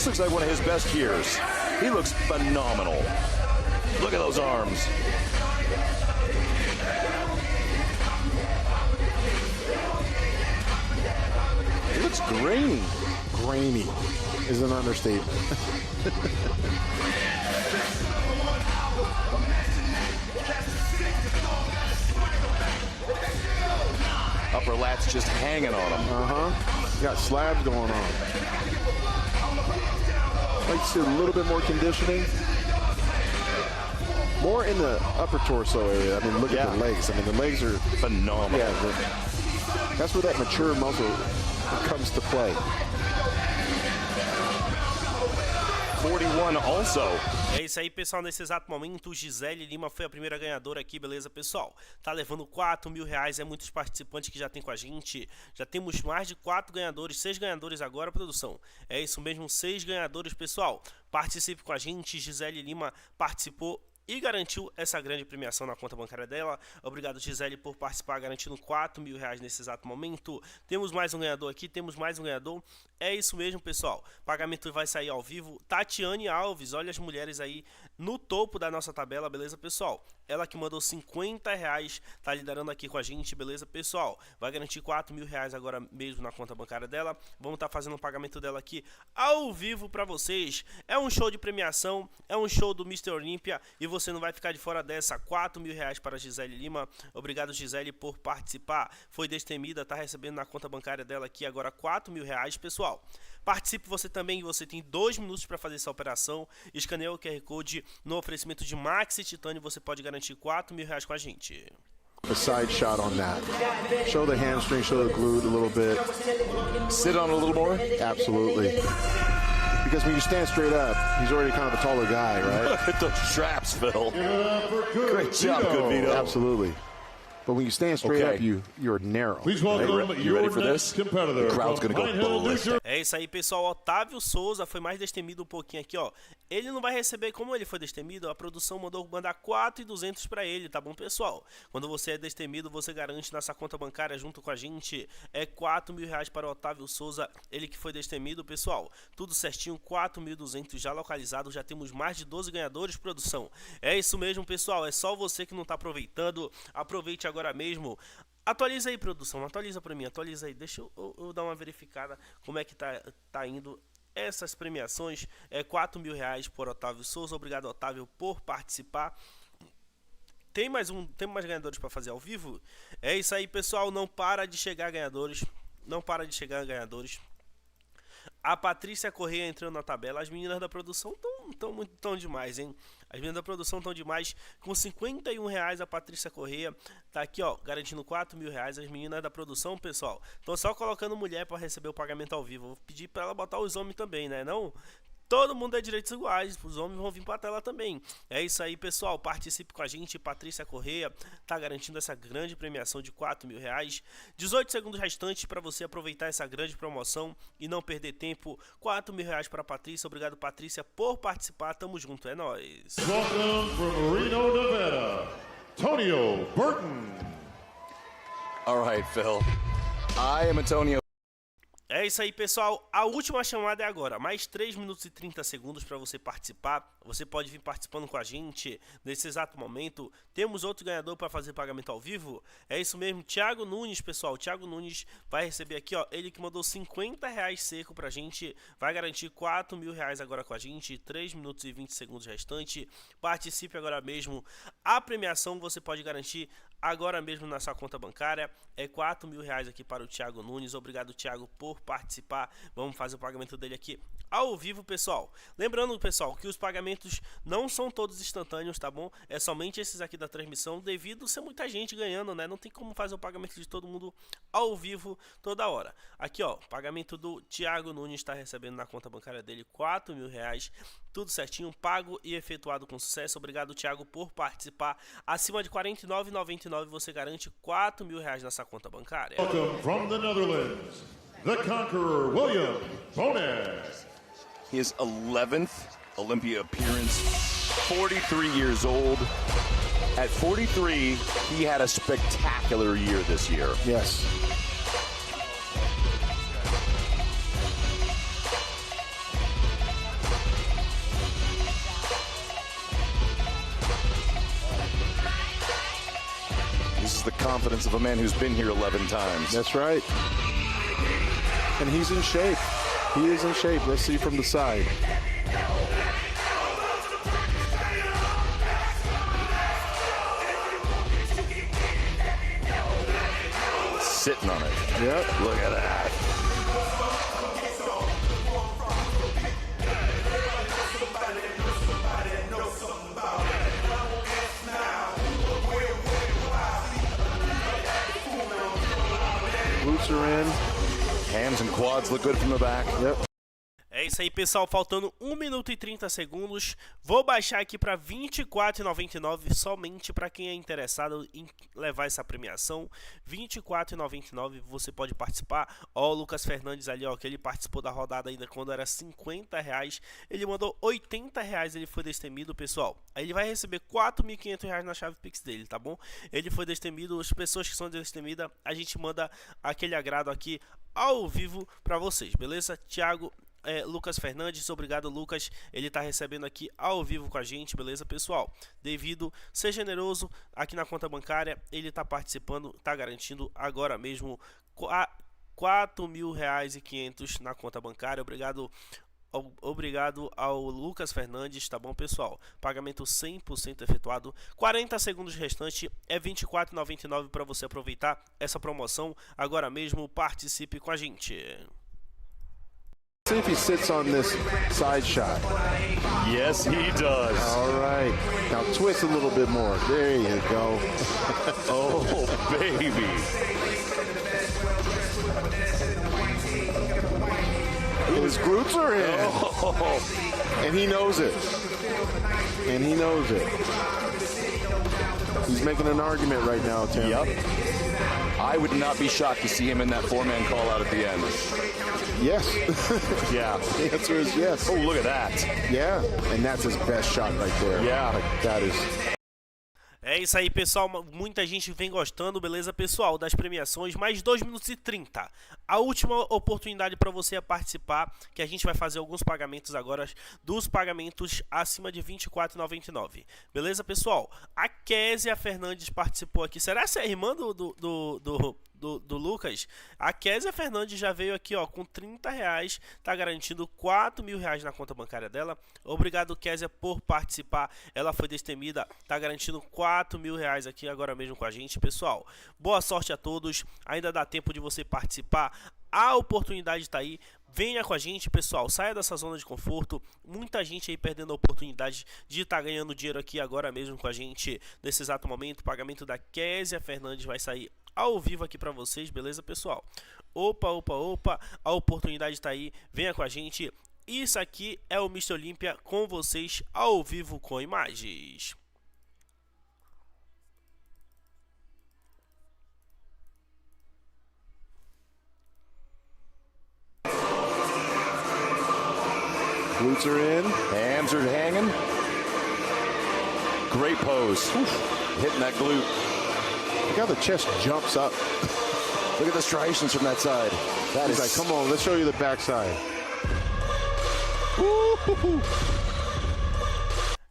looks like one of his best years. He looks phenomenal. Look at those arms. He looks grainy. Grainy is an understatement. Upper lats just hanging on him. Got slabs going on. I'd like to see a little bit more conditioning. More in the upper torso area. I mean, look at the legs. I mean, the legs are phenomenal. Yeah, that's where that mature muscle comes to play. 41 also. É isso aí, pessoal. Nesse exato momento, Gisele Lima foi a primeira ganhadora aqui, beleza, pessoal? Tá levando R$4.000. É muitos participantes que já tem com a gente. Já temos mais de 4 ganhadores, 6 ganhadores agora, produção. É isso mesmo, 6 ganhadores, pessoal. Participe com a gente. Gisele Lima participou e garantiu essa grande premiação na conta bancária dela. Obrigado, Gisele, por participar, garantindo R$4.000 nesse exato momento. Temos mais um ganhador aqui, temos mais um ganhador. É isso mesmo, pessoal. Pagamento vai sair ao vivo. Tatiane Alves, olha as mulheres aí no topo da nossa tabela, beleza, pessoal? Ela que mandou R$50, tá liderando aqui com a gente, beleza, pessoal? Vai garantir R$4.000 agora mesmo na conta bancária dela. Vamos estar fazendo o pagamento dela aqui ao vivo para vocês. É um show de premiação, é um show do Mr Olympia e você não vai ficar de fora dessa. R$4.000 para Gisele Lima. Obrigado, Gisele, por participar. Foi destemida, tá recebendo na conta bancária dela aqui agora R$4.000, pessoal. Participe você também, você tem 2 minutos para fazer essa operação. Escaneie o QR Code no oferecimento de Maxi Titânio, você pode garantir R$4.000 com a gente. A side shot on that. Show the hamstring, show the glute a little bit. Sit on a little more? Absolutely. Because when you stand straight up, he's already kind of a taller guy, right? The straps, Phil. Great job, good Vito. Absolutely. But when you stand straight up, you're narrow. Please welcome you ready for this? Competitor. The crowd's gonna go ballistic. É isso aí, pessoal. Otávio Souza foi mais destemido um pouquinho aqui, ó. Ele não vai receber, como ele foi destemido, a produção mandou mandar 4.200 para ele, tá bom, pessoal? Quando você é destemido, você garante nessa conta bancária junto com a gente. É R$4.000 para o Otávio Souza, ele que foi destemido, pessoal. Tudo certinho, 4.200 já localizado, já temos mais de 12 ganhadores, produção. É isso mesmo, pessoal. É só você que não tá aproveitando. Aproveite agora mesmo. Atualiza aí, produção, atualiza pra mim, atualiza aí. Deixa eu dar uma verificada como é que tá indo essas premiações. É R$4.000 por Otávio Souza. Obrigado, Otávio, por participar. Tem mais ganhadores para fazer ao vivo? É isso aí, pessoal, não para de chegar ganhadores. Não para de chegar ganhadores. A Patrícia Correia entrando na tabela. As meninas da produção estão demais, hein? As meninas da produção estão demais. Com R$51 a Patrícia Correia tá aqui, ó, garantindo R$4.000. As meninas da produção, pessoal, estão só colocando mulher para receber o pagamento ao vivo. Vou pedir para ela botar os homens também, né? Não... Todo mundo é direitos iguais, os homens vão vir para a tela também. É isso aí, pessoal, participe com a gente. Patrícia Correia tá garantindo essa grande premiação de R$4.000. 18 segundos restantes para você aproveitar essa grande promoção e não perder tempo. R$4.000 para Patrícia. Obrigado, Patrícia, por participar. Tamo junto, é nóis. Welcome from Reno, Nevada, Antonio Burton. All right, Phil. I am Antonio. É isso aí, pessoal. A última chamada é agora. Mais 3 minutos e 30 segundos para você participar. Você pode vir participando com a gente nesse exato momento. Temos outro ganhador para fazer pagamento ao vivo. É isso mesmo, Thiago Nunes, pessoal. Thiago Nunes vai receber aqui, ó. Ele que mandou R$50 seco pra gente. Vai garantir R$4.000 agora com a gente. 3 minutos e 20 segundos restante. Participe agora mesmo. A premiação você pode garantir agora mesmo na sua conta bancária. É R$4.000 aqui para o Thiago Nunes. Obrigado, Thiago, por participar. Vamos fazer o pagamento dele aqui ao vivo, pessoal. Lembrando, pessoal, que os pagamentos não são todos instantâneos, tá bom? É somente esses aqui da transmissão, devido a ser muita gente ganhando, né? Não tem como fazer o pagamento de todo mundo ao vivo toda hora. Aqui, ó, pagamento do Thiago Nunes está recebendo na conta bancária dele R$4.000. Tudo certinho, pago e efetuado com sucesso. Obrigado, Thiago, por participar. Acima de R$ 49,99 você garante R$4.000 nessa conta bancária. Welcome from the Netherlands, the Conqueror, William Bonas. His 11th Olympia appearance, 43 years old. At 43, he had a spectacular year this year. Yes. This is the confidence of a man who's been here 11 times. That's right. And he's in shape. He is in shape. Let's see from the side. Sitting on it. Yep. Look at that. Glutes are in. Hams and quads look good from the back. Yep. É isso aí, pessoal, faltando 1 minuto e 30 segundos. Vou baixar aqui para R$ 24,99 somente para quem é interessado em levar essa premiação. R$ 24,99 você pode participar. Ó, o Lucas Fernandes ali, ó, que ele participou da rodada ainda quando era R$ 50. Ele mandou R$ 80, ele foi destemido, pessoal. Aí ele vai receber R$ 4.500 na chave Pix dele, tá bom? Ele foi destemido, as pessoas que são destemidas, a gente manda aquele agrado aqui ao vivo para vocês, beleza? Thiago... Lucas Fernandes, obrigado, Lucas. Ele tá recebendo aqui ao vivo com a gente, beleza, pessoal? Devido ser generoso aqui na conta bancária, ele tá participando, tá garantindo agora mesmo R$4.500 na conta bancária. Obrigado ao Lucas Fernandes, tá bom, pessoal? Pagamento 100% efetuado. 40 segundos restantes, é R$ 24,99 para você aproveitar essa promoção agora mesmo. Participe com a gente. See if he sits on this side shot. Yes, he does. All right. Now twist a little bit more. There you go. Oh, baby. His glutes are in. Oh. And he knows it. And he knows it. He's making an argument right now, Tim. Yep. I would not be shocked to see him in that four-man call out at the end. Yes. Yeah. The answer is yes. Oh, look at that. Yeah. And that's his best shot right there. Yeah. Like, that is... É isso aí, pessoal. Muita gente vem gostando, beleza, pessoal, das premiações. Mais 2 minutos e 30. A última oportunidade para você participar, que a gente vai fazer alguns pagamentos agora, dos pagamentos acima de R$ 24,99. Beleza, pessoal? A Késia Fernandes participou aqui. Será essa é a irmã do Lucas? A Késia Fernandes já veio aqui, ó, com R$30, tá garantindo R$4.000 na conta bancária dela. Obrigado, Késia, por participar. Ela foi destemida, tá garantindo R$4.000 aqui agora mesmo com a gente, pessoal. Boa sorte a todos. Ainda dá tempo de você participar A oportunidade está aí. Venha com a gente, pessoal. Saia dessa zona de conforto. Muita gente aí perdendo a oportunidade de estar ganhando dinheiro aqui agora mesmo com a gente. Nesse exato momento, o pagamento da Késia Fernandes vai sair ao vivo aqui para vocês, beleza, pessoal? Opa, opa, opa. A oportunidade está aí. Venha com a gente. Isso aqui é o Mr Olympia com vocês ao vivo com imagens. Glutes are in. Hams are hanging. Great pose. Hitting that glute. Look how the chest jumps up. Look at the striations from that side. That He's is like, come on, let's show you the backside.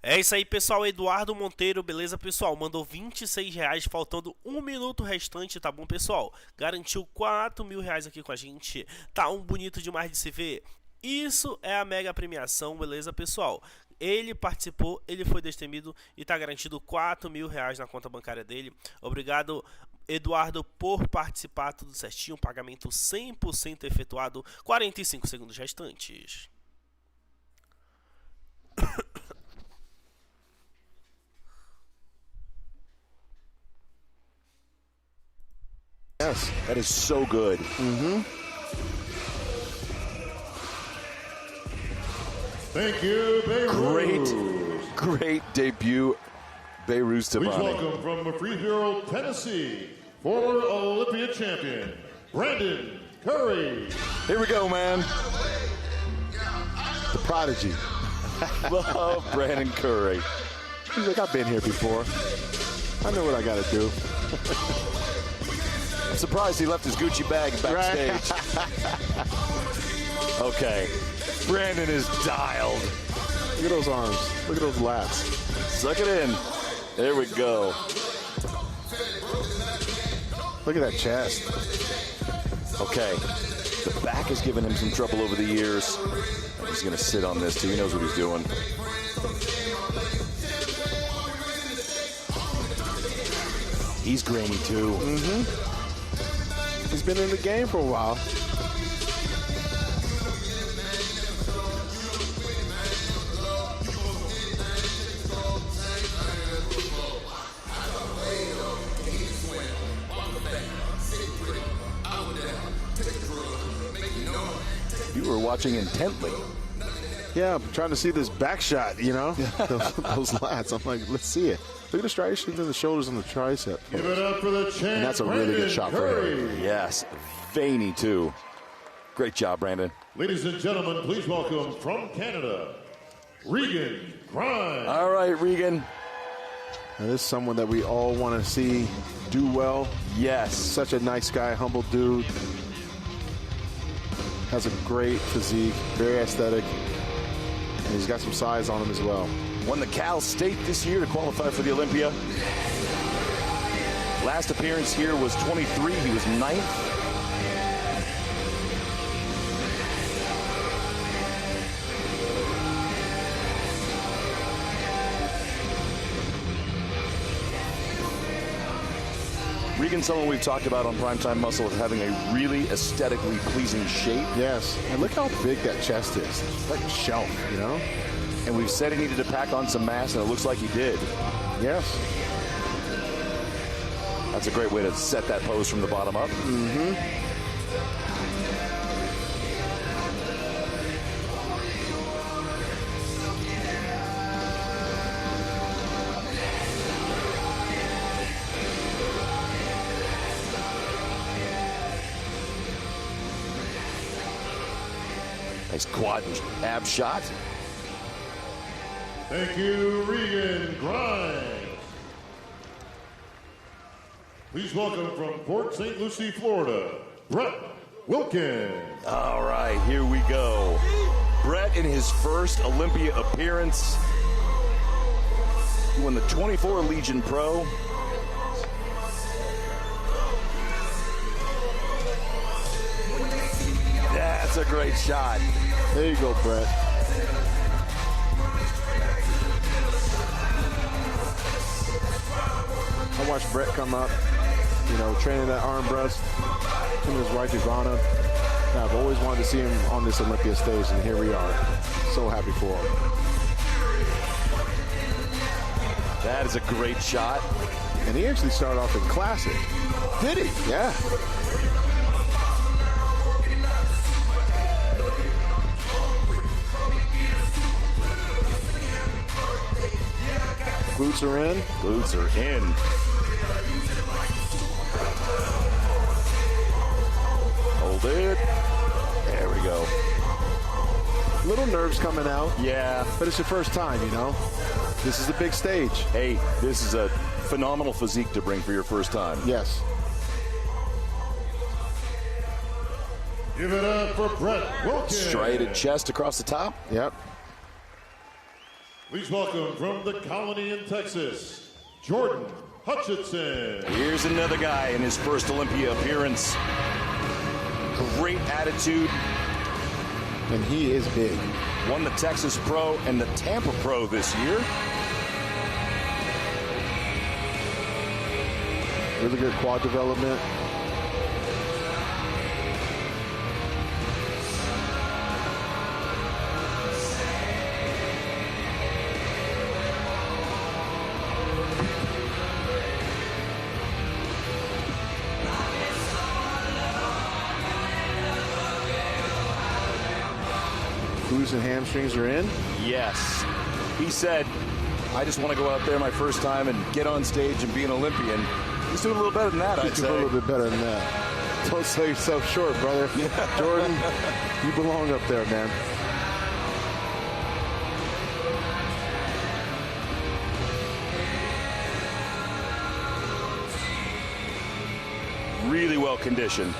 É isso aí, pessoal. Eduardo Monteiro, beleza, pessoal? Mandou R$26, faltando 1 minuto restante, tá bom, pessoal? Garantiu R$4.000 aqui com a gente. Tá um bonito demais de se ver. Isso é a mega premiação, beleza, pessoal? Ele participou, ele foi destemido e tá garantido R$4.000 na conta bancária dele. Obrigado, Eduardo, por participar, tudo certinho. Pagamento 100% efetuado, 45 segundos restantes. Yes, that is so good. Thank you, Beirut. Great debut, Beirut Please Tabani. welcome from Murfreesboro, Tennessee, former Olympia champion, Brandon Curry. Here we go, man. The prodigy. Love Brandon Curry. He's like, I've been here before. I know what I got to do. I'm surprised he left his Gucci bag backstage. Okay. Brandon is dialed. Look at those arms. Look at those lats. Suck it in. There we go. Look at that chest. Okay. The back has given him some trouble over the years. He's going to sit on this too. He knows what he's doing. He's grainy too. He's been in the game for a while. You were watching intently. Yeah, I'm trying to see this back shot, you know? those lats. I'm like, let's see it. Look at the striations in the shoulders and the tricep. Give it up for the champ, And that's a really good shot for him. Yes, veiny too. Great job, Brandon. Ladies and gentlemen, please welcome from Canada, Regan Grimes. All right, Regan. Now, this is someone that we all want to see do well. Yes. Such a nice guy, humble dude. Has a great physique, very aesthetic. And he's got some size on him as well. Won the Cal State this year to qualify for the Olympia. Last appearance here was 23. He was 9th. Regan, someone we've talked about on Primetime Muscle as having a really aesthetically pleasing shape. Yes, and look how big that chest is. It's like a shelf, you know? And we've said he needed to pack on some mass, and it looks like he did. Yes. That's a great way to set that pose from the bottom up. Nice quad and ab shot. Thank you, Regan Grimes. Please welcome from Port St. Lucie, Florida, Brett Wilkins. All right, here we go. Brett in his first Olympia appearance. He won the 24 Legion Pro. That's a great shot. There you go, Brett. I watched Brett come up, you know, training that arm thrust. Him and his wife Ivana. Yeah, I've always wanted to see him on this Olympia stage, and here we are. So happy for him. That is a great shot. And he actually started off in Classic. Did he? Yeah. Glutes are in. Glutes are in. Hold it. There we go. Little nerves coming out. Yeah. But it's your first time, you know. This is the big stage. Hey, this is a phenomenal physique to bring for your first time. Yes. Give it up for Brett Wilkins. Striated chest across the top. Yep. Please welcome from the colony in Texas, Jordan Hutchinson. Here's another guy in his first Olympia appearance. Great attitude. And he is big. Won the Texas Pro and the Tampa Pro this year. Really good quad development. Glutes and hamstrings are in? Yes. He said, I just want to go out there my first time and get on stage and be an Olympian. He's doing a little better than that, I'd He's say. doing a little bit better than that. Don't sell yourself short, brother. Yeah. Jordan, you belong up there, man. Really well conditioned.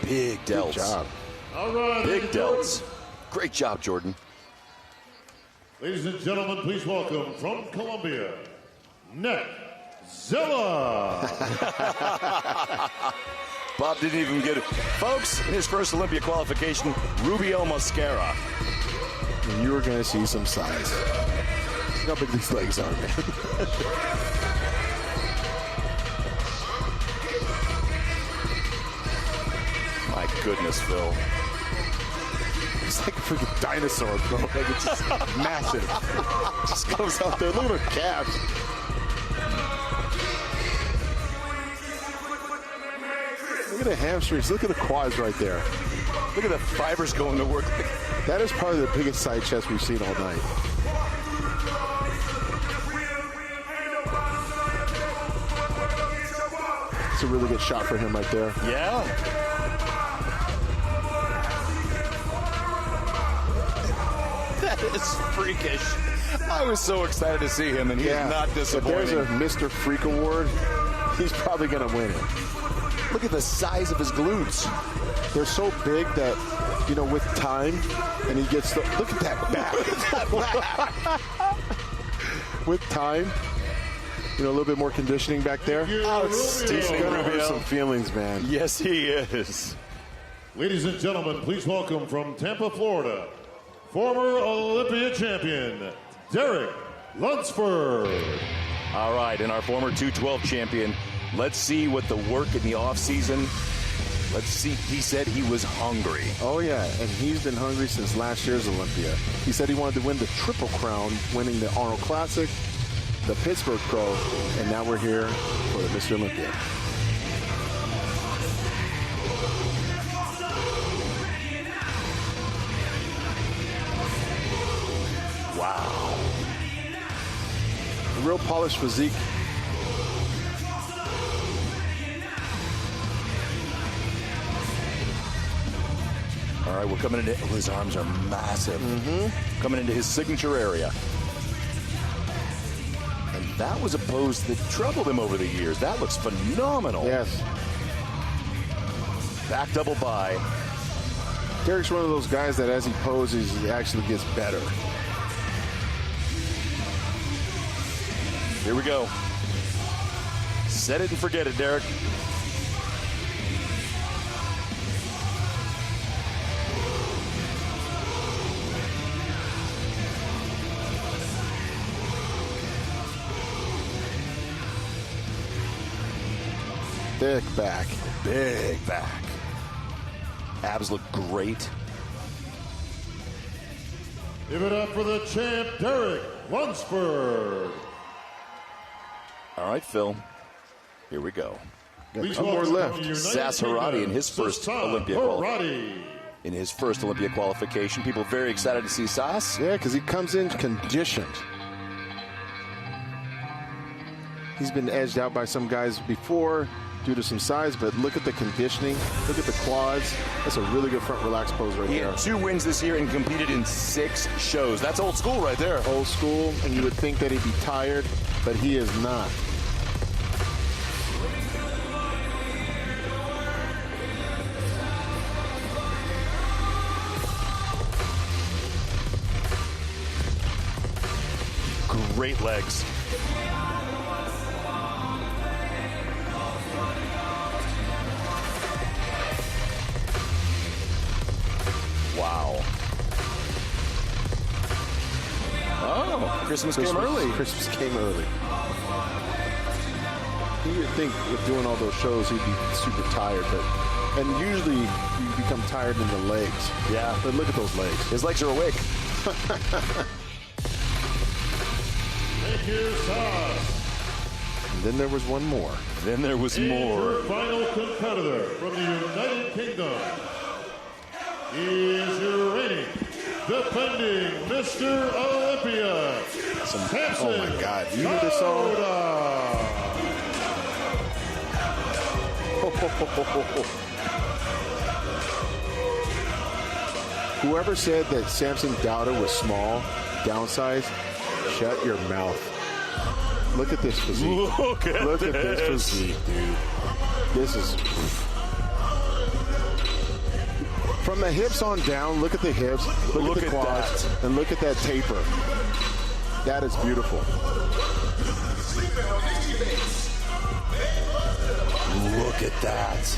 Big delts. Good job. All right. Big delts. Great job, Jordan. Ladies and gentlemen, please welcome from Colombia, Neckzilla. Bob didn't even get it. Folks, in his first Olympia qualification, Rubio Mascara. And you are going to see some size. Look how big these legs are, man. My goodness, Phil. It's like a freaking dinosaur, bro. Like it's just massive. Just goes out there. Look at her calves. Look at the hamstrings. Look at the quads right there. Look at the fibers going to work. That is probably the biggest side chest we've seen all night. It's a really good shot for him right there. Yeah. That is freakish. I was so excited to see him, and he is not disappointing. If there's a Mr. Freak Award, he's probably going to win it. Look at the size of his glutes. They're so big that, you know, with time, and he gets the, look at that back. With time, you know, a little bit more conditioning back there. He's going to hurt some feelings, man. Yes, he is. Ladies and gentlemen, please welcome from Tampa, Florida, former Olympia champion, Derek Lunsford. All right, and our former 212 champion. Let's see what the work in the offseason. Let's see. He said he was hungry. Oh, yeah, and he's been hungry since last year's Olympia. He said he wanted to win the Triple Crown, winning the Arnold Classic, the Pittsburgh Pro, and now we're here for the Mr. Olympia. Wow. A real polished physique. All right, we're coming into, oh, his arms are massive. Coming into his signature area. And that was a pose that troubled him over the years. That looks phenomenal. Yes. Back double by. Derek's one of those guys that as he poses, he actually gets better. Here we go. Set it and forget it, Derek. Thick back. Big back. Abs look great. Give it up for the champ, Derek Lunsford. All right, Phil. Here we go. Please One more welcome left. from the United Sas Harati Kingdom, in his first Sassan Olympia Harati. qualification. In his first Olympia qualification. People very excited to see Sas. Yeah, because he comes in conditioned. He's been edged out by some guys before due to some size, but look at the conditioning. Look at the quads. That's a really good front relaxed pose right He there. had 2 wins this year and competed in 6 shows. That's old school right there. Old school, and you would think that he'd be tired, but he is not. Great legs. Wow. Oh, Christmas came early. Christmas came early. You would think with doing all those shows he'd be super tired, and usually you become tired in the legs. Yeah. But look at those legs. His legs are awake. Thank you, Sas. And then there was one more. Then there was And more. your final competitor from the United Kingdom is your reigning, defending Mr. Olympia. Oh my God! You hear this song? Whoever said that Samson Dauda was small, downsized, shut your mouth. Look at this physique. Look at this physique, dude. This is... From the hips on down, look at the hips, look at the quads, and look at that taper. That is beautiful. Look at that.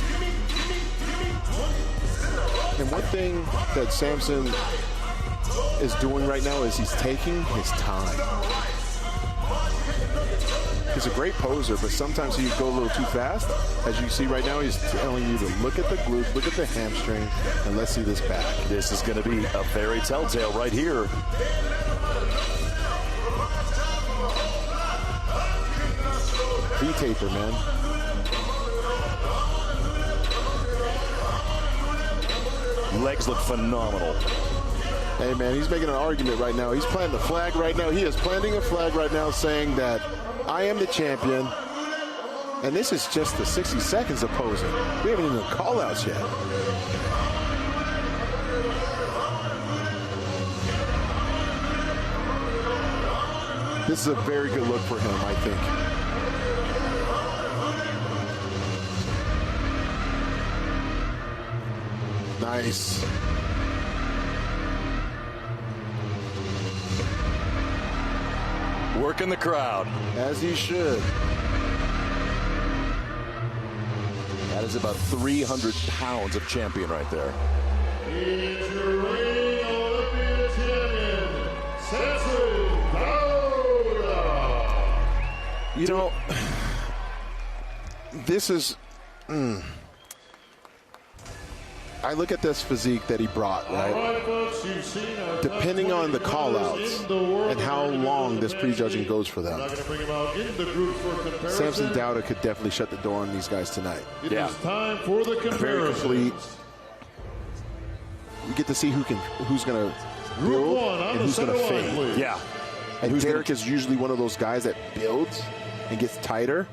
And one thing that Samson is doing right now is he's taking his time. He's a great poser, but sometimes he go a little too fast. As you see right now, he's telling you to look at the glutes, look at the hamstring, and let's see this back. This is going to be a very telltale right here. V-taper, man. Legs look phenomenal. Hey, man, he's making an argument right now. He's planting a flag right now. He is planting a flag right now saying that I am the champion, and this is just the 60 seconds of posing. We haven't even call-outs yet. This is a very good look for him, I think. Nice. Working the crowd. As he should. That is about 300 pounds of champion right there. It's your reigning Olympia champion, Samson Dauda. You know, this is... I look at this physique that he brought, right? All right, folks, you've seen our Depending on the call-outs and how long this prejudging goes for them. Not going to bring him out in the group for comparison. Samson Dauda could definitely shut the door on these guys tonight. It is time for the Very comparison. complete. We get to see who's going to Group build one on and the who's going to center line, fade. please. Yeah. And Derek is usually one of those guys that builds and gets tighter,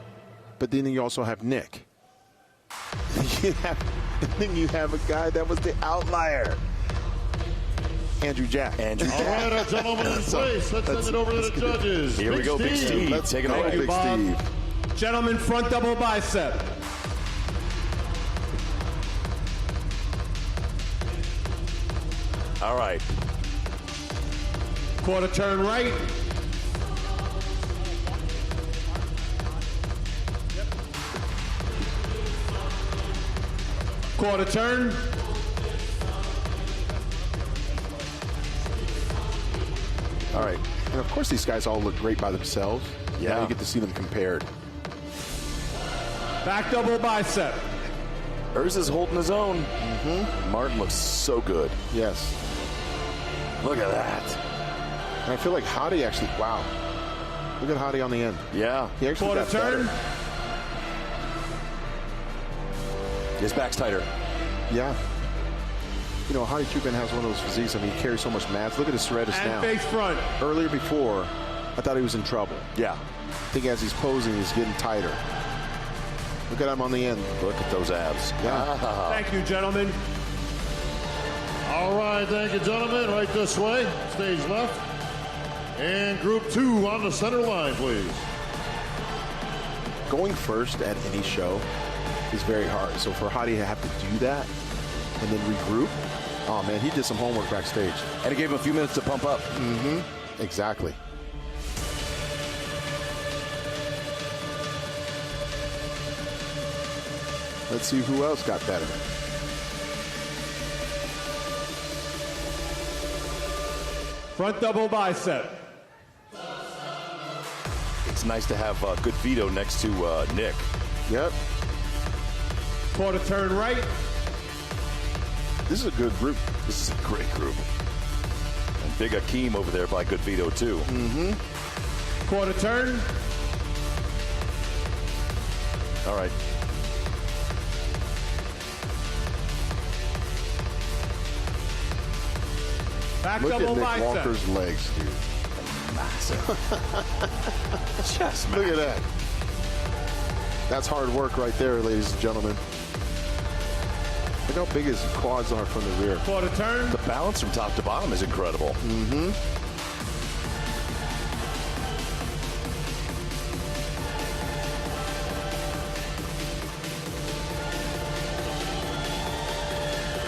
but then you also have Nick. Then you have a guy that was the outlier. Andrew Jack. All right, our gentlemen in place. Let's send it over to the judges. Here we go, Big Steve. Let's take it go, away. Big Steve. Gentlemen, front double bicep. All right. Quarter turn right. Quarter turn. All right. And of course, these guys all look great by themselves. Yeah. Now you get to see them compared. Back double bicep. Urs is holding his own. Martin looks so good. Yes. Look at that. And I feel like Hadi actually, wow. Look at Hadi on the end. Yeah. He actually got turn. better. His back's tighter. Yeah. You know, Hadi Choopan has one of those physiques. I mean, he carries so much mass. Look at his Soretis now. And face front. Earlier before, I thought he was in trouble. Yeah. I think as he's posing, he's getting tighter. Look at him on the end. Look at those abs. Yeah. Thank you, gentlemen. All right, thank you, gentlemen. Right this way, stage left. And group 2 on the center line, please. Going first at any show is very hard. So for Hadi to have to do that and then regroup, oh man, he did some homework backstage. And it gave him a few minutes to pump up. Exactly. Let's see who else got better. Front double bicep. It's nice to have good Vito next to Nick. Yep. Quarter turn right. This is a good group. This is a great group. And big Akeem over there by good Vito too. Quarter turn. All right. Back Look double at Nick bicep. Walker's legs, dude. Massive. Just Look at that. That's hard work right there, ladies and gentlemen. Look how big his quads are from the rear. Quarter turn. The balance from top to bottom is incredible.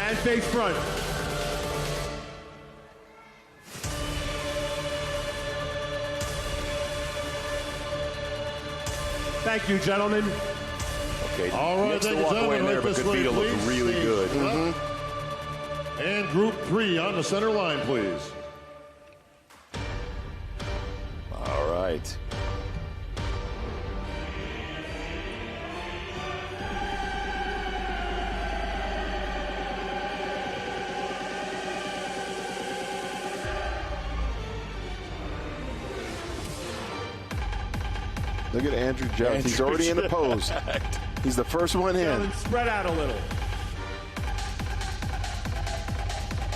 And face front. Thank you, gentlemen. Okay. All right, Nick's thank the you, walk away gentlemen. in there, Right but this good way, Vito looked please. really Stage good. left. And group 3 on the center line, please. All right. Look at Andrew Jones. He's already in the pose. He's the first one in. Gentlemen, spread out a little.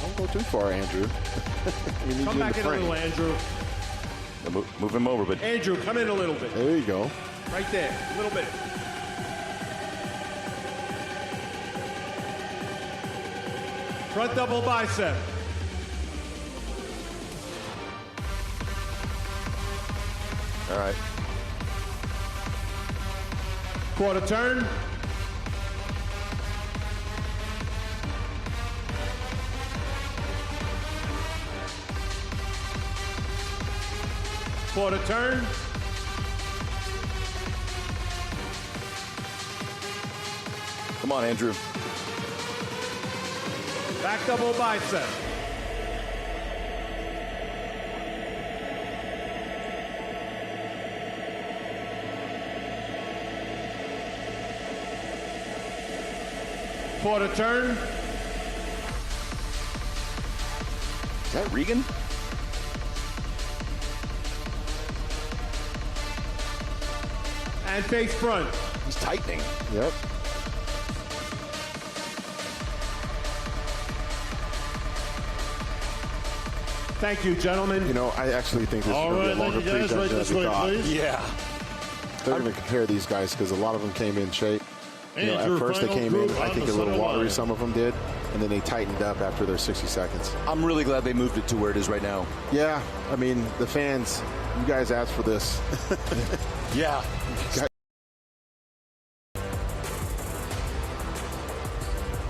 Don't go too far, Andrew. We need Come you back in in the a little, frame. Andrew. Move him over, but Andrew, come in a little bit. There you go. Right there, a little bit. Front double bicep. all right. Quarter turn. Quarter turn. Come on, Andrew. Back double bicep. Quarter turn. Is that Regan? And face front. He's tightening. Yep. Thank you, gentlemen. You know, I actually think this All is right, going to be a thank longer you guys. Right prejudge than this we way, thought. please. Yeah. They're going to compare these guys because a lot of them came in shape. You know, And your at first they final came in, group I on think the a little center watery, line. some of them did, and then they tightened up after their 60 seconds. I'm really glad they moved it to where it is right now. Yeah, I mean, the fans, you guys asked for this. Yeah.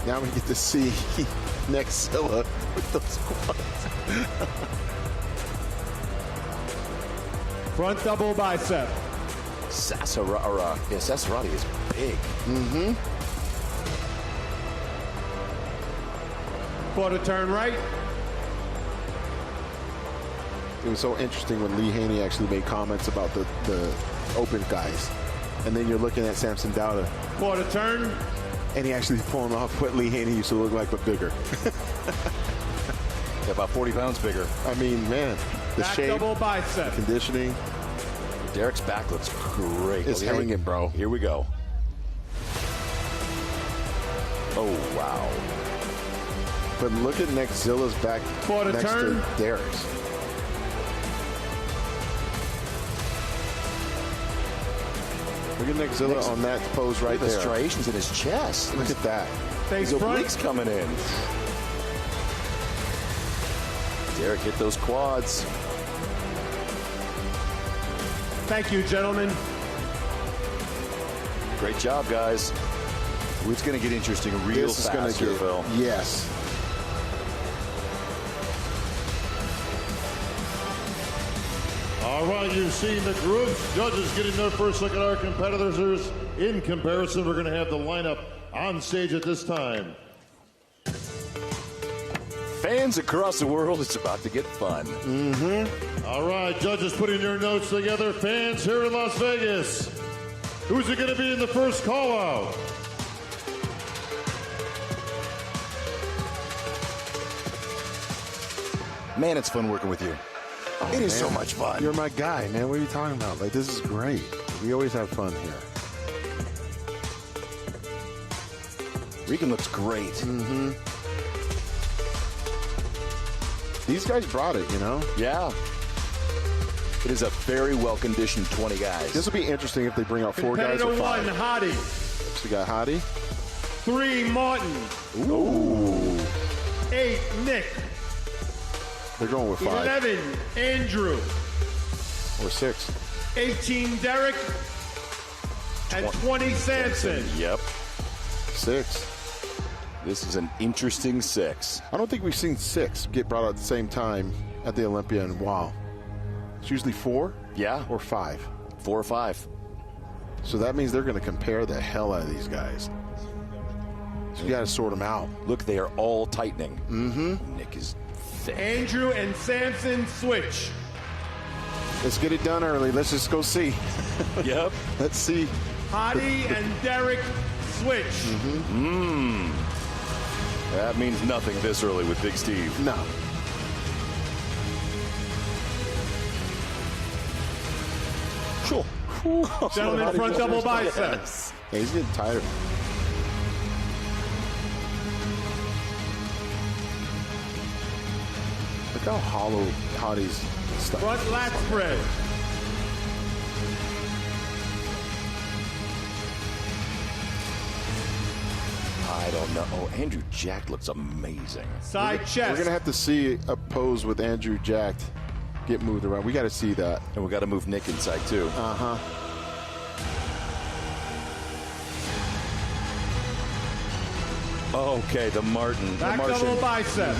Now we get to see Nexilla with those quads. Front double bicep. Sassarati is big. Quarter turn right. It was so interesting when Lee Haney actually made comments about the open guys. And then you're looking at Samson Dowda. Quarter turn. And he actually pulling off what Lee Haney used to look like, but bigger. Yeah, about 40 pounds bigger. I mean, man, the Back shape, double bicep. conditioning. Derek's back looks great. It's hanging, bro. Here we go. Oh, wow. But look at Zilla's back For the next turn. to Derek's. Look at Zilla on that pose right Look at there. the striations in his chest. Look at that. Face His front. obliques coming in. Derek hit those quads. Thank you, gentlemen. Great job, guys. It's going to get interesting real This is fast gonna here, Phil. Yes. All right, you've seen the groups. Judges getting their first look at our competitors. In comparison, we're going to have the lineup on stage at this time. Fans across the world, it's about to get fun. All right, judges putting their notes together. Fans here in Las Vegas. Who's it going to be in the first call out? Man, it's fun working with you. It is so much fun. You're my guy, man. What are you talking about? Like, this is great. We always have fun here. Regan looks great. These guys brought it, you know? Yeah. It is a very well-conditioned 20 guys. This will be interesting if they bring out 4 guys or Competitor 5. 1, Hottie. So we got Hottie. 3, Martin. Ooh. 8, Nick. They're going with 5. 11, Andrew. Or 6. 18, Derek. And 20, Samson. Yep. 6. This is an interesting 6. I don't think we've seen 6 get brought out at the same time at the Olympia in a while. It's usually 4. Yeah. Or 5. 4 or 5. So that means they're going to compare the hell out of these guys. So you got to sort them out. Look, they are all tightening. Nick is thick. Andrew and Samson switch. Let's get it done early. Let's just go see. Yep. Let's see. Hottie and Derek switch. That means nothing this early with Big Steve. No. Cool. Gentlemen, front double bicep. Yeah, he's getting tighter. Look how hollow Hottie's stuff. Front lat spread. I don't know. Oh, Andrew Jack looks amazing. Side chest. We're going to have to see a pose with Andrew Jacked get moved around. We got to see that. And we got to move Nick inside, too. Okay, the Martin. Back the Martian. double bicep.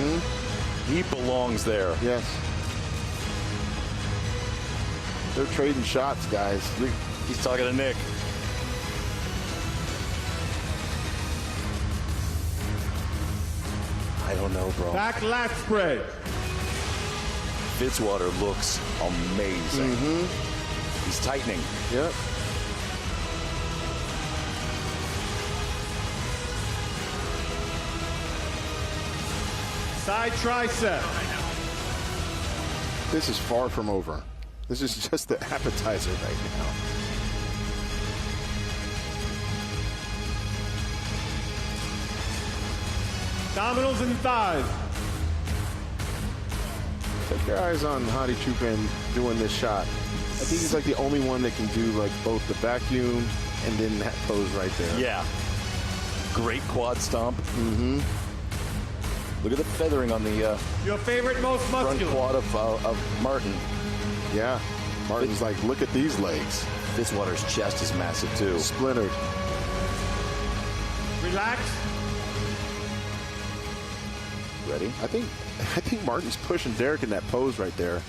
He belongs there. Yes. They're trading shots, guys. He's talking to Nick. I don't know, bro. Back lat spread. Fitzwater looks amazing. He's tightening. Yep. Side tricep. This is far from over. This is just the appetizer right now. Abdominals and thighs. Take your eyes on Hottie Chupin doing this shot. I think he's like the only one that can do like both the vacuum and then that pose right there. Yeah. Great quad stomp. Look at the feathering on the Your favorite, most front muscular. quad of Martin. Yeah. Martin's like, look at these legs. Fitzwater's chest is massive, too. Splintered. Relax. Ready? I think Martin's pushing Derek in that pose right there.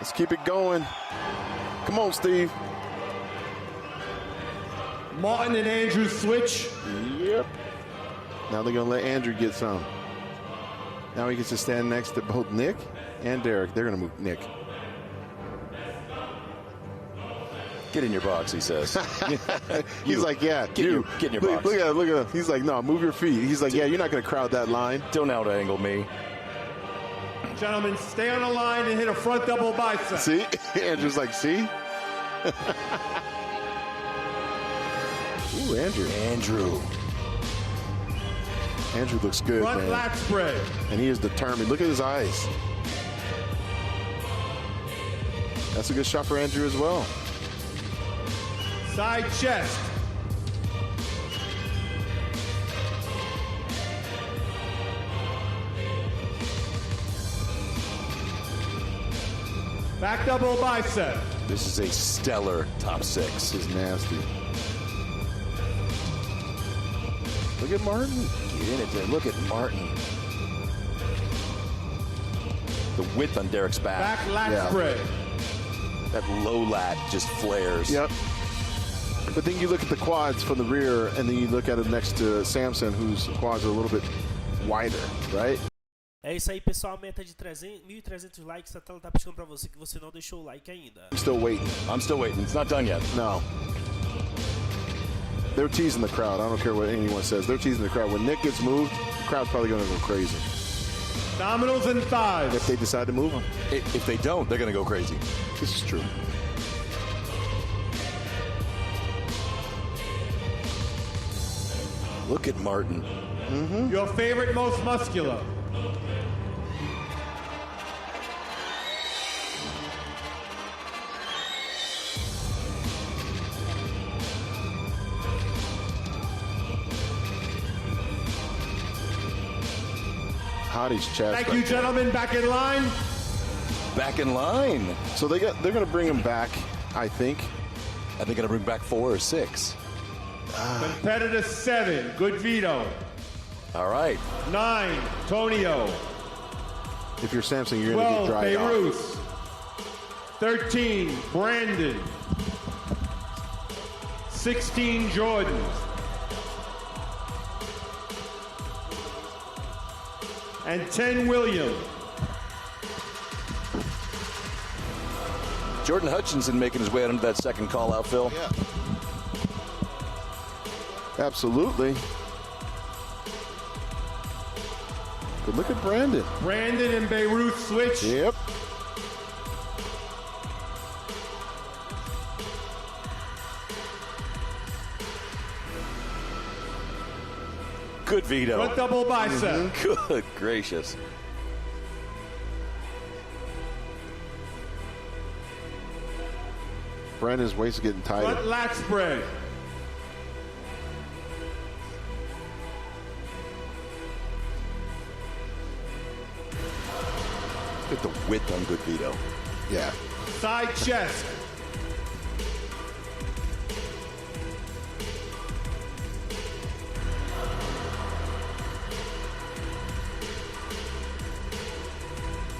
Let's keep it going. Come on, Steve. Martin and Andrew switch. Yep. Now they're going to let Andrew get some. Now he gets to stand next to both Nick and Derek. They're going to move Nick. Get in your box, he says. He's like, yeah, get in your box. Look at him. He's like, no, move your feet. He's like, yeah, you're not going to crowd that line. Don't out-angle me. Gentlemen, stay on the line and hit a front double bicep. See? Andrew's like, see? Ooh, Andrew. Andrew looks good, Front man. lat spread. And he is determined. Look at his eyes. That's a good shot for Andrew as well. Side chest. Back double bicep. This is a stellar top 6. This is nasty. Look at Martin. Get in it there. Look at Martin. The width on Derek's back. Back lat spread. That low lat just flares. Yep. But then you look at the quads from the rear, and then you look at it next to Samson, whose quads are a little bit wider, right? É isso aí, pessoal. A meta de 1.300 likes. A tela tá piscando pra você que você não deixou o like ainda. I'm still waiting. It's not done yet. No. They're teasing the crowd. I don't care what anyone says. They're teasing the crowd. When Nick gets moved, the crowd's probably going to go crazy. Abdominals and thighs. If they decide to move them. If they don't, they're going to go crazy. This is true. Look at Martin. Your favorite, most muscular. Hottie's chest. Thank you, gentlemen. Back in line. Back in line. So they're going to bring him back, I think. Are they going to bring back 4 or 6? Competitor 7, Good Vito. All right. 9, Tonio. If you're Samson, you're going to get 12, dried off. Beirut. 13, Brandon. 16, Jordan. And 10, William. Jordan Hutchinson making his way out into that second call out, Phil. Yeah. Absolutely. But look at Brandon. Brandon and Beirut switch. Yep. Good Vito. Front double bicep. Good gracious. Brandon's waist is getting tighter. Front lat spread. Look at the width on Good Vito. Yeah. Side chest.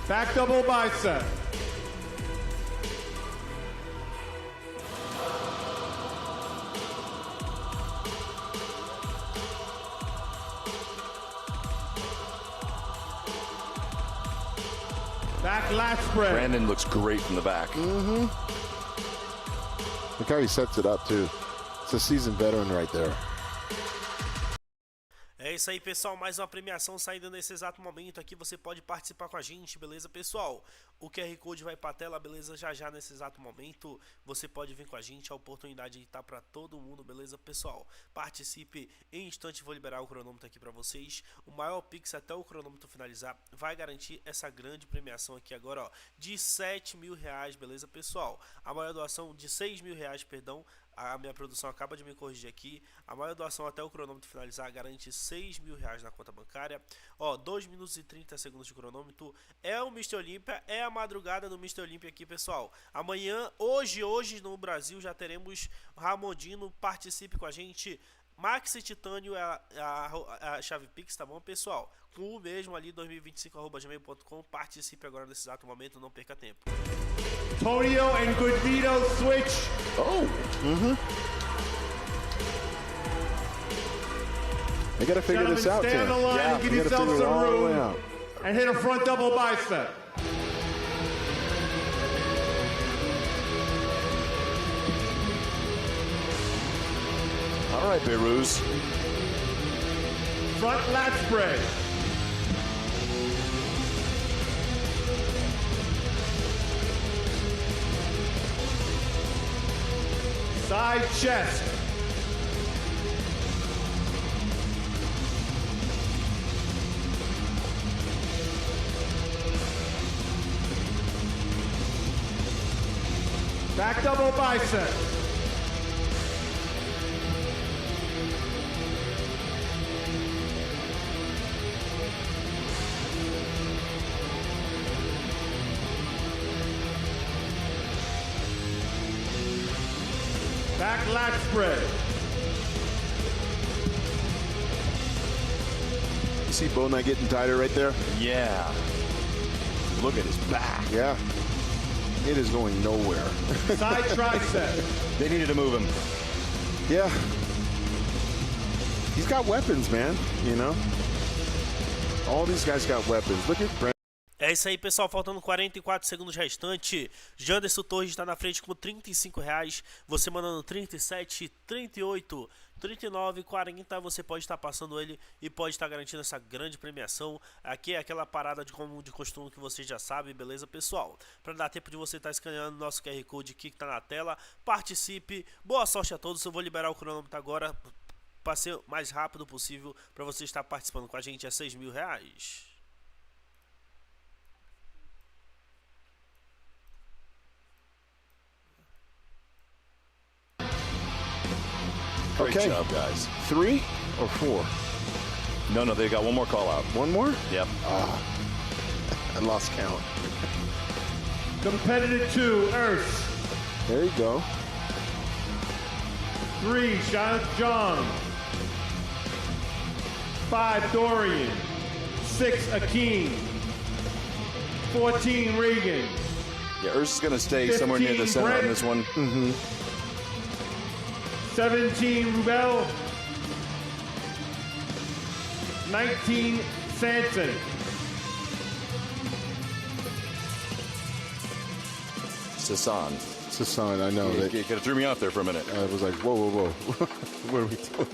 Back double bicep. Back lat spread. Brandon looks great from the back. Mm-hmm. Look how he sets it up, too. It's a seasoned veteran right there. É isso aí, pessoal, mais uma premiação saindo nesse exato momento aqui, você pode participar com a gente, beleza, pessoal? O QR Code vai pra tela, beleza, já nesse exato momento, você pode vir com a gente, a oportunidade está para todo mundo, beleza, pessoal? Participe em instante, vou liberar o cronômetro aqui para vocês, o maior pix até o cronômetro finalizar, vai garantir essa grande premiação aqui agora, ó, de R$7.000, beleza, pessoal? A maior doação de R$6.000, perdão, a minha produção acaba de me corrigir aqui. A maior doação até o cronômetro finalizar garante R$6.000 na conta bancária. Ó, 2 minutos e 30 segundos de cronômetro. É o Mr Olympia, é a madrugada do Mr Olympia aqui, pessoal. Amanhã, hoje no Brasil já teremos Ramon Dino. Participe com a gente. Maxi Titânio é a chave Pix, tá bom, pessoal? Com o mesmo ali, 2025@gmail.com. Participe agora nesse exato momento, não perca tempo. Tonio and Good Vito switch. Oh. Mm-hmm. They gotta figure this out, stay on Tim. the line Yeah, and give they gotta yourself figure it some all the way room out. and hit a front double bicep. right, Beirut. Front lat spread. Side chest. Back double bicep. Back lat spread. You see Bo not getting tighter right there? Yeah. Look at his back. Yeah. It is going nowhere. Side tricep. They needed to move him. Yeah. He's got weapons, man. You know? All these guys got weapons. Look at Brent. É isso aí, pessoal, faltando 44 segundos restante. Janderson Torres está na frente com R$35. Você mandando 37, 38, 39, 40. Você pode estar passando ele e pode estar garantindo essa grande premiação. Aqui é aquela parada de como de costume que você já sabe, beleza, pessoal? Para dar tempo de você estar escaneando o nosso QR Code aqui que está na tela. Participe. Boa sorte a todos. Eu vou liberar o cronômetro agora para ser o mais rápido possível para você estar participando com a gente. É R$6.000. Great Okay. job, guys. 3 or 4? No, they got one more call out. One more? Yep. I lost count. Competitive 2, Earth. There you go. 3, John. 5, Dorian. 6, Akeem. 14, Regan. Yeah, Urs is going to stay somewhere near the center on this one. 17, Rubel. 19, Sanson. Sasan, I know. Yeah, it kind of threw me off there for a minute. I was like, whoa, whoa, whoa. What are we doing?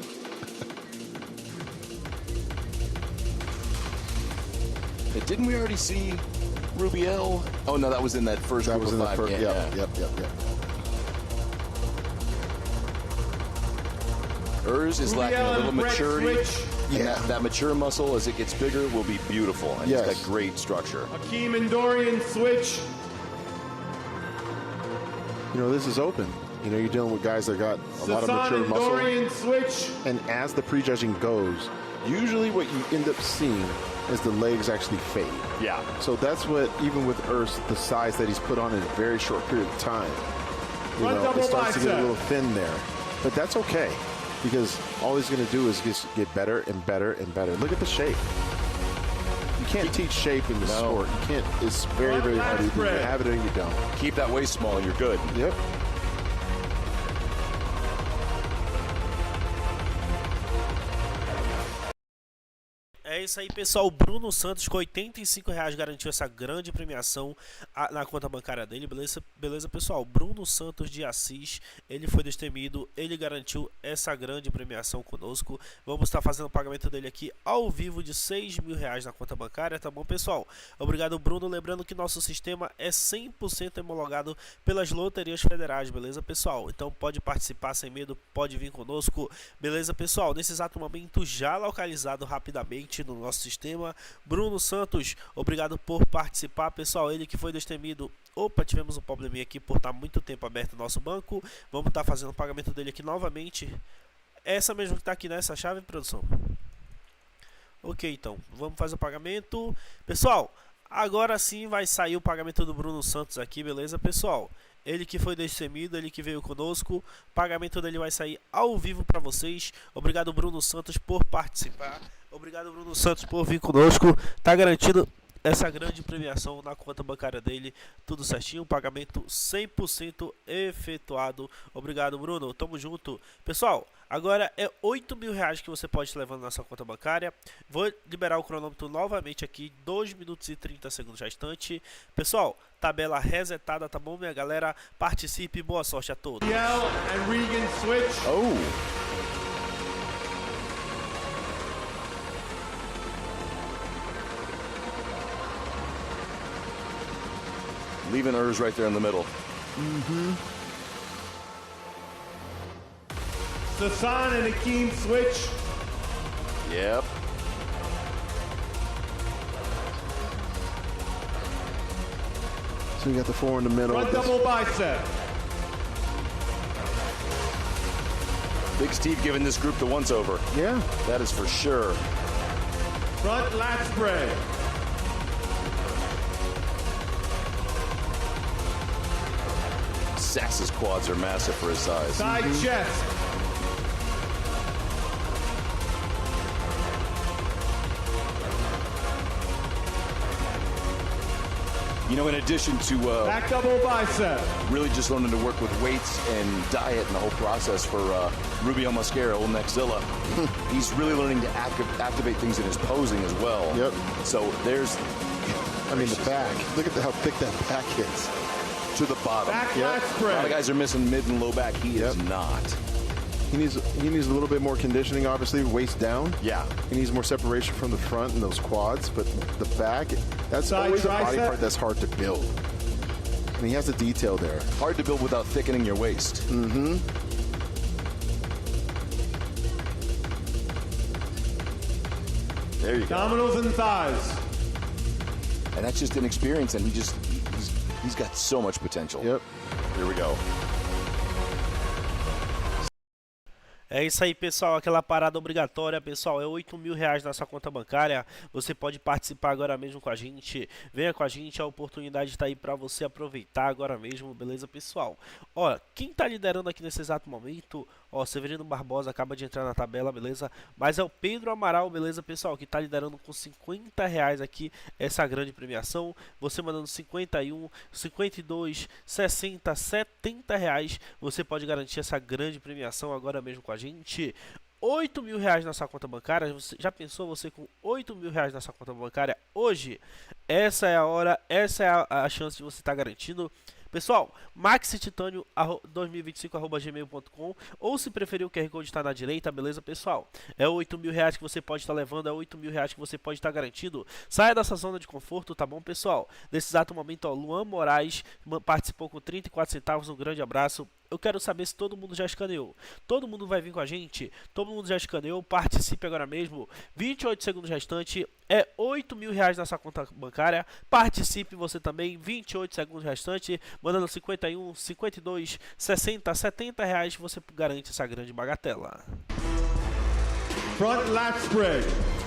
Didn't we already see Rubiel? Oh, no, that was in that first That group was in of the five. first. Yeah, Yep. Urs is lacking a little maturity. And that mature muscle, as it gets bigger, will be beautiful. And he's got great structure. Akeem and Dorian switch. You know, this is open. You know, you're dealing with guys that got a lot of mature and muscle. Dorian switch. And as the prejudging goes, usually what you end up seeing is the legs actually fade. Yeah. So that's what, even with Urs, the size that he's put on in a very short period of time, you know, it starts to get a little thin there. But that's okay, because all he's going to do is just get better and better and better. Look at the shape. You can't teach shape in the sport. You can't. It's very, very hard. You either have it or you don't. Keep that waist small and you're good. Yep. É isso aí, pessoal. O Bruno Santos com R$85 garantiu essa grande premiação na conta bancária dele. Beleza, pessoal? Bruno Santos de Assis, ele foi destemido, ele garantiu essa grande premiação conosco. Vamos estar fazendo o pagamento dele aqui ao vivo de R$6.000 na conta bancária, tá bom, pessoal? Obrigado, Bruno. Lembrando que nosso sistema é 100% homologado pelas loterias federais, beleza, pessoal? Então pode participar sem medo, pode vir conosco, beleza, pessoal? Nesse exato momento, já localizado rapidamente no nosso sistema, Bruno Santos, obrigado por participar, pessoal. Ele que foi destemido. Opa, tivemos um probleminha aqui por estar muito tempo aberto o nosso banco. Vamos estar fazendo o pagamento dele aqui novamente. Essa mesmo que está aqui nessa chave, produção. Ok, então vamos fazer o pagamento, pessoal. Agora sim vai sair o pagamento do Bruno Santos aqui, beleza, pessoal? Ele que foi destemido, ele que veio conosco. O pagamento dele vai sair ao vivo para vocês. Obrigado, Bruno Santos, por participar. Obrigado, Bruno Santos, por vir conosco. Tá garantido essa grande premiação na conta bancária dele. Tudo certinho, pagamento 100% efetuado. Obrigado, Bruno. Tamo junto. Pessoal, agora é R$8.000 que você pode estar levando na sua conta bancária. Vou liberar o cronômetro novamente aqui. 2 minutos e 30 segundos restante. Pessoal, tabela resetada, tá bom, minha galera? Participe, boa sorte a todos. Leaving hers right there in the middle. Mm-hmm. Sasan and Akeem switch. Yep. So you got the 4 in the middle. Front double bicep. Big Steve giving this group the once-over. Yeah. That is for sure. Front lat spread. Sax's quads are massive for his size. Side chest. You know, in addition to back double bicep, really just learning to work with weights and diet and the whole process for Rubio Mosquera, old Nexzilla, he's really learning to activate things in his posing as well. Yep. So there's, I mean, the back. Look at how thick that back is. To the bottom. Back lat spread. A lot of guys are missing mid and low back. He is not. He needs a little bit more conditioning, obviously, waist down. Yeah. He needs more separation from the front and those quads, but the back, that's always a body part that's hard to build. And he has the detail there. Hard to build without thickening your waist. Mm-hmm. There you go. Abdominals and thighs. And that's just inexperience, and he's got so much potential. Yep. Here we go. É isso aí, pessoal, aquela parada obrigatória, pessoal, é R$8.000 na sua conta bancária. Você pode participar agora mesmo com a gente. Venha com a gente, a oportunidade está aí para você aproveitar agora mesmo, beleza, pessoal? Ó, quem tá liderando aqui nesse exato momento, ó, Severino Barbosa acaba de entrar na tabela, beleza? Mas é o Pedro Amaral, beleza, pessoal, que tá liderando com R$50 aqui essa grande premiação. Você mandando 51, 52, 60, R$70, você pode garantir essa grande premiação agora mesmo com a gente. R$8.000 na sua conta bancária. Você já pensou você com R$8.000 na sua conta bancária hoje? Essa é a hora, essa é a chance de você estar garantindo. Pessoal, maxititânio2025@gmail.com, ou se preferir o QR Code está na direita, beleza, pessoal? É R$8.000 que você pode estar levando, é R$8.000 que você pode estar garantido. Saia dessa zona de conforto, tá bom, pessoal? Nesse exato momento, ó, Luan Moraes participou com 34 centavos, um grande abraço. Eu quero saber se todo mundo já escaneou. Todo mundo vai vir com a gente? Todo mundo já escaneou? Participe agora mesmo. 28 segundos restante. É R$8.000 na sua conta bancária. Participe você também. 28 segundos restante. Mandando 51, 52, 60, R$70. Você garante essa grande bagatela. Front lat spread.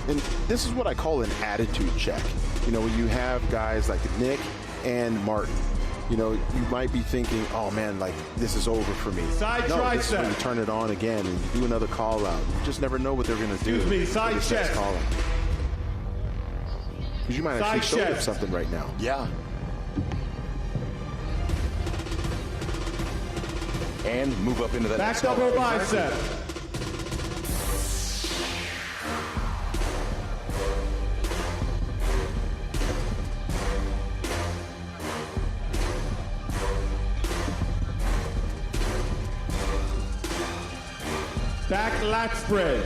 And this is what I call an attitude check. You know, when you have guys like Nick and Martin. You know, you might be thinking, oh man, like this is over for me. Side no, tricep. This is when you turn it on again and you do another call out. You just never know what they're going to do. Excuse me, side chest. Because you might actually show them something right now. Yeah. And move up into that back double bicep. Back lat spread.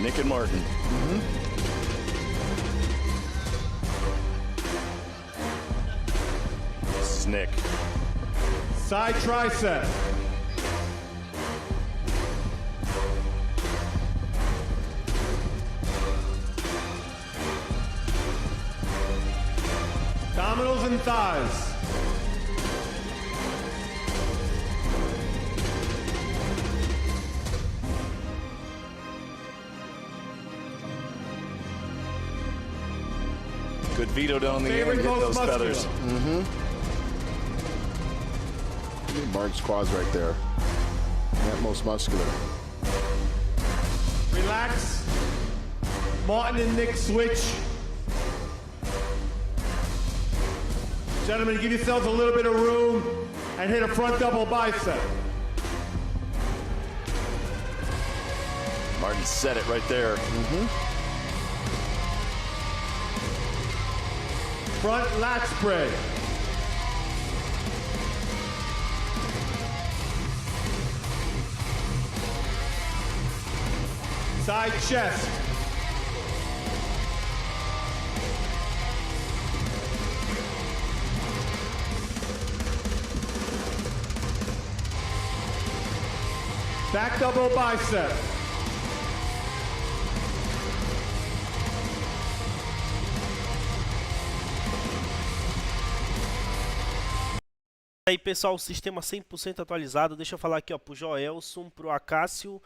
Nick and Martin. This is Nick. Side tricep. Abdominals and thighs. Good veto down in the air and hit those feathers. Martin's quads right there. That most muscular. Relax. Martin and Nick switch. Gentlemen, give yourselves a little bit of room and hit a front double bicep. Martin set it right there. Front lat spread. Side chest. Back double bicep. Aí pessoal, o sistema 100% atualizado. Deixa eu falar aqui ó, pro Joelson, pro Acácio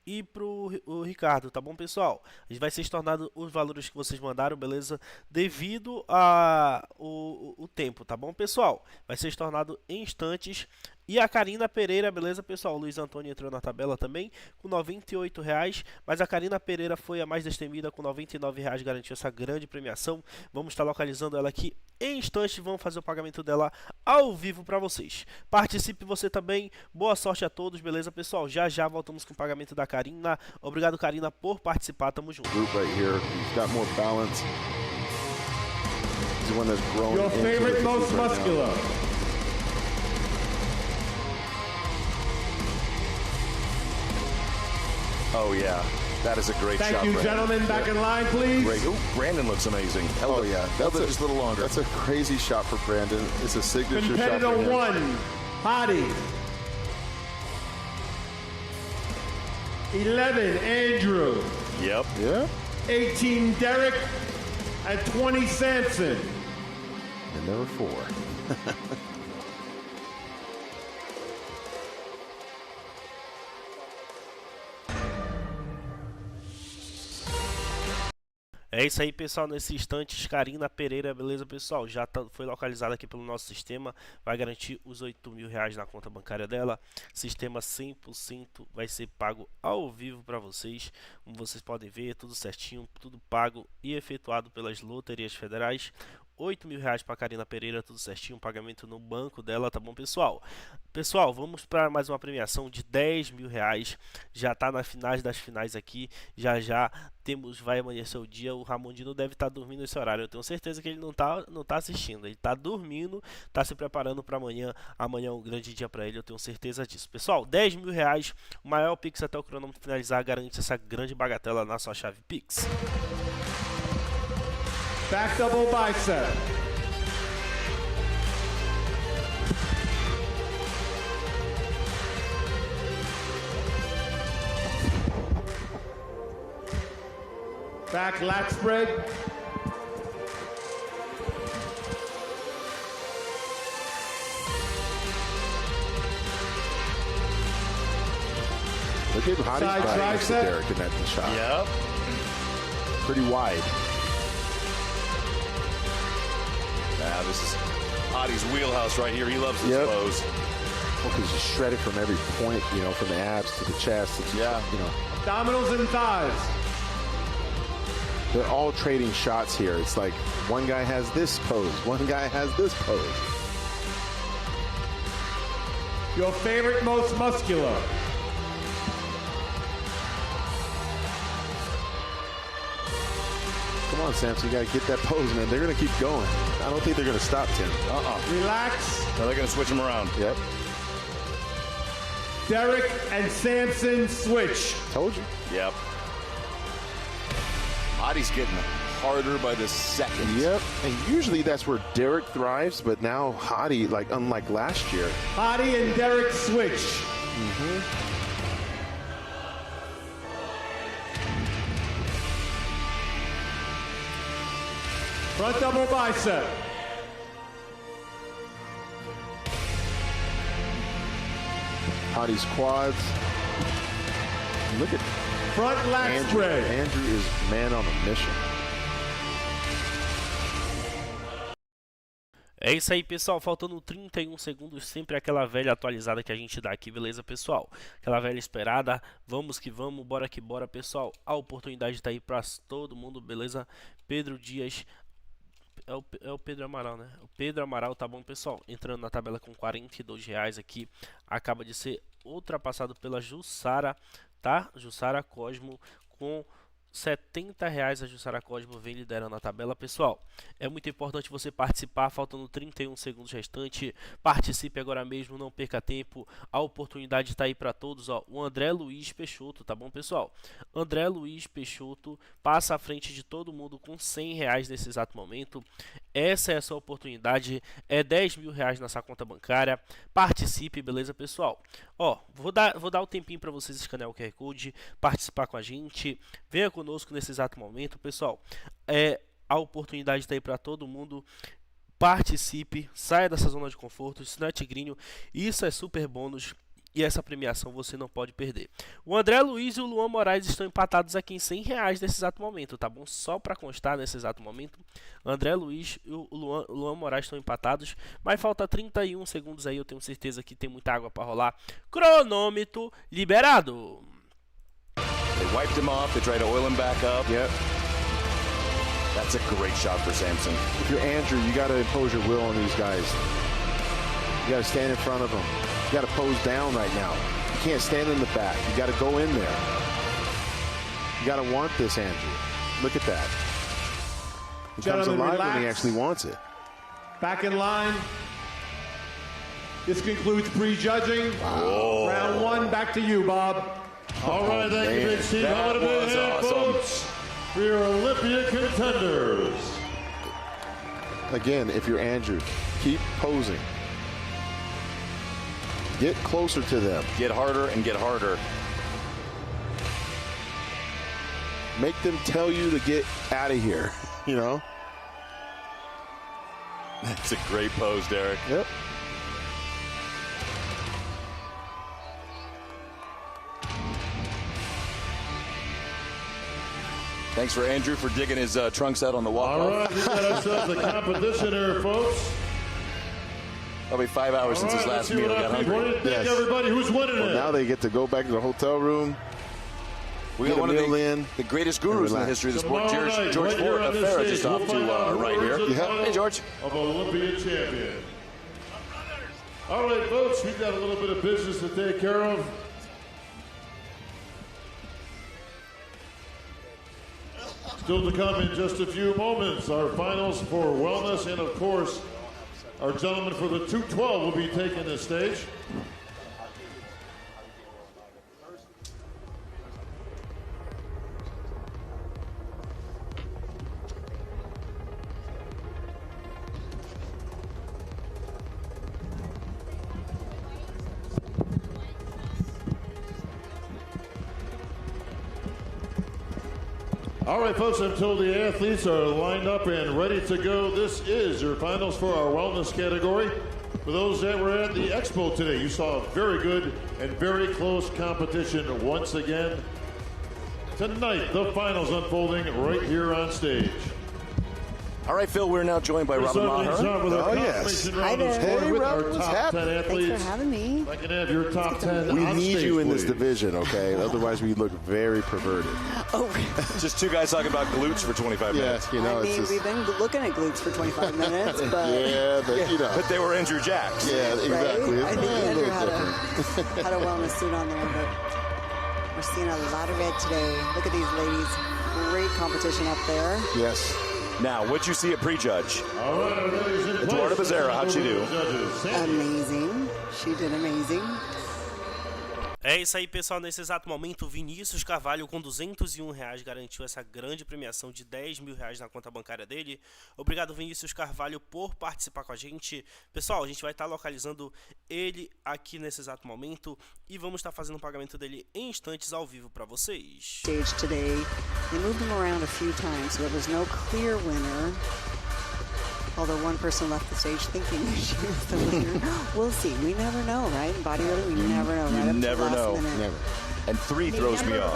e pro Ricardo, tá bom pessoal? A gente vai ser estornado os valores que vocês mandaram, beleza? Devido a o tempo, tá bom pessoal? Vai ser estornado em instantes. E a Karina Pereira, beleza pessoal? O Luiz Antônio entrou na tabela também com R$98, mas a Karina Pereira foi a mais destemida com R$99, garantiu essa grande premiação. Vamos estar localizando ela aqui em instantes, vamos fazer o pagamento dela ao vivo para vocês. Participe você também, boa sorte a todos, beleza pessoal? Já já voltamos com o pagamento da Karina. Obrigado Karina por participar, tamo junto. Group right here, he's got more balance. He's the one that's growing. Your favorite most muscular. Oh yeah, that is a great shot. Thank you, gentlemen. Back in line, please. Great. Ooh, Brandon looks amazing. Oh yeah, that's just a little longer. That's a crazy shot for Brandon. It's a signature shot for him. Competitor 1, Hadi. 11, Andrew. Yep. Yeah. 18, Derek. And 20, Samson. And number 4. É isso aí pessoal, nesse instante Karina Pereira, beleza pessoal? Já foi localizada aqui pelo nosso sistema, vai garantir os R$8.000 na conta bancária dela. Sistema 100% vai ser pago ao vivo para vocês. Como vocês podem ver, tudo certinho, tudo pago e efetuado pelas loterias federais. R$8.000 para Karina Pereira, tudo certinho, pagamento no banco dela, tá bom pessoal? Pessoal, vamos para mais uma premiação de R$10.000, já tá na finais das finais aqui, já vai amanhecer o dia, o Ramon Dino deve estar dormindo nesse horário, eu tenho certeza que ele não tá assistindo, ele tá dormindo, tá se preparando para amanhã é um grande dia para ele, eu tenho certeza disso. Pessoal, R$10.000, o maior Pix até o cronômetro finalizar, garante essa grande bagatela na sua chave Pix. Back double bicep. Back lat spread. Look at how he's riding next to Derek in that shot. Yep. Pretty wide. Now this is Adi's wheelhouse right here. He loves this pose. Well, because he's shredded from every point, you know, from the abs to the chest. To you know. Abdominals and thighs. They're all trading shots here. It's like one guy has this pose, one guy has this pose. Your favorite most muscular. Come on, Samson, you got to get that pose, man. They're going to keep going. I don't think they're going to stop, Tim. Relax. No, they're going to switch him around. Yep. Derek and Samson switch. Told you. Yep. Adi's getting harder by the second. Yep. And usually that's where Derek thrives, but now Hadi, like unlike last year. Hadi and Derek switch. Front double bicep. Hadi's quads. Look at front lat spread. Andrew is man on a mission. É isso aí, pessoal. Faltando 31 segundos, sempre aquela velha atualizada que a gente dá aqui, beleza, pessoal? Aquela velha esperada. Vamos que vamos, bora que bora, pessoal. A oportunidade tá aí pra todo mundo, beleza? Pedro Dias. É o Pedro Amaral, né? O Pedro Amaral, tá bom, pessoal? Entrando na tabela com R$42 aqui. Acaba de ser ultrapassado pela Jussara, tá? Jussara Cosmo com R$70 a Jussara Cosmo vem liderando a tabela. Pessoal, é muito importante você participar, faltando 31 segundos restantes. Participe agora mesmo, não perca tempo. A oportunidade está aí para todos, ó. O André Luiz Peixoto, tá bom, pessoal? André Luiz Peixoto passa à frente de todo mundo com R$100 nesse exato momento. Essa é a sua oportunidade, é R$10.000 nessa conta bancária. Participe, beleza, pessoal? Ó, vou dar um tempinho para vocês escanear o QR Code, participar com a gente. Venha conosco nesse exato momento, pessoal. A oportunidade está aí para todo mundo. Participe, saia dessa zona de conforto. Isso não é tigrinho, isso é super bônus. E essa premiação você não pode perder. O André Luiz e o Luan Moraes estão empatados aqui em R$100 nesse exato momento, tá bom? Só para constar nesse exato momento, André Luiz e o Luan Moraes estão empatados, mas falta 31 segundos aí, eu tenho certeza que tem muita água para rolar. Cronômetro liberado. They wiped him off, they tried to oil him back up. Yep. That's a great shot for Samson. If you're Andrew, you got to impose your will on these guys. You got to stand in front of them. You got to pose down right now. You can't stand in the back. You got to go in there. You got to want this, Andrew. Look at that. He comes alive when he actually wants it. Back in line. This concludes pre-judging. Wow. Round one, back to you, Bob. All right, thank you, Big Steve. How about a big hand, folks, for your Olympia contenders? Again, if you're Andrew, keep posing. Get closer to them. Get harder and get harder. Make them tell you to get out of here, you know? That's a great pose, Derek. Yep. Thanks for Andrew for digging his trunks out on the walk-off. All right, we got ourselves a competition here, folks. Probably 5 hours since his last meal. Got hungry. What do you think, everybody? Who's winning it? Now they get to go back to the hotel room. We got one of the greatest gurus in the history of the sport, George Farrah, just off to right here. Hey, George. Of Olympia champion. All right, folks, we've got a little bit of business to take care of. Still to come in just a few moments, our finals for wellness, and of course, our gentleman for the 212 will be taking the stage. All right, folks, I'm told the athletes are lined up and ready to go. This is your finals for our wellness category. For those that were at the expo today, you saw a very good and very close competition once again. Tonight, the finals unfolding right here on stage. All right, Phil, we're now joined by Robin Maher. Oh, yes. Hi there. Hey, with Robin, our what's top happening? 10 athletes. Thanks for having me. I can have your top 10 We on need stage, you in this please. division, okay? Otherwise, we look very perverted. Oh, Just two guys talking about glutes for 25 minutes. Yeah, you know, I it's mean, just, we've been looking at glutes for 25 minutes, but yeah, but you know. But they were Andrew Jacks. Yeah, exactly. right? I think A Andrew little had different. had a wellness suit on there, but we're seeing a lot of red today. Look at these ladies. Great competition up there. Yes. Now, what you see at prejudge? All right, our ladies in place. Eduardo Bezerra, how'd she do? Amazing. She did amazing. É isso aí, pessoal. Nesse exato momento, o Vinícius Carvalho, com R$201, garantiu essa grande premiação de R$10.000 na conta bancária dele. Obrigado, Vinícius Carvalho, por participar com a gente. Pessoal, a gente vai estar localizando ele aqui nesse exato momento e vamos estar fazendo o pagamento dele em instantes ao vivo para vocês. Stage today. They moved them around a few times, so there was no clear winner. Although one person left the stage thinking she was the winner. We'll see. We never know, right? In bodybuilding, we never know. Right? You never know. Never. And 3 throws me off.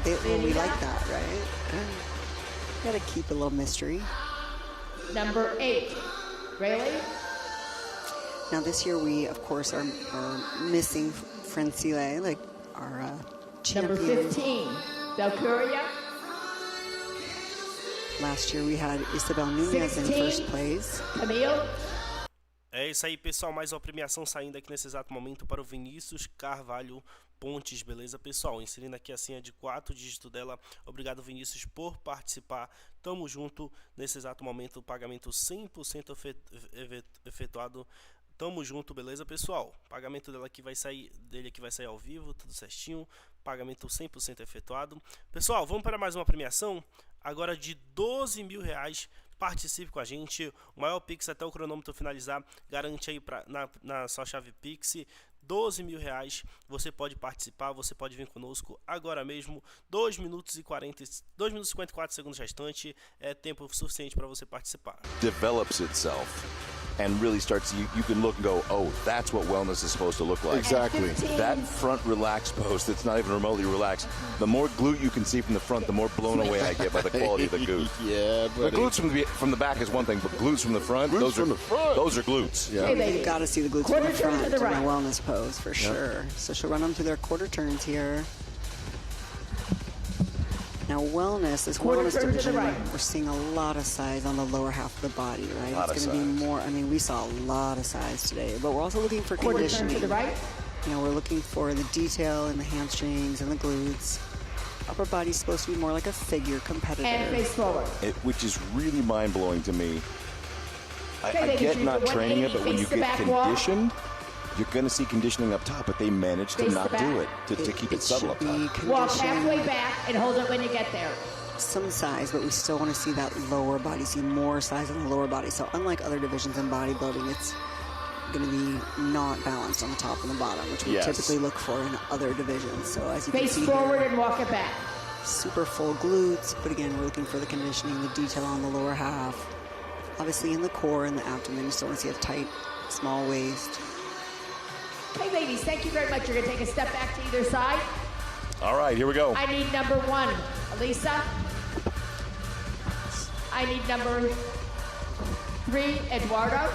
Well, we like that, right? Got to keep a little mystery. Number 8, Rayleigh. Now this year we, of course, are missing Francile, like our champion. Number 15, Del Curia. Last year we had Isabel Nunez in first place. Camille. É isso aí, pessoal. Mais uma premiação saindo aqui nesse exato momento para o Vinícius Carvalho pontes, beleza, pessoal? Inserindo aqui a senha de 4 dígitos dela. Obrigado, Vinícius, por participar. Tamo junto. Nesse exato momento, o pagamento 100% efetuado. Tamo junto, beleza, pessoal? Pagamento dele aqui vai sair ao vivo, tudo certinho. Pagamento 100% efetuado. Pessoal, vamos para mais uma premiação. Agora de R$12.000. Participe com a gente. O maior Pix até o cronômetro finalizar. Garante aí na sua chave Pix R$12.000. Você pode participar, você pode vir conosco agora mesmo. 2 minutos e 54 segundos restante. É tempo suficiente para você participar. Develops itself and really starts, you can look and go, oh, that's what wellness is supposed to look like. Exactly. That front relaxed pose that's not even remotely relaxed. The more glute you can see from the front, the more blown away I get by the quality of the glute. Yeah, buddy. The glutes from the back is one thing, but glutes from the front, those are glutes. Yeah. You've got to see the glutes from the front in the wellness pose for sure. So she'll run them through their quarter turns here. Now wellness, this wellness division, we're seeing a lot of size on the lower half of the body, right? It's going to be more, I mean, we saw a lot of size today, but we're also looking for conditioning. To the right. You know, we're looking for the detail in the hamstrings and the glutes. Upper body's supposed to be more like a figure competitor. And face forward. Which is really mind-blowing to me. I get not training it, but when you get conditioned, you're going to see conditioning up top, but they managed to not do it, to keep it subtle up top. Walk halfway back and hold it when you get there. Some size, but we still want to see that lower body, see more size in the lower body. So unlike other divisions in bodybuilding, it's going to be not balanced on the top and the bottom, which we typically look for in other divisions. So as you can see, face forward and walk it back. Super full glutes, but again, we're looking for the conditioning, the detail on the lower half. Obviously in the core and the abdomen, you still want to see a tight, small waist. Okay, ladies, thank you very much. You're going to take a step back to either side. All right, here we go. I need number 1, Elisa. I need number 3, Eduardo.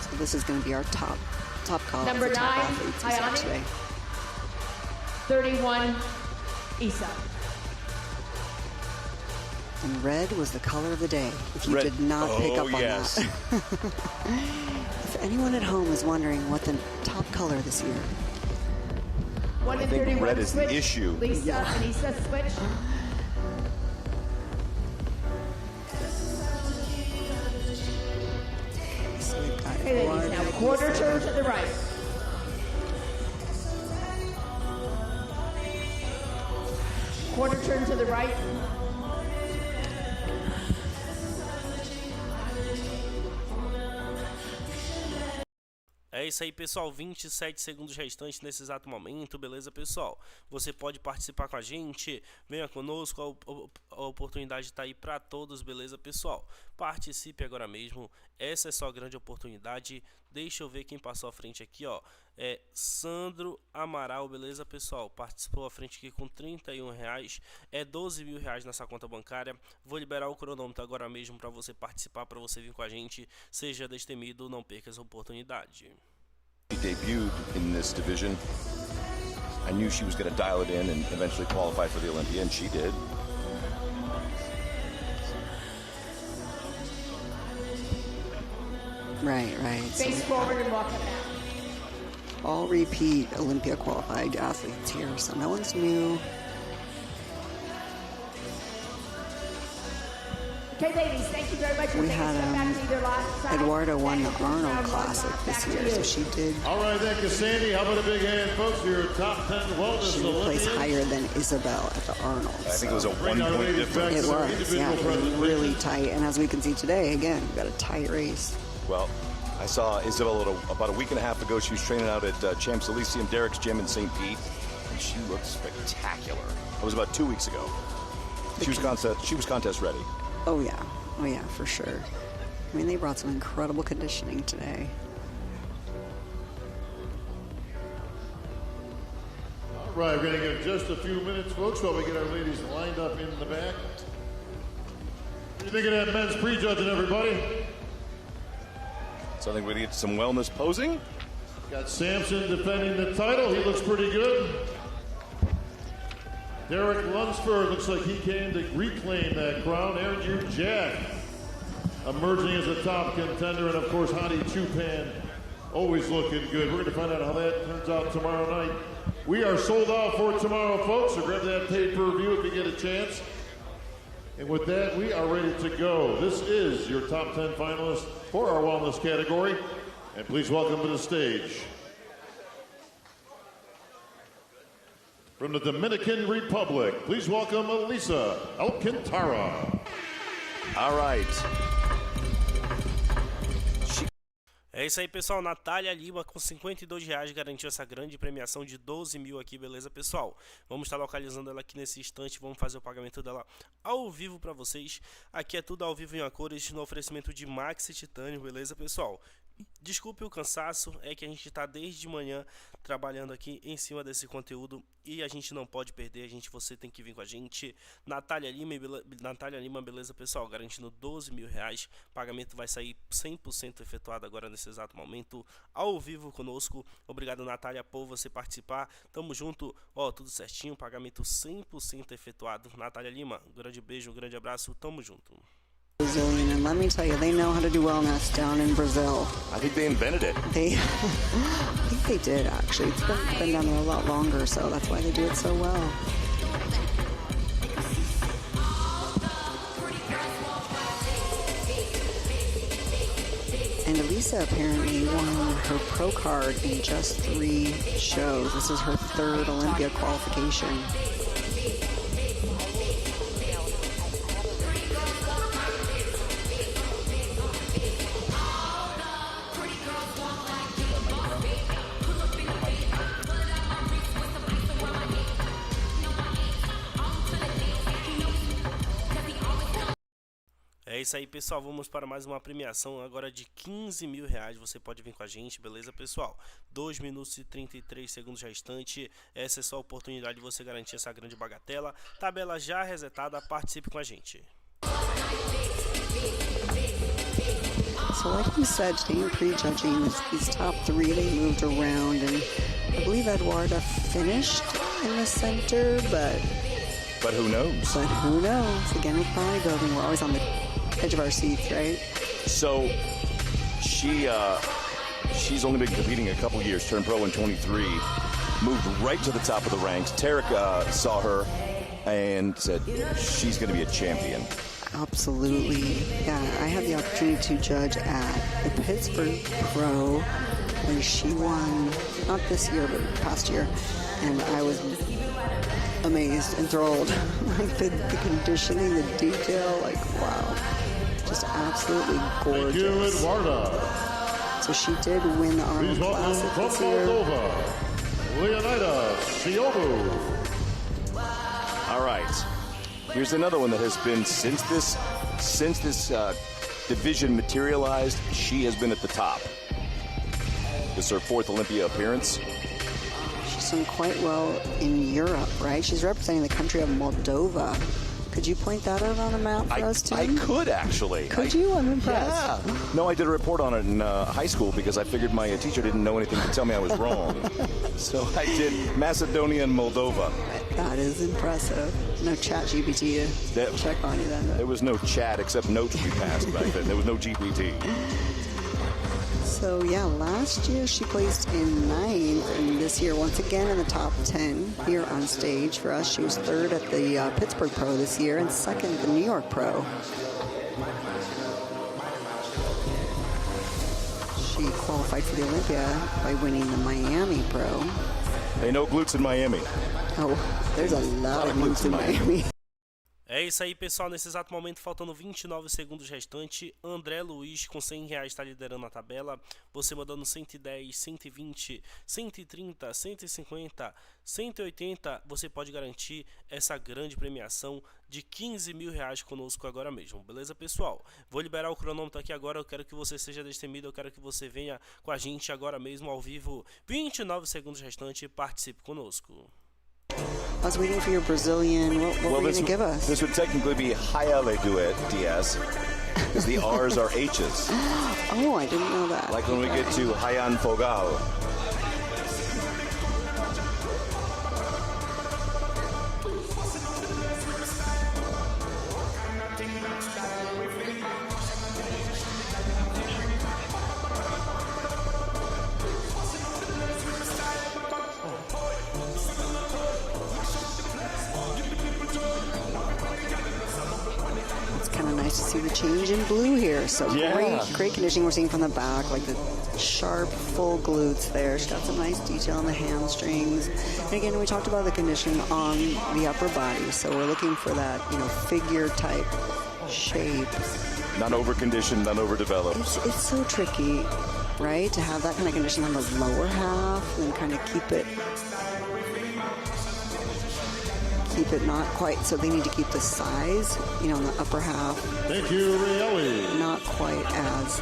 So this is going to be our top call. Number 9, Hayani. Today. 31, Isa. And red was the color of the day. If you did not pick up on that. If anyone at home is wondering what the top color this year. 1 I and think 31 red is switch. the issue. Lisa and Isa switch. Okay, ladies, now quarter turn to the right. Quarter turn to the right. É isso aí, pessoal, 27 segundos restantes nesse exato momento, beleza, pessoal? Você pode participar com a gente, venha conosco, a oportunidade está aí para todos, beleza, pessoal? Participe agora mesmo, essa é sua grande oportunidade. Deixa eu ver quem passou à frente aqui, ó. É Sandro Amaral, beleza, pessoal? Participou à frente aqui com R$31, é R$12.000 nessa conta bancária. Vou liberar o cronômetro agora mesmo para você participar, para você vir com a gente. Seja destemido, não perca essa oportunidade. She debuted in this division. I knew she was going to dial it in and eventually qualify for the Olympia, and she did. Right. Face forward and walk it back. All repeat Olympia qualified athletes here, so no one's new. Okay, ladies, thank you very much. We had Eduardo won the Arnold Classic this year, so she did. All right, thank you, Sandy. How about a big hand, folks, for your top 10 wellness She placed higher than Isabel at the Arnold. I think it was a 1 point difference. It was, yeah, it was really tight. And as we can see today, again, we've got a tight race. Well, I saw Isabel about a week and a half ago. She was training out at Champs Elyseum, Derek's gym in St. Pete, and she looked spectacular. It was about 2 weeks ago. She was contest ready. Oh yeah, for sure. I mean, they brought some incredible conditioning today. All right, we're going to give just a few minutes, folks, while we get our ladies lined up in the back. What do you think of that men's prejudging, everybody? So I think we need some wellness posing. Got Sampson defending the title. He looks pretty good. Derek Lunsford looks like he came to reclaim that crown. Andrew Jack emerging as a top contender. And, of course, Hadi Chupan always looking good. We're going to find out how that turns out tomorrow night. We are sold out for tomorrow, folks, so grab that pay-per-view if you get a chance. And with that, we are ready to go. This is your top 10 finalists for our wellness category. And please welcome to the stage, from the Dominican Republic, please welcome Elisa Alcantara. All right. É isso aí, pessoal. Natália Lima com R$52 garantiu essa grande premiação de 12 mil aqui, beleza, pessoal? Vamos estar localizando ela aqui nesse instante. Vamos fazer o pagamento dela ao vivo para vocês. Aqui é tudo ao vivo em a cores no oferecimento de Maxi Titânio, beleza, pessoal? Desculpe o cansaço, é que a gente está desde manhã trabalhando aqui em cima desse conteúdo e a gente não pode perder, você tem que vir com a gente. Natália Lima, beleza, pessoal? Garantindo 12 mil reais, pagamento vai sair 100% efetuado agora nesse exato momento, ao vivo conosco. Obrigado, Natália, por você participar, tamo junto, ó, tudo certinho, pagamento 100% efetuado. Natália Lima, um grande beijo, um grande abraço, tamo junto. Brazilian, and let me tell you, they know how to do wellness down in Brazil. I think they invented it. I think they did, actually. It's been down there a lot longer, so that's why they do it so well. And Elisa apparently won her pro card in just 3 shows. This is her 3rd Olympia qualification. É isso aí, pessoal, vamos para mais uma premiação agora de 15 mil reais, você pode vir com a gente, beleza, pessoal? 2 minutos e 33 segundos restante, essa é só a oportunidade de você garantir essa grande bagatela. Tabela já resetada, participe com a gente. So like you said, today in prejudging, these top 3, they moved around, and I believe Eduarda finished in the center, But who knows? But who knows? Again, with bodybuilding, we're always on the edge of our seats, right? So she's only been competing a couple years, turned pro in 23, moved right to the top of the ranks. Tarek saw her and said she's going to be a champion. Absolutely. Yeah, I had the opportunity to judge at the Pittsburgh Pro when she won, not this year, but past year, and I was amazed, enthralled. Like the conditioning, the detail, like wow, just absolutely gorgeous. Thank you, Eduarda. So she did win the Arnold Classic this year. Leonida Siobu. All right, here's another one that has been since this division materialized. She has been at the top. This is her 4th Olympia appearance. She's done quite well in Europe, right? She's representing the country of Moldova. Could you point that out on a map for us, too? I could, actually. Could you? I'm impressed. Yeah. No, I did a report on it in high school because I figured my teacher didn't know anything to tell me I was wrong. So I did Macedonia and Moldova. That is impressive. No chat GPT to check on you then. There was no chat except notes we passed back then. There was no GPT. So yeah, last year she placed in 9th, and this year once again in the top 10 here on stage for us. She was 3rd at the Pittsburgh Pro this year and 2nd at the New York Pro. She qualified for the Olympia by winning the Miami Pro. Hey, no glutes in Miami. Oh, there's a lot of glutes in Miami. É isso aí, pessoal, nesse exato momento, faltando 29 segundos restante, André Luiz com R$100 está liderando a tabela, você mandando 110, 120, 130, 150, 180, você pode garantir essa grande premiação de 15 mil reais conosco agora mesmo, beleza, pessoal? Vou liberar o cronômetro aqui agora, eu quero que você seja destemido, eu quero que você venha com a gente agora mesmo ao vivo, 29 segundos restante, participe conosco. I was waiting for your Brazilian. What were you going to give us? This would technically be Hayale Duet DS, because the R's are H's. Oh, I didn't know that. Like when we get to Hayan Fogal. the change in blue here. So great conditioning we're seeing from the back, like the sharp, full glutes there. She's got some nice detail on the hamstrings. And again, we talked about the conditioning on the upper body. So we're looking for that, figure type shape. Not over-conditioned, not overdeveloped. It's so tricky, right, to have that kind of condition on the lower half and kind of keep it not quite, so they need to keep the size, in the upper half. Thank you, Rielli. Not quite as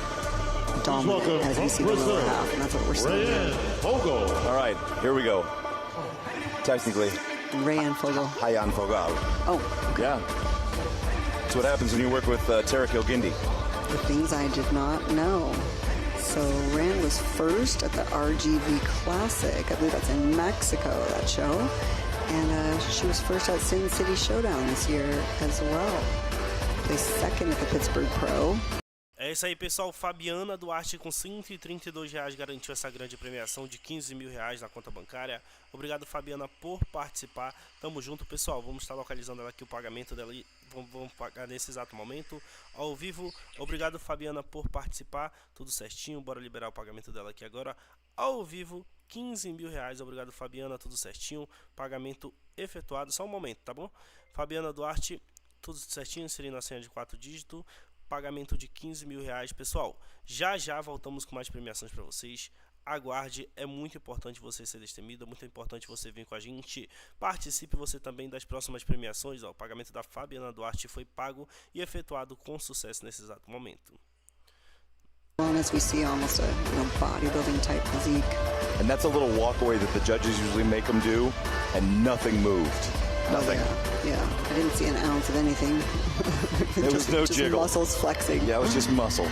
dominant as we see the lower half, and that's what we're seeing. Fogel. All right, here we go. Technically. Rayan Fogel. Hayan Fogel. Oh, okay. Yeah. That's what happens when you work with Tarek Gindi. The things I did not know. So Rand was first at the RGV Classic. I believe that's in Mexico, that show. And she was first at Sin City Showdown this year as well. Placed second at the Pittsburgh Pro. É isso aí, pessoal. Fabiana Duarte com R$132 garantiu essa grande premiação de R$15 mil na conta bancária. Obrigado, Fabiana, por participar. Tamo junto, pessoal. Vamos estar localizando ela aqui, o pagamento dela. Vamos pagar nesse exato momento, ao vivo. Obrigado, Fabiana, por participar. Tudo certinho. Bora liberar o pagamento dela aqui agora, ao vivo. R$15 mil. Obrigado, Fabiana. Tudo certinho. Pagamento efetuado. Só um momento, tá bom? Fabiana Duarte, tudo certinho. Inserindo a senha de 4 dígitos. Pagamento de R$15 mil. Pessoal, já voltamos com mais premiações para vocês. Aguarde, é muito importante você ser destemido, é muito importante você vir com a gente. Participe você também das próximas premiações. O pagamento da Fabiana Duarte foi pago e efetuado com sucesso nesse exato momento. As we see almost a bodybuilding type physique. And that's a little walkaway that the judges usually make them do, and nothing moved. Nothing. Yeah. I didn't see an ounce of anything. There was no just jiggle. Muscles flexing. Yeah, it was just muscle.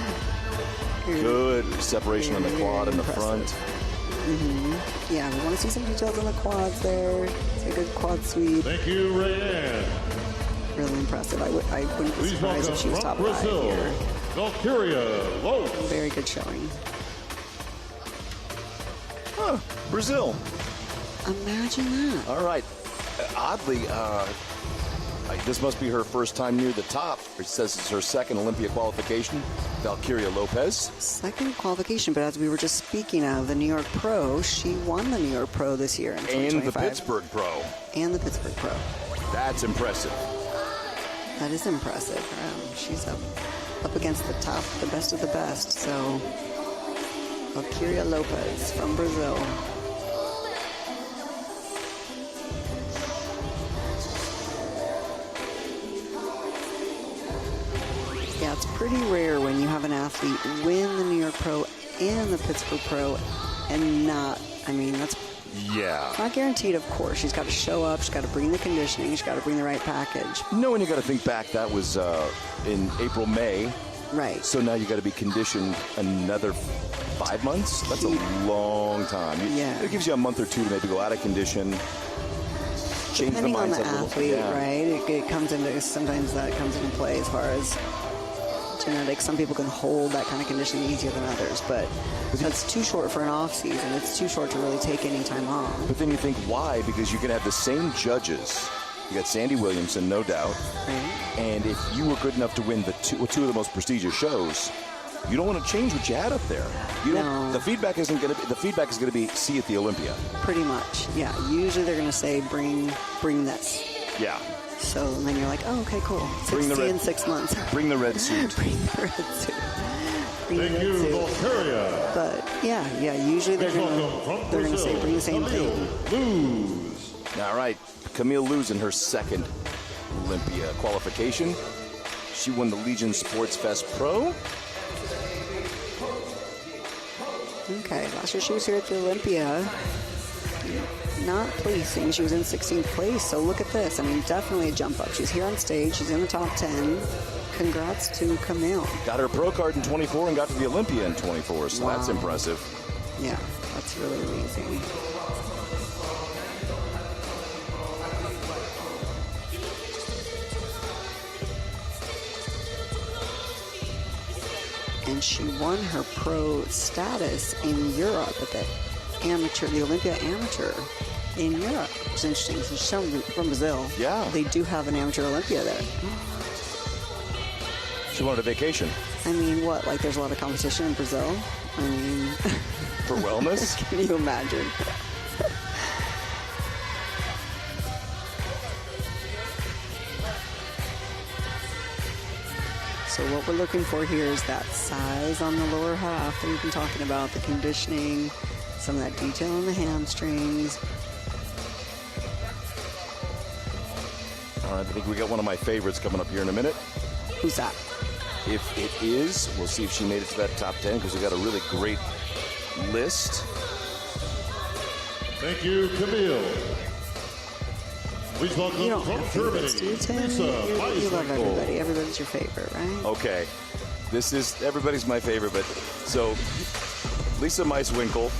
Good separation on the quad and the front. Yeah, we want to see some details on the quads there. It's a good quad sweep. Thank you, Rayanne. Really impressive. I wouldn't be surprised if she was top 5 here. Valkyria Lowe. Very good showing. Huh, Brazil. Imagine that. All right. Oddly, this must be her first time near the top. It says it's her second Olympia qualification. Valkyria Lopez. Second qualification, but as we were just speaking of, the New York Pro, she won the New York Pro this year in 2025. And the Pittsburgh Pro. And the Pittsburgh Pro. That's impressive. That is impressive. She's up against the top, the best of the best. So, Valkyria Lopez from Brazil. Yeah, it's pretty rare when you have an athlete win the New York Pro and the Pittsburgh Pro and not, that's not guaranteed, of course. She's got to show up, she's got to bring the conditioning, she's got to bring the right package. No, and you got to think back, that was in April, May. Right. So now you got to be conditioned another 5 months? That's a long time. Yeah. It gives you a month or two to maybe go out of condition. Change Depending the mindset on the a little. athlete, Yeah. right? It comes into, sometimes that comes into play as far as genetics. Some people can hold that kind of conditioning easier than others, but that's too short for an off season. It's too short to really take any time off. But then you think, why? Because you can have the same judges. You got Sandy Williamson, no doubt. Right. And if you were good enough to win the two of the most prestigious shows, you don't want to change what you had up there. You don't. The feedback isn't going to be. The feedback is going to be, see you at the Olympia. Pretty much, yeah. Usually they're going to say, bring this. Yeah. So then you're like, oh, okay, cool. Bring the See red, you in 6 months. Bring the red suit. Bring the red suit. Bring Thank the red you, suit. Valkyria. But yeah. Usually they're going to say, bring the same thing. Luz. All right, Camille Luz in her second Olympia qualification. She won the Legion Sports Fest Pro. Okay, last year she was here at the Olympia. Not placing, she was in 16th place, so look at this. Definitely a jump up. She's here on stage, she's in the top 10. Congrats to Camille. Got her pro card in 24 and got to the Olympia in 24, so that's impressive. Yeah, that's really amazing. And she won her pro status in Europe at the Olympia Amateur in Europe. It's interesting. She's from Brazil. Yeah. They do have an Amateur Olympia there. She wanted a vacation. I mean, what? Like, there's a lot of competition in Brazil? I mean... For wellness? Can you imagine? So what we're looking for here is that size on the lower half that we've been talking about, the conditioning, some of that detail on the hamstrings. All right, I think we got one of my favorites coming up here in a minute. Who's that? If it is, we'll see if she made it to that top 10 because we got a really great list. Thank you, Camille. Please welcome You don't from have Germany, favorites, do you, Tim? Lisa You love Weiswinkel. everybody. Everybody's your favorite, right? Okay, this is everybody's my favorite, but so Lisa Weiswinkel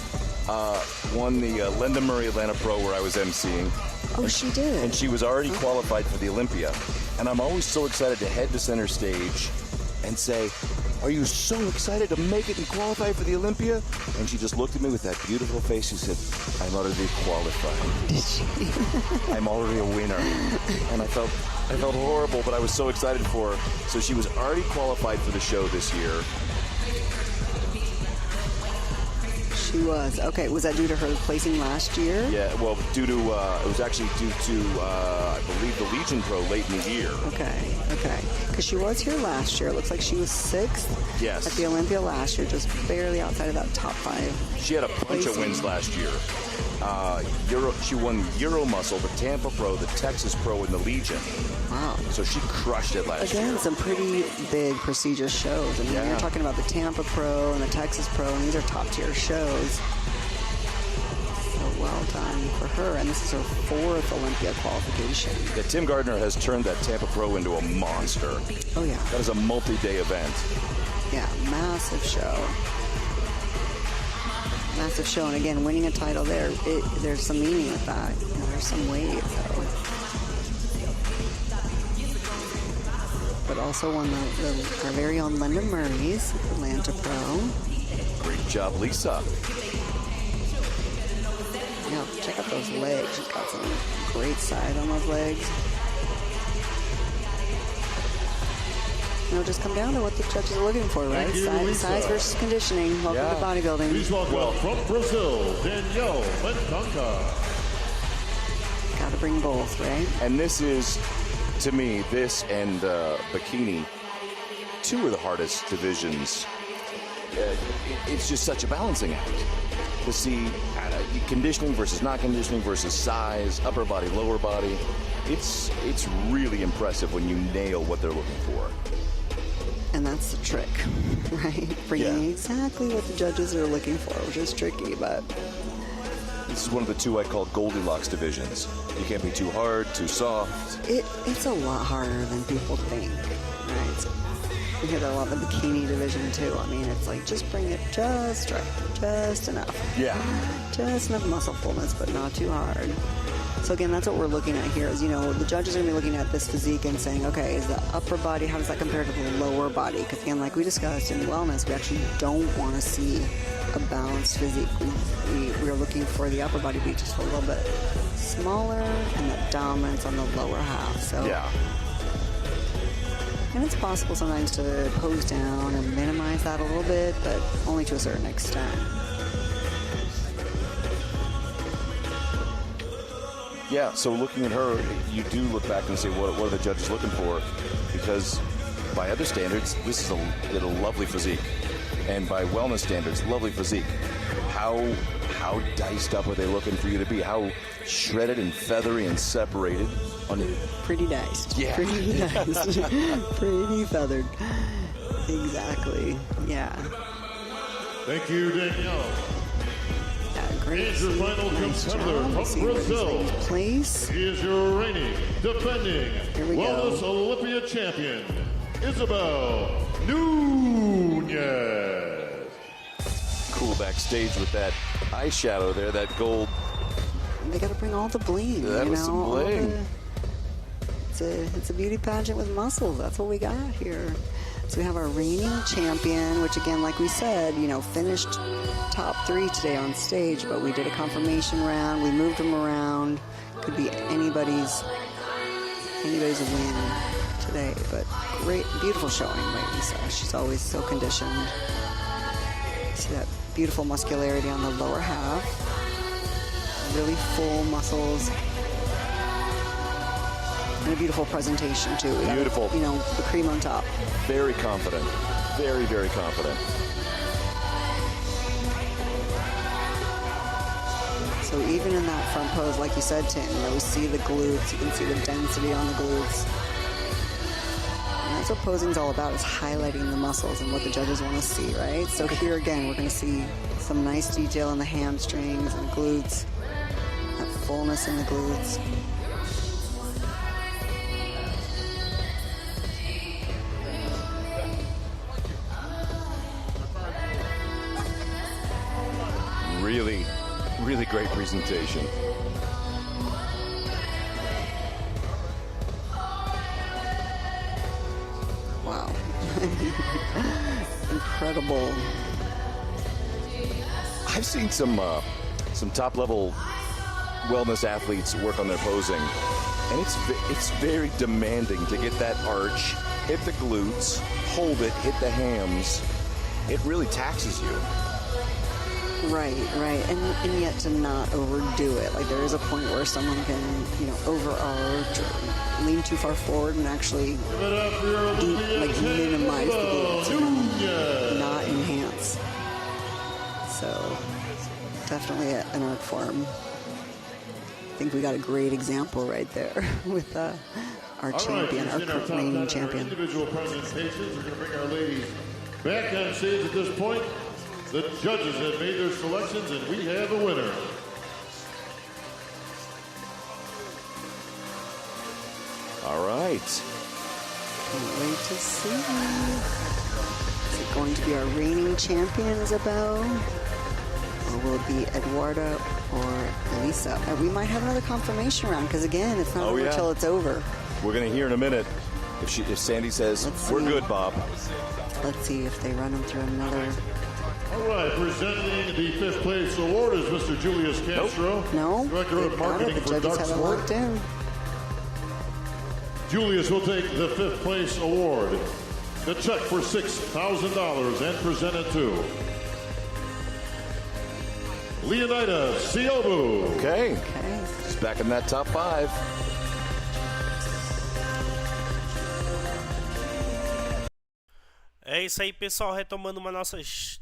won the Linda Murray Atlanta Pro where I was emceeing. Oh, she did. And she was already qualified for the Olympia. And I'm always so excited to head to center stage and say, "Are you so excited to make it and qualify for the Olympia?" And she just looked at me with that beautiful face. She said, "I'm already qualified." Did she? I'm already a winner. And I felt horrible, but I was so excited for her. So she was already qualified for the show this year. She was. Okay, was that due to her placing last year? Yeah, well, it was actually due to, I believe, the Legion Pro late in the year. Okay. Because she was here last year. It looks like she was 6th Yes. at the Olympia last year, just barely outside of that top 5. She had a bunch of wins last year. She won Euro Muscle, the Tampa Pro, the Texas Pro, and the Legion. Wow. So she crushed it last year. Again, some pretty big, prestigious shows. I mean, you're talking about the Tampa Pro and the Texas Pro, and these are top-tier shows. So well done for her, and this is her 4th Olympia qualification. Yeah, Tim Gardner has turned that Tampa Pro into a monster. Oh, yeah. That is a multi-day event. Yeah, massive show. Massive show, and again, winning a title there, there's some meaning with that. You know, there's some weight, so. But also won our very own Linda Murray's Atlanta Pro. Great job, Lisa. Yeah, check out those legs. She's got some great side on those legs. You know, just come down to what the judges are looking for, right? Size versus conditioning. Welcome to bodybuilding. Please welcome from Brazil, Danielle Mentanca. Got to bring both, right? And this is, to me, this and bikini, 2 of the hardest divisions. It's just such a balancing act to see conditioning versus not conditioning versus size, upper body, lower body. It's really impressive when you nail what they're looking for. And that's the trick, right? Bringing exactly what the judges are looking for, which is tricky, but... This is one of the 2 I call Goldilocks divisions. You can't be too hard, too soft. It's a lot harder than people think, right? We hear that a lot in the bikini division, too. I mean, it's like, just bring it just right, just enough. Yeah. Just enough muscle fullness, but not too hard. So again, that's what we're looking at here is, you know, the judges are going to be looking at this physique and saying, okay, is the upper body, how does that compare to the lower body? Because again, like we discussed in wellness, we actually don't want to see a balanced physique. We're looking for the upper body to be just a little bit smaller and that dominance on the lower half. So yeah. And it's possible sometimes to pose down and minimize that a little bit, but only to a certain extent. Yeah, so looking at her, you do look back and say, what are the judges looking for? Because by other standards, this is a lovely physique. And by wellness standards, lovely physique. How diced up are they looking for you to be? How shredded and feathery and separated? Pretty diced. Yeah. Pretty diced. Pretty feathered. Exactly. Yeah. Thank you, Danielle. Great. And your final competitor from Brazil. Place. He is your reigning, defending Wellness Olympia champion, Isabel Nunez. Cool backstage with that eyeshadow there, that gold. They got to bring all the bling. That was some bling. It's a beauty pageant with muscles. That's what we got here. So we have our reigning champion, which again, like we said, you know, finished top 3 today on stage, but we did a confirmation round. We moved them around. Could be anybody's anybody's win today, but great, beautiful showing by Lisa. She's always so conditioned. See that beautiful muscularity on the lower half. Really full muscles. And a beautiful presentation, too. Beautiful. You know, the cream on top. Very confident. Very, very confident. So even in that front pose, like you said, Tim, you know, we see the glutes. You can see the density on the glutes. And that's what posing's all about, is highlighting the muscles and what the judges want to see, right? So here again, we're going to see some nice detail in the hamstrings and glutes. That fullness in the glutes. Really, really great presentation. Wow. Incredible. I've seen some top-level wellness athletes work on their posing, and it's very demanding to get that arch, hit the glutes, hold it, hit the hams. It really taxes you. Right, and yet to not overdo it. Like there is a point where someone can, you know, over-arch or lean too far forward and actually minimize the glutes and not enhance. So definitely an art form. I think we got a great example right there with our champion, our reigning champion. Individual presentations. We're going to bring our ladies back on stage at this point. The judges have made their selections, and we have a winner. All right. Can't wait to see. Is it going to be our reigning champion, Isabel? Or will it be Eduarda or Elisa? And we might have another confirmation round, because again, it's not over until it's over. We're going to hear in a minute if Sandy says, we're good, Bob. Let's see if they run them through another. All right, presenting the 5th place award is Mr. Julius Castro, Director of Marketing for Dark Sport. Julius will take the 5th place award. The check for $6,000 and present it to Leonida Siobu. Okay. She's back in that top 5. É isso aí, pessoal, retomando uma nossas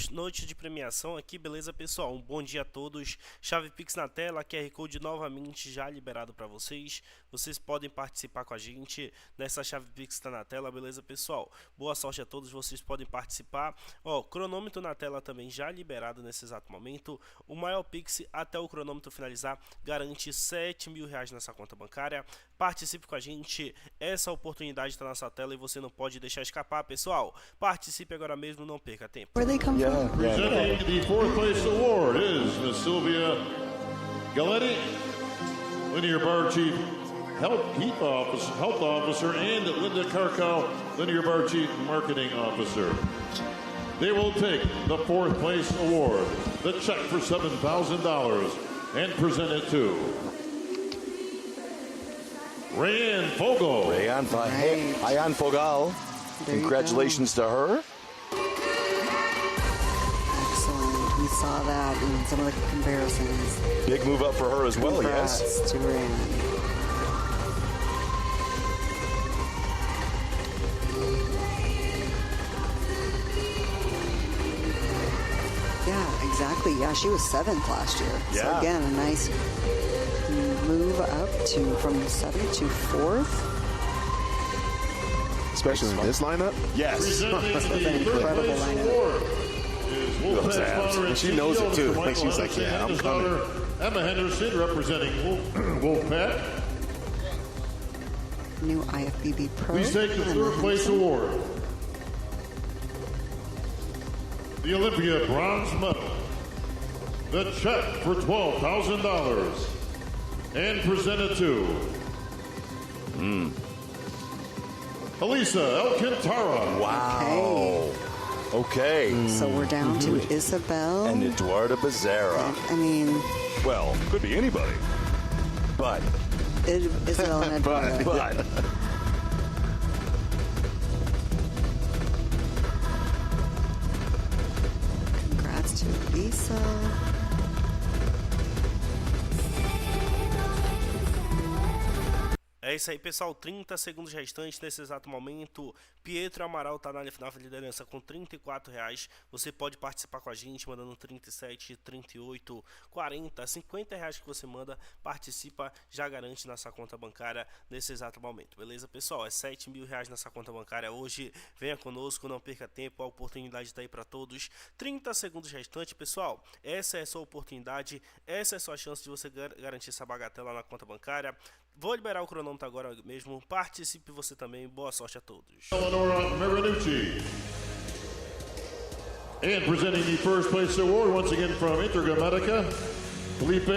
noites de premiação aqui, beleza, pessoal? Um bom dia a todos. Chave Pix na tela, QR Code novamente já liberado para vocês. Vocês podem participar com a gente nessa chave Pix que está na tela, beleza, pessoal? Boa sorte a todos, vocês podem participar. Ó, cronômetro na tela também já liberado nesse exato momento. O maior Pix até o cronômetro finalizar garante R$7.000 nessa conta bancária. Participe com a gente, essa oportunidade está na sua tela e você não pode deixar escapar, pessoal. Participe agora mesmo, não perca tempo. Presenting the 4th place award is Miss Sylvia Galletti, Linear Bar Chief Health Officer, and Linda Karkow, Linear Bar Chief Marketing Officer. They will take the 4th place award, the check for $7,000, and present it to Rayanne Fogel. Rayanne Fogel. Congratulations to her. Excellent. We saw that in some of the comparisons. Big move up for her as well, yes. To Rayanne. Yeah, exactly. Yeah, she was 7th last year. Yeah. So again, a nice move up from 7th to 4th. Especially in this lineup? Yes. Incredible lineup. Those abs. And she knows it too. Like she's like, yeah, I'm coming. Emma Henderson representing Wolfpack. New IFBB Pro. Please take the 3rd place award. The Olympia bronze medal. The check for $12,000. And present it to Elisa Alcantara. Wow. Okay. So we're down to Isabel. And Eduarda Becerra. I mean... Well, could be anybody. But... Isabel and Eduardo. But. Congrats to Lisa. É isso aí, pessoal. 30 segundos restantes nesse exato momento. Pietro Amaral está na liderança com R$34. Você pode participar com a gente mandando 37, 38, 40, R$50 que você manda. Participa, já garante na sua conta bancária nesse exato momento. Beleza, pessoal? É R$7.000 nessa conta bancária hoje. Venha conosco, não perca tempo. A oportunidade está aí para todos. 30 segundos restantes, pessoal. Essa é a sua oportunidade. Essa é a sua chance de você garantir essa bagatela na conta bancária. Vou liberar o cronômetro agora mesmo. Participe você também. Boa sorte a todos. Eleonora Marinucci. And presenting the first place award once again from Intergamedica, Felipe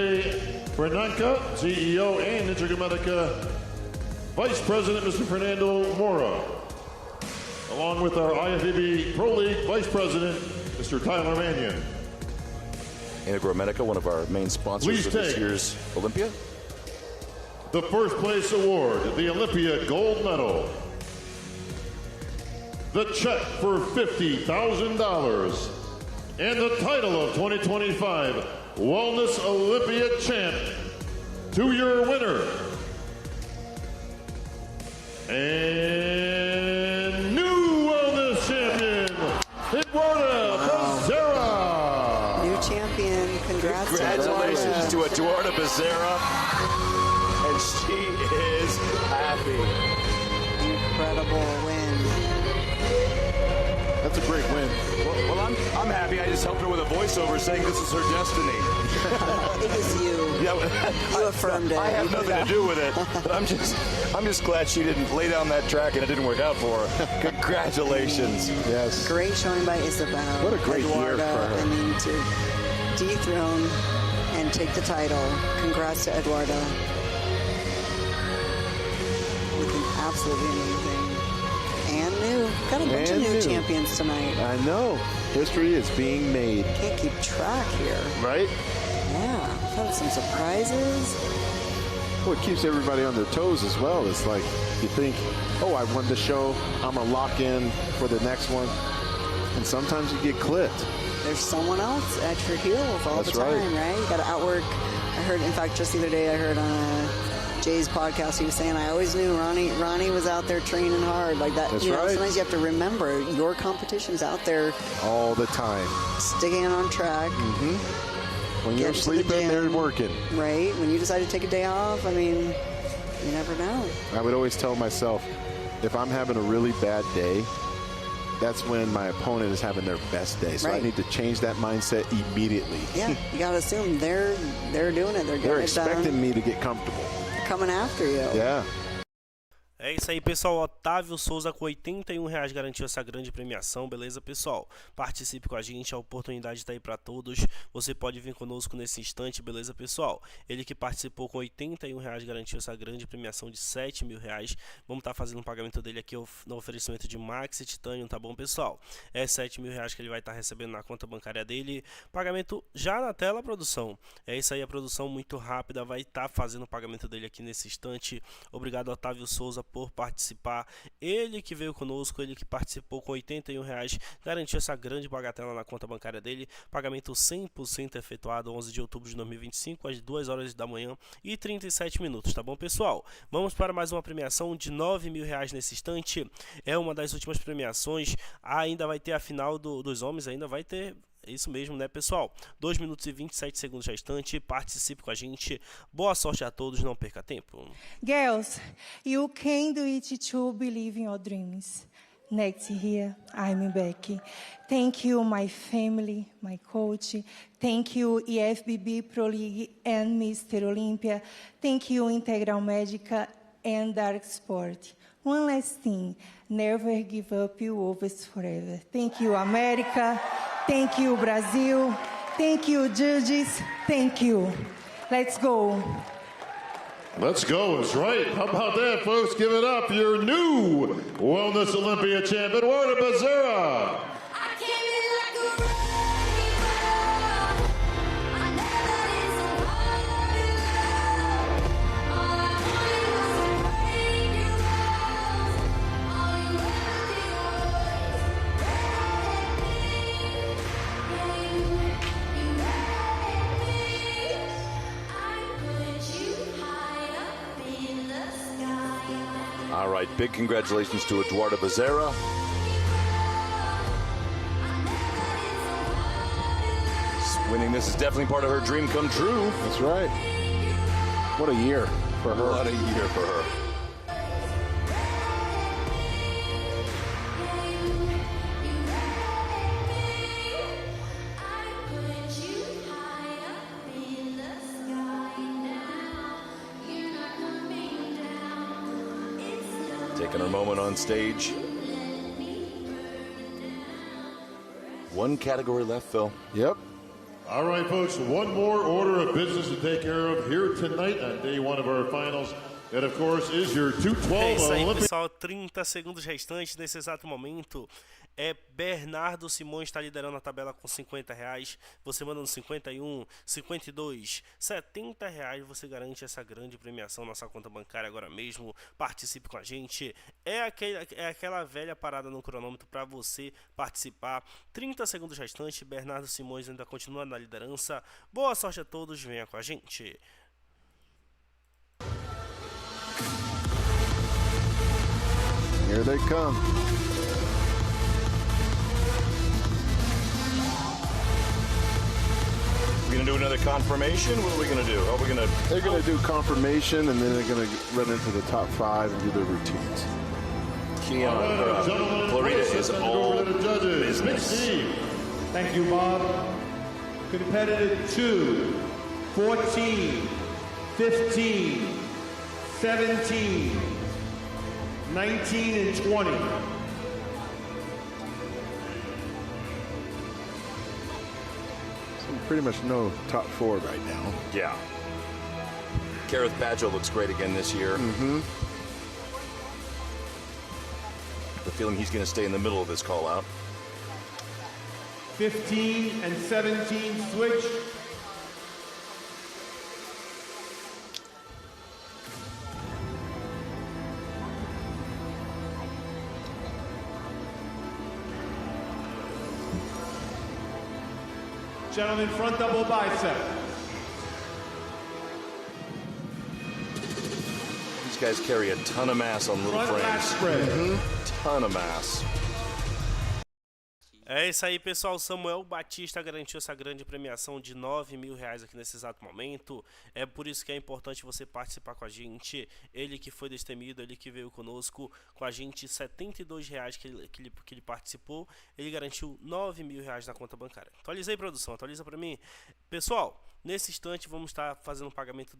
Bernanca, CEO and Intergamedica Vice President Mr. Fernando Mora. Along with our ifbbproleague Vice President Mr. Tyler Mannion. Intergamedica, one of our main sponsors of this year's Olympia. The first place award, the Olympia gold medal. The check for $50,000. And the title of 2025 Wellness Olympia champ to your winner. And new wellness champion, Eduarda Becerra. New champion. Congratulations to Eduarda Becerra. And she is happy. Incredible win. That's a great win. Well, I'm happy. I just helped her with a voiceover saying this is her destiny. It was you. Yeah, you affirmed it. I have nothing to do with it. But I'm just glad she didn't lay down that track and it didn't work out for her. Congratulations. Yes. Great showing by Isabel. What a great year for her. I mean, to dethrone and take the title. Congrats to Eduarda. Looking absolutely amazing. And new. Got a bunch of new champions tonight. I know. History is being made. Can't keep track here. Right? Yeah. I've had some surprises. Well, it keeps everybody on their toes as well. It's like you think, oh, I won the show. I'm going to lock in for the next one. And sometimes you get clipped. There's someone else at your heels all the time, right? You got to outwork. I heard, in fact, just the other day, I heard on Jay's podcast, he was saying, I always knew Ronnie was out there training hard like that. That's you know, right. Sometimes you have to remember your competition's out there all the time, sticking on track. Mm-hmm. When you're sleeping, they're working. Right. When you decide to take a day off, I mean, you never know. I would always tell myself, if I'm having a really bad day, that's when my opponent is having their best day. So I need to change that mindset immediately. Yeah, you got to assume they're doing it. They're expecting me to get comfortable. Coming after you. Yeah. É isso aí, pessoal. Otávio Souza com R$81 garantiu essa grande premiação, beleza, pessoal? Participe com a gente, a oportunidade está aí para todos. Você pode vir conosco nesse instante, beleza, pessoal? Ele que participou com R$81 garantiu essa grande premiação de R$7.000. Vamos estar fazendo um pagamento dele aqui no oferecimento de Max e Titanium, tá bom, pessoal? É R$7.000 que ele vai estar recebendo na conta bancária dele. Pagamento já na tela, produção. É isso aí, a produção muito rápida vai estar fazendo o pagamento dele aqui nesse instante. Obrigado, Otávio Souza, por participar. Ele que veio conosco, ele que participou com R$81, garantiu essa grande bagatela na conta bancária dele. Pagamento 100% efetuado 11 de outubro de 2025 às 2 horas da manhã e 37 minutos, tá bom, pessoal? Vamos para mais uma premiação de R$9.000 nesse instante. É uma das últimas premiações. Ainda vai ter a final dos homens, ainda vai ter. É isso mesmo, né, pessoal? 2 minutos e 27 segundos restante. Participe com a gente. Boa sorte a todos, não perca tempo. Girls, you can do it to believe in your dreams. Next here, I'm back. Thank you, my family, my coach. Thank you, ifbbproleague and Mr Olympia. Thank you, Integral Médica and Dark Sport. One last thing, never give up, you always forever. Thank you, America. Thank you, Brazil. Thank you, judges. Thank you. Let's go. Let's go is right. How about that, folks? Give it up. Your new Wellness Olympia champ, Eduarda Becerra. right, big congratulations to Eduardo Bezerra. Winning this is definitely part of her dream come true. That's right. What a year for her. What a year for her. Taking her moment on stage. One category left, Phil. Yep. All right, folks, one more order of business to take care of here tonight on day one of our finals. That, of course, is your 212 É isso aí, Olympia. pessoal. 30 segundos restantes nesse exato momento. Bernardo Simões está liderando a tabela com R$50. Você mandando 51, 52, R$70. Você garante essa grande premiação na sua conta bancária agora mesmo. Participe com a gente. É aquela velha parada no cronômetro para você participar. 30 segundos restantes. Bernardo Simões ainda continua na liderança. Boa sorte a todos. Venha com a gente. Here they come. We're gonna do another confirmation. What are we gonna do? Are we gonna? They're gonna do confirmation, and then they're gonna run into the top 5 and do their routines. Florida is all business. Thank you, Bob. Competitive 2, 14, 15, 17, 19, and 20. Pretty much no top 4 right now. Yeah. Gareth Badger looks great again this year. Mm-hmm. The feeling he's going to stay in the middle of this call out. 15 and 17 switch. Gentlemen, front double bicep. These guys carry a ton of mass on little Front lat frames. spread. Ton of mass. É isso aí, pessoal. Samuel Batista garantiu essa grande premiação de R$9.000 aqui nesse exato momento. É por isso que é importante você participar com a gente. Ele que foi destemido, ele que veio conosco com a gente, R$72 que ele participou. Ele garantiu R$9.000 na conta bancária. Atualizei, produção, atualiza para mim. Pessoal, nesse instante vamos estar fazendo o pagamento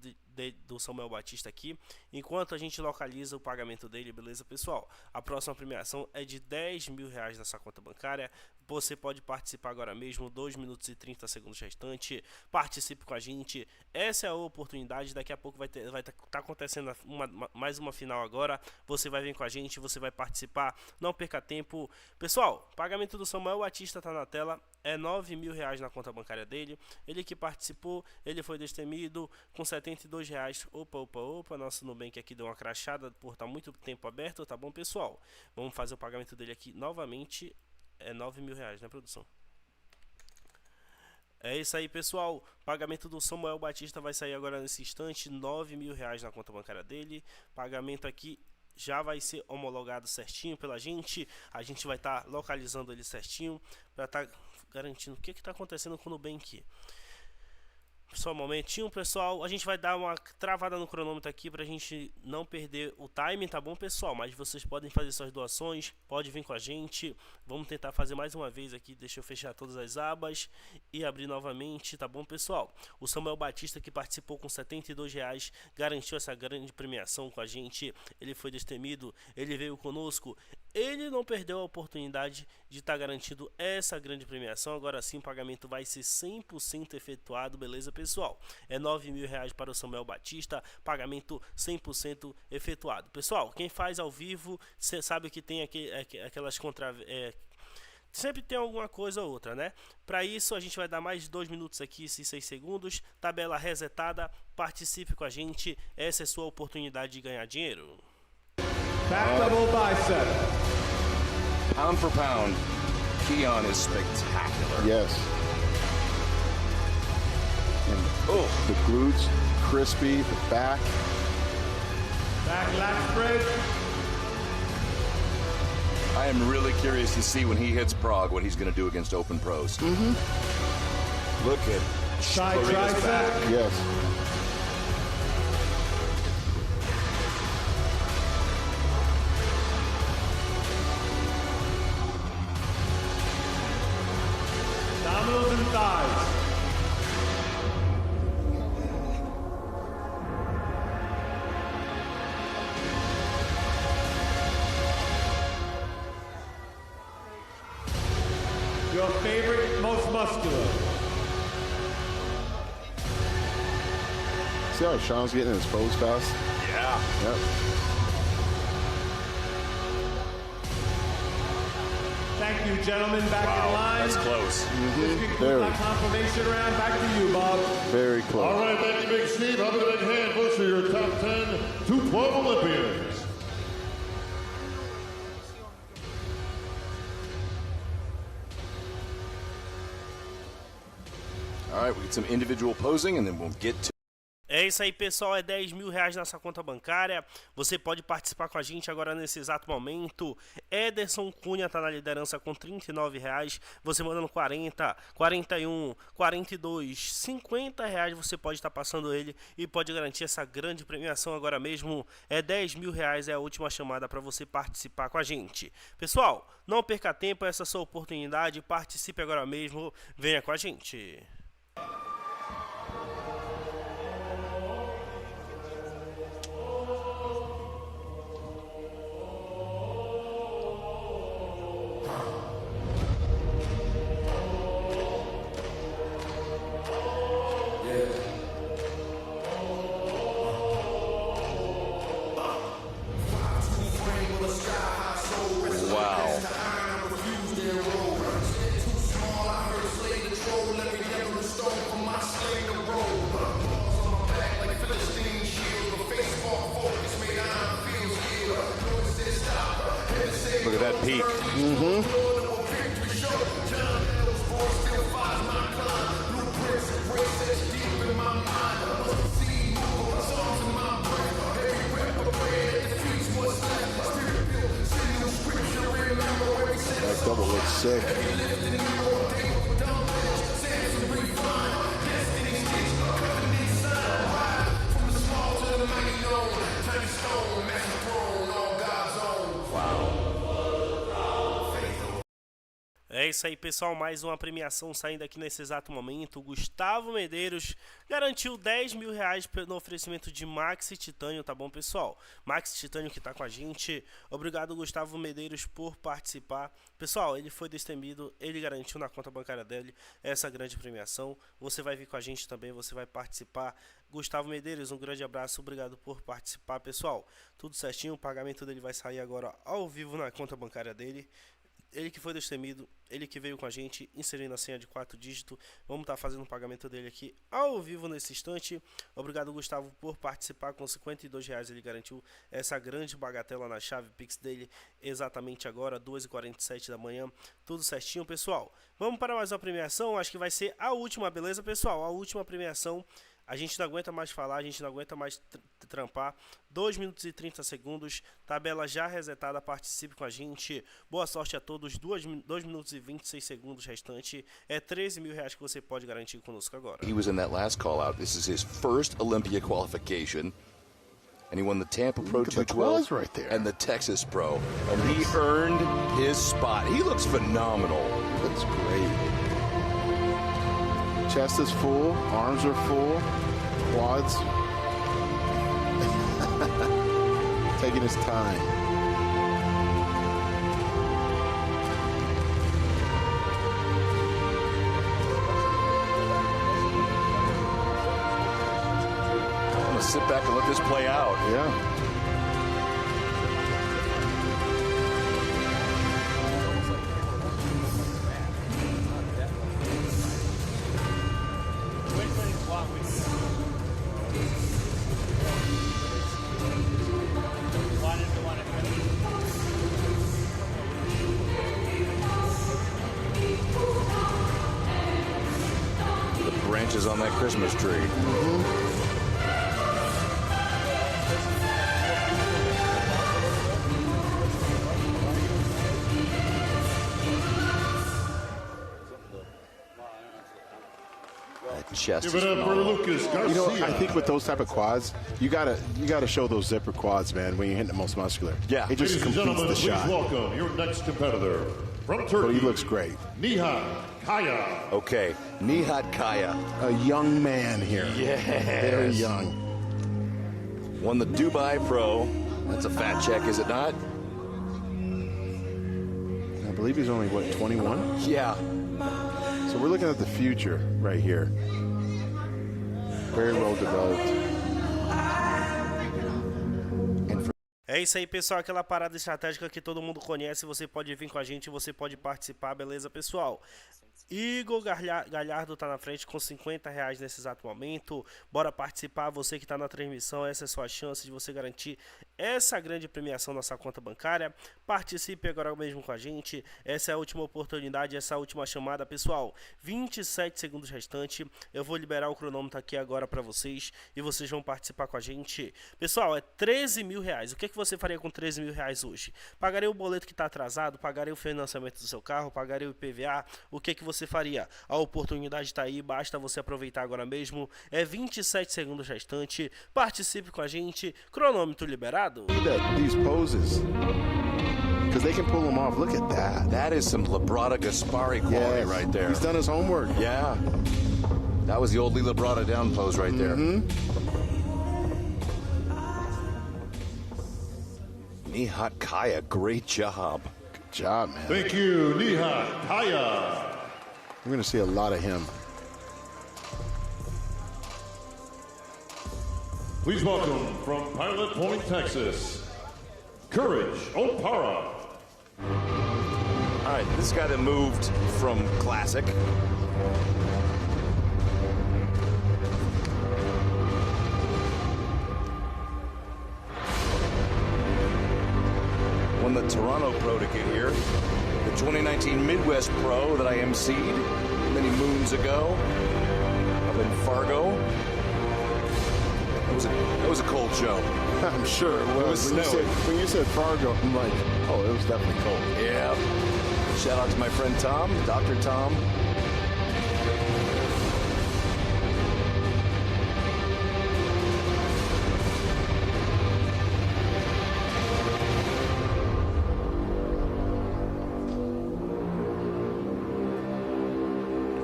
do Samuel Batista aqui, enquanto a gente localiza o pagamento dele, beleza, pessoal? A próxima premiação é de R$10.000 nessa conta bancária. Você pode participar agora mesmo, 2 minutos e 30 segundos restante. Participe com a gente. Essa é a oportunidade. Daqui a pouco vai estar acontecendo mais uma final agora. Você vai vir com a gente, você vai participar. Não perca tempo. Pessoal, pagamento do Samuel Batista está na tela. É R$9.000 na conta bancária dele. Ele que participou, ele foi destemido com R$72. Opa, nosso Nubank aqui deu uma crachada por estar muito tempo aberto, tá bom, pessoal? Vamos fazer o pagamento dele aqui novamente. É R$9.000, né, produção? É isso aí, pessoal. Pagamento do Samuel Batista vai sair agora nesse instante. R$9.000 na conta bancária dele. Pagamento aqui já vai ser homologado certinho pela gente. A gente vai estar localizando ele certinho para estar garantindo o que está acontecendo com o Nubank. Só um momentinho, pessoal. A gente vai dar uma travada no cronômetro aqui pra gente não perder o timing, tá bom, pessoal? Mas vocês podem fazer suas doações, pode vir com a gente. Vamos tentar fazer mais uma vez aqui. Deixa eu fechar todas as abas e abrir novamente, tá bom, pessoal? O Samuel Batista, que participou com R$72, garantiu essa grande premiação com a gente. Ele foi destemido, ele veio conosco. Ele não perdeu a oportunidade de estar garantindo essa grande premiação. Agora sim, o pagamento vai ser 100% efetuado, beleza, pessoal? É R$9.000 para o Samuel Batista, pagamento 100% efetuado. Pessoal, quem faz ao vivo, você sabe que tem aquelas sempre tem alguma coisa ou outra, né? Para isso, a gente vai dar mais 2 minutos aqui, 6 segundos. Tabela resetada, participe com a gente. Essa é a sua oportunidade de ganhar dinheiro. Back double bicep. Pound for pound, Keon is spectacular. Yes. And the glutes, crispy, the back. Back lat spread. I am really curious to see when he hits Prague what he's going to do against open pros. Look at Clarita's back. Yes. Abdominals and thighs. Your favorite, most muscular. See how Sean's getting in his pose fast? Yeah. Yep. Thank you, gentlemen. Back in line. That's close. This concludes our confirmation round. Back to you, Bob. Very close. All right, thank you, Big Steve. How about a big hand, folks, for your top 10 to 12 Olympians? All right, we get some individual posing and then we'll get to. É isso aí, pessoal, é 10 mil reais nessa conta bancária. Você pode participar com a gente agora nesse exato momento. Ederson Cunha está na liderança com 39 reais. Você mandando 40, 41, 42, 50 reais, você pode estar passando ele e pode garantir essa grande premiação agora mesmo. É 10 mil reais, é a última chamada para você participar com a gente. Pessoal, não perca tempo, essa é a sua oportunidade. Participe agora mesmo, venha com a gente. Look at that peak. That double looks sick. É isso aí, pessoal, mais uma premiação saindo aqui nesse exato momento. O Gustavo Medeiros garantiu 10 mil reais no oferecimento de Maxi Titânio, tá bom, pessoal? Maxi Titânio que tá com a gente. Obrigado, Gustavo Medeiros, por participar. Pessoal, ele foi destemido, ele garantiu na conta bancária dele essa grande premiação. Você vai vir com a gente também, você vai participar. Gustavo Medeiros, um grande abraço, obrigado por participar, pessoal. Tudo certinho, o pagamento dele vai sair agora ao vivo na conta bancária dele. Ele que foi destemido, ele que veio com a gente, inserindo a senha de 4 dígitos. Vamos estar fazendo o pagamento dele aqui ao vivo nesse instante. Obrigado, Gustavo, por participar. Com 52 reais ele garantiu essa grande bagatela na chave Pix dele exatamente agora, 2h47 da manhã. Tudo certinho, pessoal. Vamos para mais uma premiação. Acho que vai ser a última, beleza, pessoal? A última premiação. A gente não aguenta mais falar, a gente não aguenta mais trampar. 2 minutos e 30 segundos, tabela já resetada, participe com a gente. Boa sorte a todos, 2 minutos e 26 segundos restante. É 13 mil reais que você pode garantir conosco agora. He was in that last call out. This is his first Olympia qualification. And he won the Tampa Pro 212 right there. and the Texas Pro. And he earned his spot. He looks phenomenal. That's great. Chest is full, arms are full, quads. Taking his time. I'm going to sit back and let this play out. Yeah. Branches on that Christmas tree. chest Give is it up for phenomenal. Lucas Garcia. You know, I think with those type of quads, you gotta show those zipper quads, man, when you're hitting the most muscular. Yeah. It just Ladies and completes gentlemen, the please shot. welcome your next competitor from But Turkey. he looks great. Nihat Kaya. Okay, Nihat Kaya. A young man here. Yes. Very young. Won the Dubai Pro. That's a fat check, is it not? I believe he's only, what, 21? Yeah. So we're looking at the future right here. Very well developed. É isso aí, pessoal, aquela parada estratégica que todo mundo conhece, você pode vir com a gente, você pode participar, beleza, pessoal? Igor Galhardo tá na frente com R$50 nesse exato momento. Bora participar, você que tá na transmissão, essa é a sua chance de você garantir essa grande premiação na sua conta bancária. Participe agora mesmo com a gente, essa é a última oportunidade, essa é a última chamada, pessoal. 27 segundos restantes, eu vou liberar o cronômetro aqui agora para vocês e vocês vão participar com a gente. Pessoal, é R$13.000, o que você faria com R$13.000 hoje? Pagaria o boleto que tá atrasado, pagaria o financiamento do seu carro, pagaria o IPVA, o que você faria? A oportunidade está aí, basta você aproveitar agora mesmo. É 27 segundos restantes. Participe com a gente. Cronômetro liberado. These poses, because they can pull them off. Look at that. That is some Labrada Gaspari quality right there. He's done his homework. Yeah. That was the old Lee Labrada down pose right there. Nihat Kaya, great job. Good job, man. Thank you, Nihat Kaya. We're going to see a lot of him. Please welcome from Pilot Point, Texas, Courage Opara. All right, this guy that moved from Classic. Won the Toronto Pro to get here. The 2019 Midwest Pro that I emceed many moons ago up in Fargo. That was a cold show. I'm sure it was. When you said Fargo, I'm like, oh, it was definitely cold. Yeah. Shout out to my friend Tom, Dr. Tom.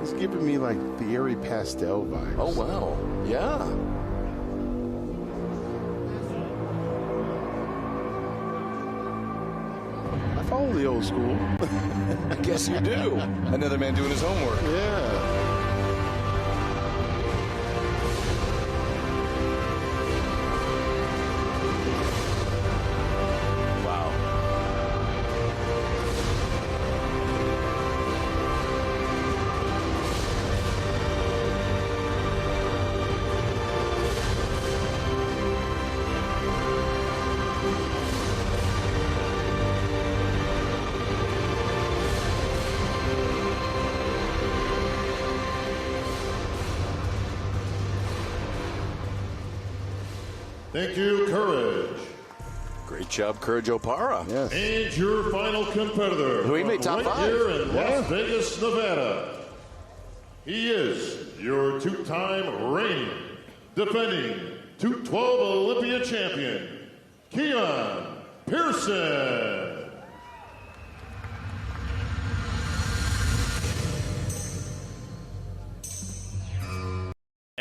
It's giving me like the Erie pastel vibes. Oh, wow. Yeah. I follow the old school. I guess you do. Another man doing his homework. Yeah. Thank you, Courage. Great job, Courage Opara. Yes. And your final competitor, Who he made top right five. here in Las Vegas, Nevada. He is your two-time reigning, defending 212 Olympia champion, Keon Pearson.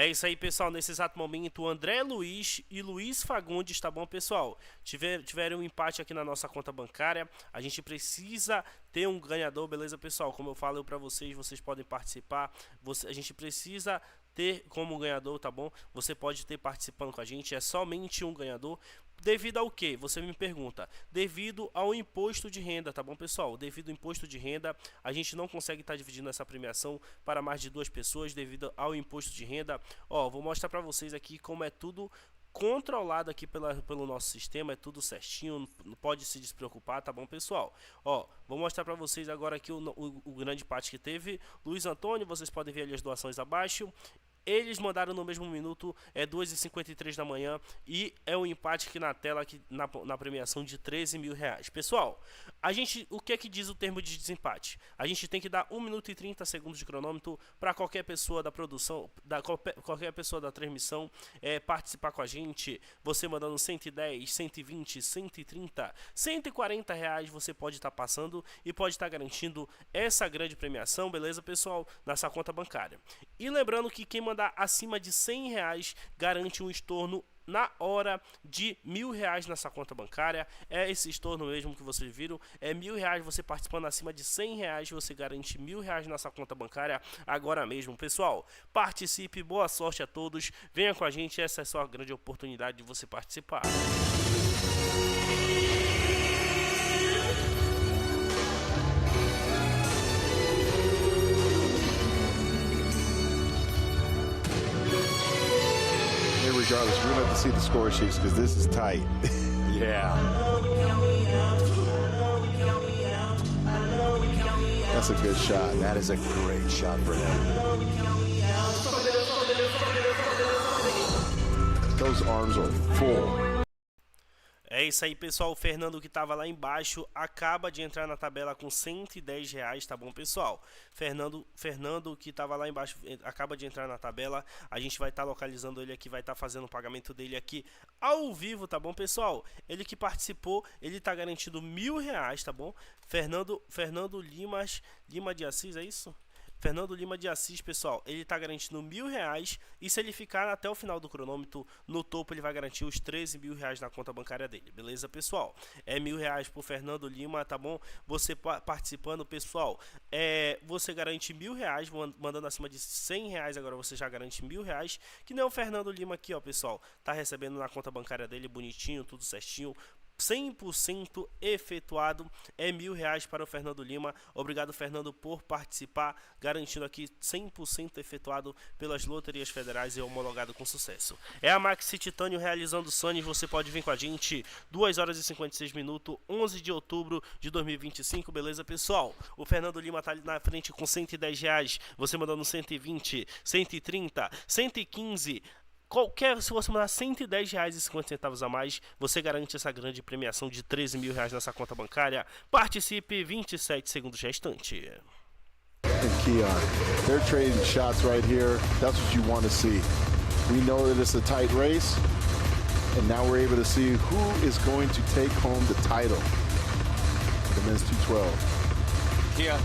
É isso aí, pessoal. Nesse exato momento, André Luiz e Luiz Fagundes, tá bom, pessoal? Tiveram um empate aqui na nossa conta bancária. A gente precisa ter um ganhador, beleza, pessoal? Como eu falo pra vocês, vocês podem participar. A gente precisa ter como ganhador, tá bom? Você pode ter participando com a gente. É somente um ganhador. Devido ao que? Você me pergunta. Devido ao imposto de renda, tá bom, pessoal? Devido ao imposto de renda, a gente não consegue estar dividindo essa premiação para mais de 2 pessoas devido ao imposto de renda. Ó, vou mostrar para vocês aqui como é tudo controlado aqui pelo nosso sistema, é tudo certinho, não pode se despreocupar, tá bom, pessoal? Ó, vou mostrar para vocês agora aqui o grande empate que teve. Luiz Antônio, vocês podem ver ali as doações abaixo. Eles mandaram no mesmo minuto, 2h53 da manhã, e é um empate aqui na tela, aqui na premiação de 13 mil reais. Pessoal, o que é que diz o termo de desempate? A gente tem que dar 1 minuto e 30 segundos de cronômetro para qualquer pessoa da produção, qualquer pessoa da transmissão participar com a gente. Você mandando 110, 120, 130, 140 reais, você pode estar passando e pode estar garantindo essa grande premiação, beleza, pessoal? Nessa conta bancária. E lembrando que quem mandar acima de 100 reais garante um estorno na hora de R$1.000 nessa conta bancária. É esse estorno mesmo que vocês viram, é R$1.000. Você participando acima de 100 reais, você garante R$1.000 nessa conta bancária agora mesmo. Pessoal, participe, boa sorte a todos, venha com a gente, essa é só a grande oportunidade de você participar. Regardless, we're going to have to see the score sheets because this is tight. Yeah. That's a good shot. That is a great shot for him. Those arms are full. É isso aí, pessoal. O Fernando, que estava lá embaixo, acaba de entrar na tabela com 110 reais, tá bom, pessoal? Fernando, que estava lá embaixo, acaba de entrar na tabela. A gente vai estar localizando ele aqui, vai estar fazendo o pagamento dele aqui ao vivo, tá bom, pessoal? Ele que participou, ele tá garantindo R$1.000, tá bom? Fernando Lima de Assis, é isso? Fernando Lima de Assis, pessoal, ele tá garantindo R$1.000, e se ele ficar até o final do cronômetro no topo, ele vai garantir os 13 mil reais na conta bancária dele, beleza, pessoal? É R$1.000 pro Fernando Lima, tá bom? Você participando, pessoal, você garante R$1.000, mandando acima de 100 reais, agora você já garante R$1.000, que nem o Fernando Lima aqui, ó, pessoal, tá recebendo na conta bancária dele, bonitinho, tudo certinho, 100% efetuado, é R$1.000 para o Fernando Lima. Obrigado, Fernando, por participar, garantindo aqui 100% efetuado pelas loterias federais e homologado com sucesso. É a Maxi Titânio realizando sonhos. Você pode vir com a gente, 2 horas e 56 minutos, 11 de outubro de 2025, beleza, pessoal? O Fernando Lima tá ali na frente com 110 reais, você mandando 120, 130, 115. Se você mandar R$110,50 a mais, você garante essa grande premiação de 13 mil reais nessa conta bancária. Participe, 27 segundos restante. And Keon, they're trading shots right here. That's what you want to see. We know that it's a tight race, and now we're able to see who is going to take home the title. The men's 212.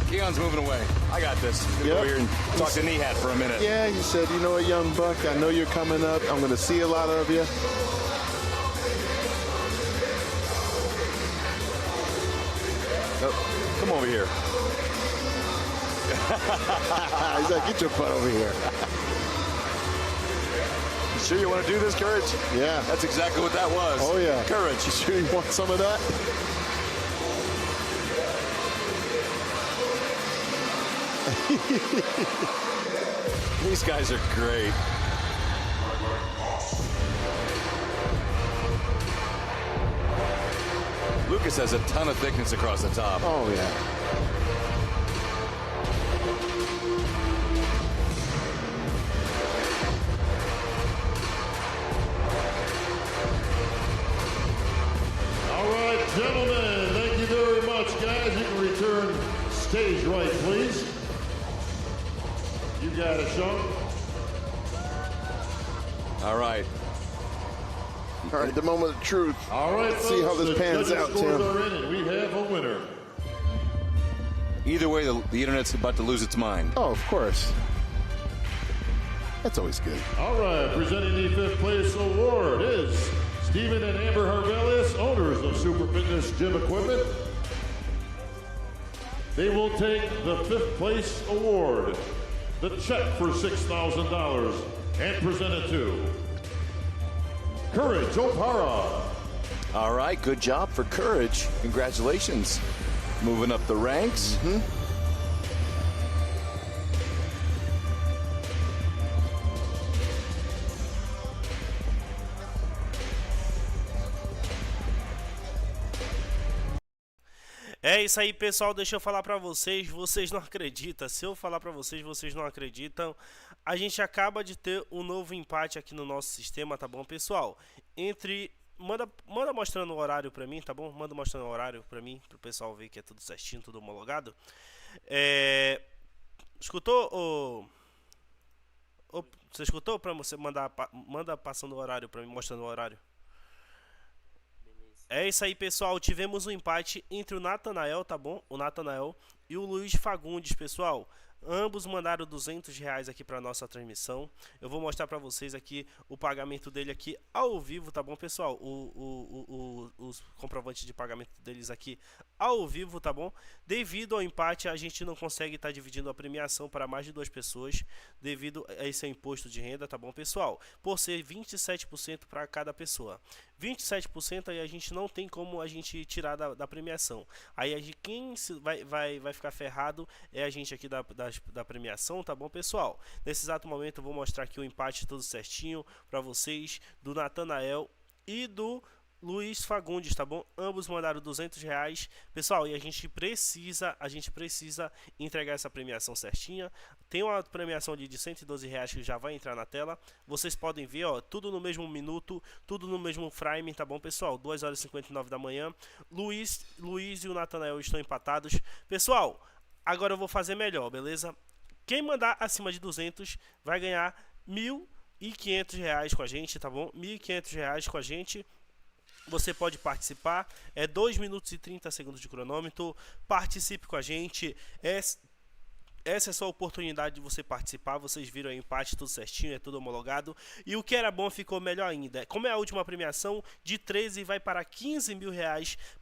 Keon's moving away. I got this. Go over here and talk to Knee Hat for a minute. Yeah, he said, you know what, young buck, I know you're coming up. I'm going to see a lot of you. Oh, come over here. He's like, get your butt over here. You sure you want to do this, Courage? Yeah. That's exactly what that was. Oh, yeah. Courage. You sure you want some of that? These guys are great. Lucas has a ton of thickness across the top. Oh, yeah. All right, gentlemen, thank you very much, guys. You can return stage right, please. You got it, Sean. All right. All right, the moment of truth. All right, let's see how this pans out, scores Tim. are in, and we have a winner. Either way, the internet's about to lose its mind. Oh, of course. That's always good. All right, presenting the 5th place award is Stephen and Amber Harvelius, owners of Super Fitness Gym Equipment. They will take the 5th place award, the check for $6,000, and present it to Courage O'Hara. All right, good job for Courage. Congratulations. Moving up the ranks. É isso aí, pessoal, deixa eu falar pra vocês, vocês não acreditam, se eu falar pra vocês, vocês não acreditam. A gente acaba de ter um novo empate aqui no nosso sistema, tá bom, pessoal? Manda mostrando o horário pra mim, tá bom? Manda mostrando o horário pra mim, pro pessoal ver que é tudo certinho, tudo homologado. Escutou? Você escutou? Pra você manda passando o horário pra mim, mostrando o horário. É isso aí, pessoal. Tivemos um empate entre o Natanael, tá bom? O Natanael e o Luiz Fagundes, pessoal. Ambos mandaram R$200 aqui para nossa transmissão. Eu vou mostrar para vocês aqui o pagamento dele aqui ao vivo, tá bom, pessoal? Os comprovantes de pagamento deles aqui ao vivo, tá bom? Devido ao empate, a gente não consegue estar dividindo a premiação para mais de 2 pessoas, devido a esse imposto de renda, tá bom, pessoal? Por ser 27% para cada pessoa. 27% aí a gente não tem como a gente tirar da premiação. Aí quem vai ficar ferrado é a gente aqui da premiação, tá bom, pessoal? Nesse exato momento eu vou mostrar aqui o empate todo certinho para vocês, do Natanael e do Luiz Fagundes, tá bom? Ambos mandaram R$200, pessoal, e a gente precisa entregar essa premiação certinha. Tem uma premiação ali de R$112 que já vai entrar na tela. Vocês podem ver, ó, tudo no mesmo minuto, tudo no mesmo frame, tá bom, pessoal? 2h59 da manhã. Luiz e o Natanael estão empatados. Pessoal, agora eu vou fazer melhor, beleza? Quem mandar acima de 200 vai ganhar R$1.500 com a gente, tá bom? R$1.500 com a gente. Você pode participar, 2 minutos e 30 segundos de cronômetro. Participe com a gente. Essa é a sua oportunidade de você participar. Vocês viram aí o empate, tudo certinho, é tudo homologado. E o que era bom ficou melhor ainda. Como é a última premiação, de 13 vai para R$15 mil.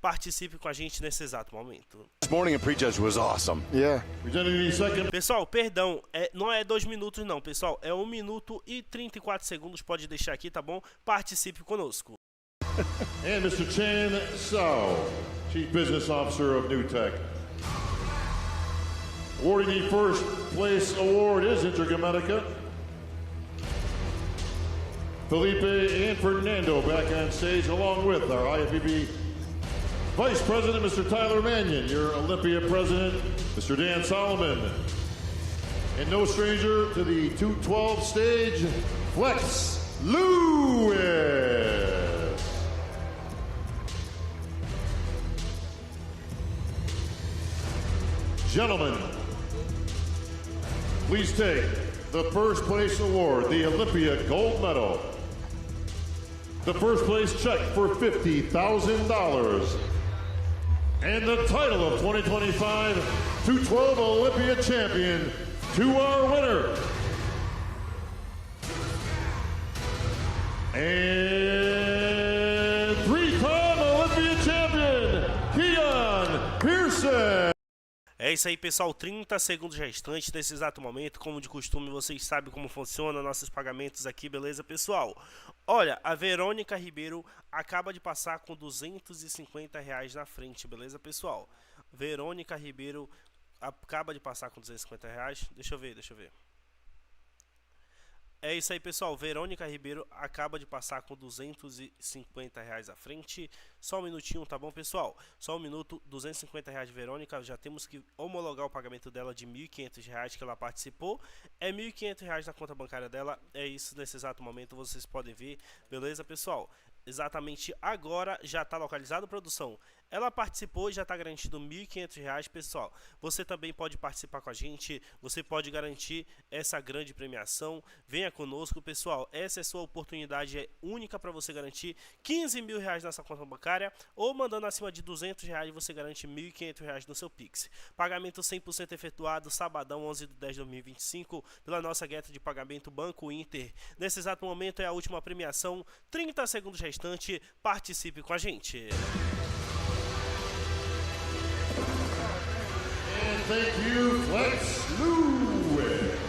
Participe com a gente nesse exato momento. This morning in prejudge was awesome. Yeah. Pessoal, perdão, não é 2 minutos não, pessoal. É 1 minuto e 34 segundos. Pode deixar aqui, tá bom? Participe conosco. And Mr. Chen Sao, Chief Business Officer of New Tech. Awarding the first place award is Intergamedica. Felipe and Fernando back on stage along with our IFBB Vice President, Mr. Tyler Mannion, your Olympia President, Mr. Dan Solomon. And no stranger to the 212 stage, Flex Lewis. Gentlemen, please take the first place award, the Olympia gold medal. The first place check for $50,000. And the title of 2025 212 Olympia champion to our winner. And 3-time Olympia champion, Keon Pearson. É isso aí, pessoal, 30 segundos restantes nesse exato momento. Como de costume, vocês sabem como funciona nossos pagamentos aqui, beleza, pessoal? Olha, a Verônica Ribeiro acaba de passar com R$250 na frente, beleza, pessoal? Verônica Ribeiro acaba de passar com R$250. Deixa eu ver. É isso aí, pessoal. Verônica Ribeiro acaba de passar com R$250 à frente. Só um minutinho, tá bom, pessoal? Só um minuto, R$250 de Verônica. Já temos que homologar o pagamento dela de R$1.500 que ela participou. É R$1.500 na conta bancária dela. É isso nesse exato momento, vocês podem ver. Beleza, pessoal? Exatamente agora já está localizado, produção. Ela participou e já está garantido R$1.500, pessoal. Você também pode participar com a gente, você pode garantir essa grande premiação. Venha conosco, pessoal. Essa é a sua oportunidade, é única para você garantir R$15 mil na sua conta bancária, ou mandando acima de R$200 você garante R$1.500 no seu Pix. Pagamento 100% efetuado, sabadão 11/10/2025, pela nossa gueta de pagamento Banco Inter. Nesse exato momento é a última premiação, 30 segundos restante, participe com a gente. And thank you, Flex Lewis.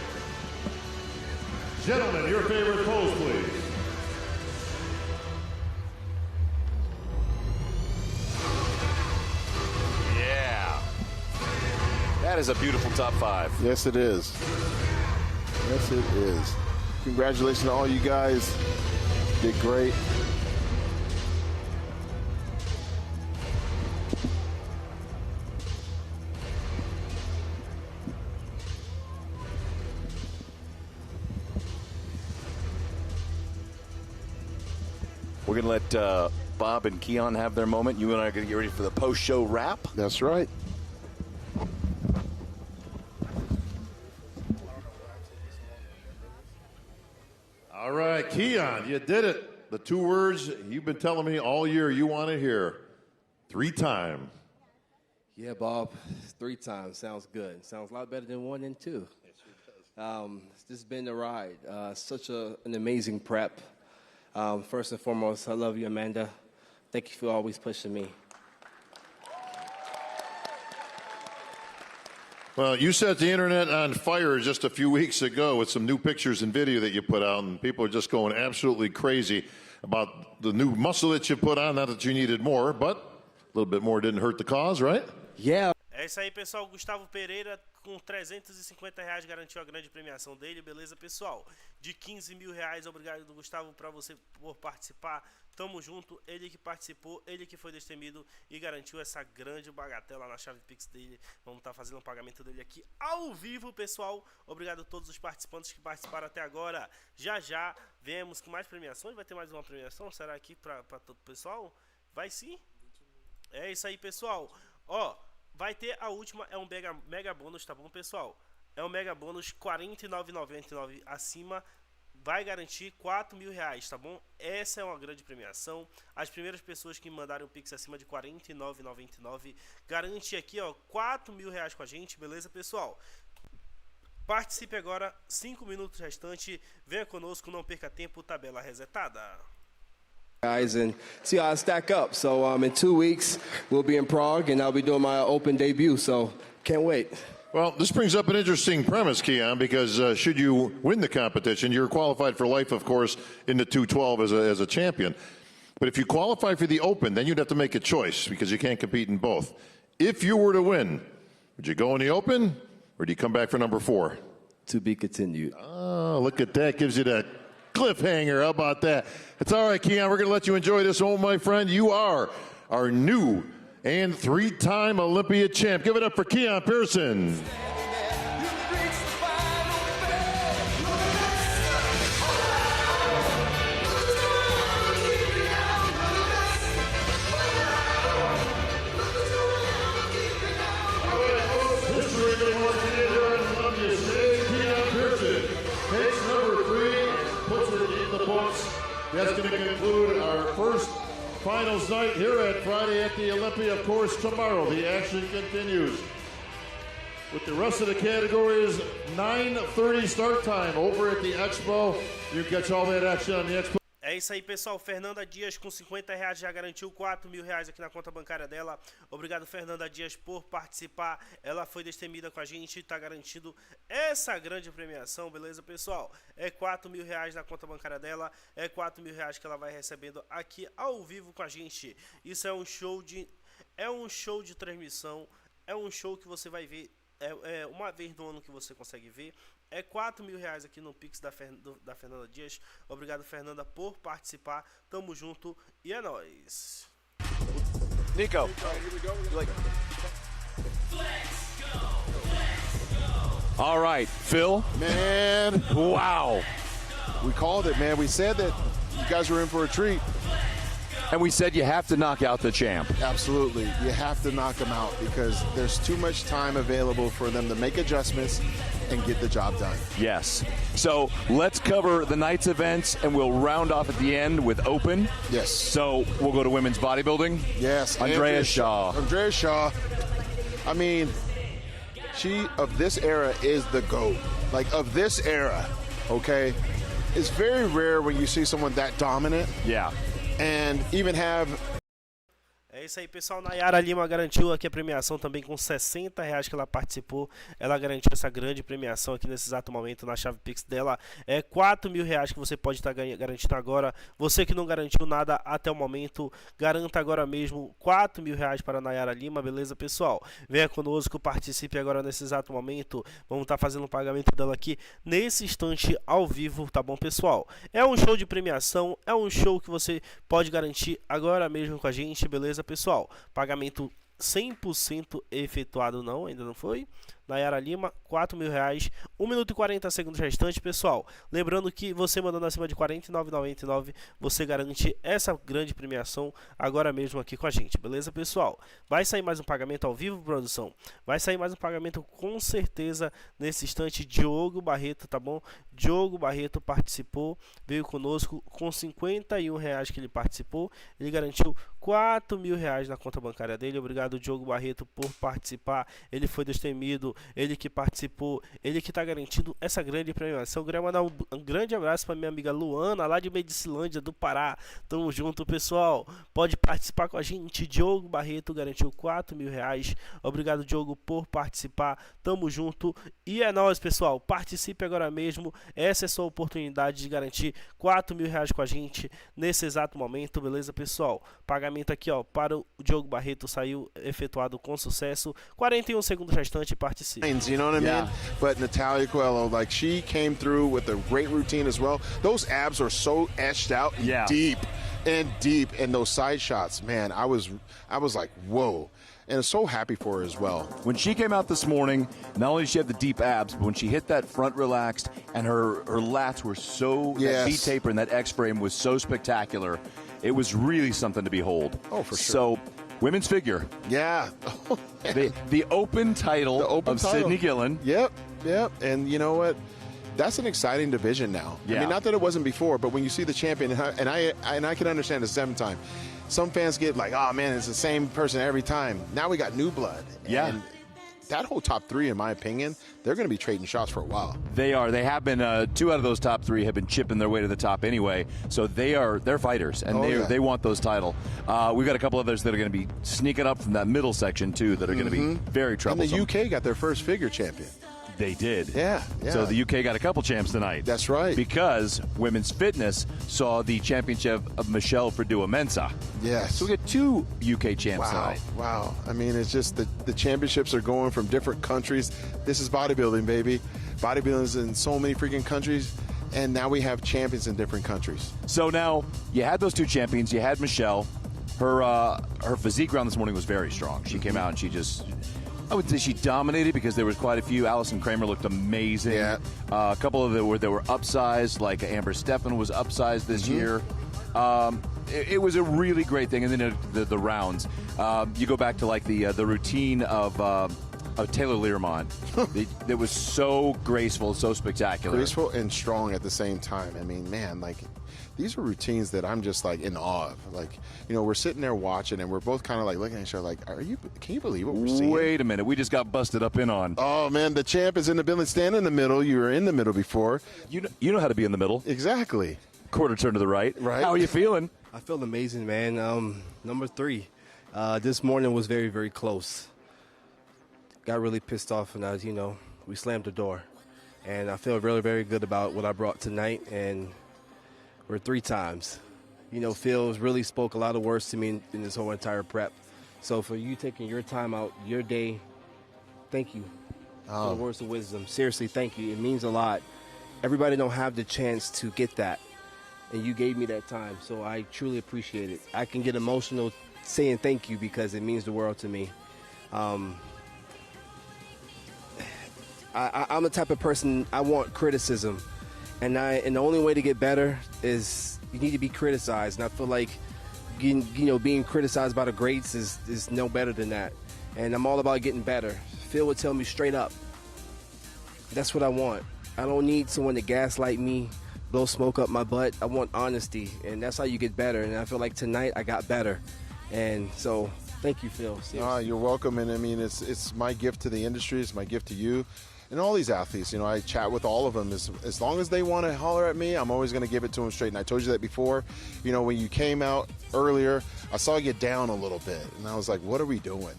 Gentlemen, your favorite pose, please. Yeah. That is a beautiful top 5. Yes, it is. Yes, it is. Congratulations to all you guys. Did great. We're going to let Bob and Keon have their moment. You and I are going to get ready for the post-show wrap. That's right. All right, Keon, you did it. The 2 words you've been telling me all year you want to hear. 3-time. Yeah, Bob, 3 times sounds good. Sounds a lot better than 1 and 2. This has been the ride. Such an amazing prep. First and foremost, I love you, Amanda. Thank you for always pushing me. Well, you set the internet on fire just a few weeks ago with some new pictures and video that you put out, and people are just going absolutely crazy about the new muscle that you put on. Not that you needed more, but a little bit more didn't hurt the cause, right? Yeah. É isso aí, pessoal. Gustavo Pereira com R$350 garantiu a grande premiação dele, beleza, pessoal? De R$15 mil. Obrigado, Gustavo, para você por participar. Tamo junto. Ele que participou, ele que foi destemido e garantiu essa grande bagatela na chave Pix dele. Vamos estar fazendo o pagamento dele aqui ao vivo, pessoal. Obrigado a todos os participantes que participaram até agora. Já viemos com mais premiações. Vai ter mais uma premiação? Será aqui para todo o pessoal? Vai sim. É isso aí, pessoal. Ó, vai ter a última, é um mega bônus, tá bom, pessoal? É um mega bônus R$49,99 acima, vai garantir R$4 mil, tá bom? Essa é uma grande premiação. As primeiras pessoas que mandarem o Pix acima de R$49,99 garante aqui, ó, R$4 mil com a gente, beleza, pessoal? Participe agora, 5 minutos restantes, venha conosco, não perca tempo, tabela resetada. Guys, and see how I stack up. So in 2 weeks, we'll be in Prague, and I'll be doing my open debut. So can't wait. Well, this brings up an interesting premise, Keon, because should you win the competition, you're qualified for life, of course, in the 212 as a champion. But if you qualify for the open, then you'd have to make a choice because you can't compete in both. If you were to win, would you go in the open, or do you come back for number 4? To be continued. Oh, look at that. Gives you that cliffhanger. How about that? It's all right, Keon. We're going to let you enjoy this one, my friend. You are our new and 3-time Olympia champ. Give it up for Keon Pearson. That's going to conclude our first finals night here at Friday at the Olympia. Of course, tomorrow the action continues with the rest of the categories. 9:30 start time over at the Expo. You catch all that action on the Expo. É isso aí, pessoal. Fernanda Dias com R$50 já garantiu R$4 mil aqui na conta bancária dela. Obrigado, Fernanda Dias, por participar. Ela foi destemida com a gente e tá garantindo essa grande premiação, beleza, pessoal? É R$4 mil na conta bancária dela. É R$4 mil que ela vai recebendo aqui ao vivo com a gente. Isso é um show de transmissão. É um show que você vai ver uma vez no ano que você consegue ver. É R$4 mil aqui no Pix da Fernanda Dias. Obrigado, Fernanda, por participar. Tamo junto e é nóis. Nico. All right, Phil. Man. Wow. We called it, man. We said that you guys were in for a treat. And we said you have to knock out the champ. Absolutely. You have to knock them out because there's too much time available for them to make adjustments and get the job done. Yes. So let's cover the night's events, and we'll round off at the end with open. Yes. So we'll go to women's bodybuilding. Yes. Andrea Shaw. Andrea Shaw. I mean, she of this era is the GOAT. Like, of this era, okay? It's very rare when you see someone that dominant. Yeah. And even have... É isso aí, pessoal. Nayara Lima garantiu aqui a premiação também com R$60 que ela participou. Ela garantiu essa grande premiação aqui nesse exato momento na chave Pix dela. É R$4 mil que você pode estar garantindo agora. Você que não garantiu nada até o momento, garanta agora mesmo R$4 mil para a Nayara Lima, beleza, pessoal? Venha conosco, participe agora nesse exato momento. Vamos estar fazendo o pagamento dela aqui nesse instante ao vivo, tá bom, pessoal? É um show de premiação, é um show que você pode garantir agora mesmo com a gente, beleza, pessoal? Pagamento 100% efetuado, não, ainda não foi. Nayara Lima, R$4.000, 1 minuto e 40 segundos restante, pessoal. Lembrando que você mandando acima de R$ 49,99, você garante essa grande premiação agora mesmo aqui com a gente, beleza, pessoal? Vai sair mais um pagamento ao vivo, produção? Vai sair mais um pagamento com certeza nesse instante. Diogo Barreto, tá bom? Diogo Barreto participou, veio conosco com R$51 que ele participou, ele garantiu R$4.000 na conta bancária dele. Obrigado, Diogo Barreto, por participar. Ele foi destemido, ele que participou, ele que está garantindo essa grande premiação. Eu queria mandar um grande abraço para minha amiga Luana, lá de Medicilândia, do Pará. Tamo junto, pessoal. Pode participar com a gente. Diogo Barreto garantiu R$4.000. Obrigado, Diogo, por participar. Tamo junto. E é nóis, pessoal. Participe agora mesmo. Essa é a sua oportunidade de garantir R$4.000 com a gente nesse exato momento, beleza, pessoal? Pagamento aqui, ó, para o Diogo Barreto saiu efetuado com sucesso. 41 segundos restantes, participe. You know what I mean? But Natalia Coelho, like, she came through with a great routine as well. Those abs are so etched out and deep, and those side shots, man, I was like, whoa. And so happy for her as well. When she came out this morning, not only did she have the deep abs, but when she hit that front relaxed and her lats were so, that V taper and that X frame was so spectacular, it was really something to behold. Oh, for sure. So, women's figure. Yeah. the open title of Sydney Gillen. Yep. And you know what? That's an exciting division now. Yeah. I mean, not that it wasn't before, but when you see the champion, and I can understand the 7th time. Some fans get like, oh man, it's the same person every time. Now we got new blood. Yeah. And that whole top 3, in my opinion, they're going to be trading shots for a while. They are. They have been. 2 out of those top 3 have been chipping their way to the top anyway. So they're fighters, and they want those title. We've got a couple others that are going to be sneaking up from that middle section too, that are going to be very troublesome. And the UK got their first figure champion. They did. Yeah. So the UK got a couple champs tonight. That's right. Because Women's Fitness saw the championship of Michelle Verdua-Mensah. Yes. So we get 2 UK champs tonight. Wow. I mean, it's just the championships are going from different countries. This is bodybuilding, baby. Bodybuilding's in so many freaking countries, and now we have champions in different countries. So now you had those 2 champions. You had Michelle. Her physique round this morning was very strong. She came out and she just... I would say she dominated because there was quite a few. Allison Kramer looked amazing. Yeah. A couple of them were upsized, like Amber Steffen was upsized this year. It was a really great thing. And then the rounds. You go back to like the routine of Taylor Learmont. It was so graceful, so spectacular. Graceful and strong at the same time. I mean, man, like... These are routines that I'm just like in awe of. Like, you know, we're sitting there watching and we're both kind of like looking at each other like, can you believe what we're seeing? Wait a minute. We just got busted up in on. Oh, man, the champ is in the building. Stand in the middle. You were in the middle before. You know how to be in the middle. Exactly. Quarter turn to the right. Right. How are you feeling? I feel amazing, man. Number 3. This morning was very, very close. Got really pissed off and we slammed the door. And I feel really, very good about what I brought tonight. And we're 3 times. Phil's really spoke a lot of words to me in this whole entire prep. So for you taking your time out, your day, thank you for the words of wisdom. Seriously, thank you. It means a lot. Everybody don't have the chance to get that. And you gave me that time, so I truly appreciate it. I can get emotional saying thank you because it means the world to me. I'm the type of person, I want criticism. And the only way to get better is you need to be criticized. And I feel like being criticized by the greats is no better than that. And I'm all about getting better. Phil would tell me straight up. That's what I want. I don't need someone to gaslight me, blow smoke up my butt. I want honesty, and that's how you get better. And I feel like tonight I got better. And so thank you, Phil. You're welcome. And I mean, it's my gift to the industry. It's my gift to you. And all these athletes, I chat with all of them. As long as they want to holler at me, I'm always going to give it to them straight. And I told you that before. When you came out earlier, I saw you down a little bit. And I was like, what are we doing?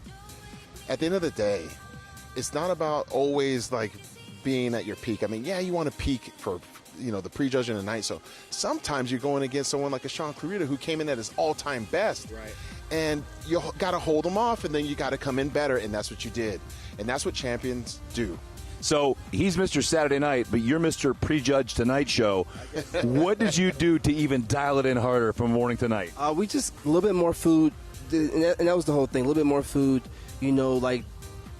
At the end of the day, it's not about always, like, being at your peak. I mean, yeah, you want to peak for, the prejudging tonight. So sometimes you're going against someone like a Sean Clarita who came in at his all-time best. Right. And you got to hold them off, and then you got to come in better. And that's what you did. And that's what champions do. So he's Mr. Saturday Night, but you're Mr. Prejudge Tonight Show. What did you do to even dial it in harder from morning to night? We just a little bit more food, and that was the whole thing. A little bit more food, like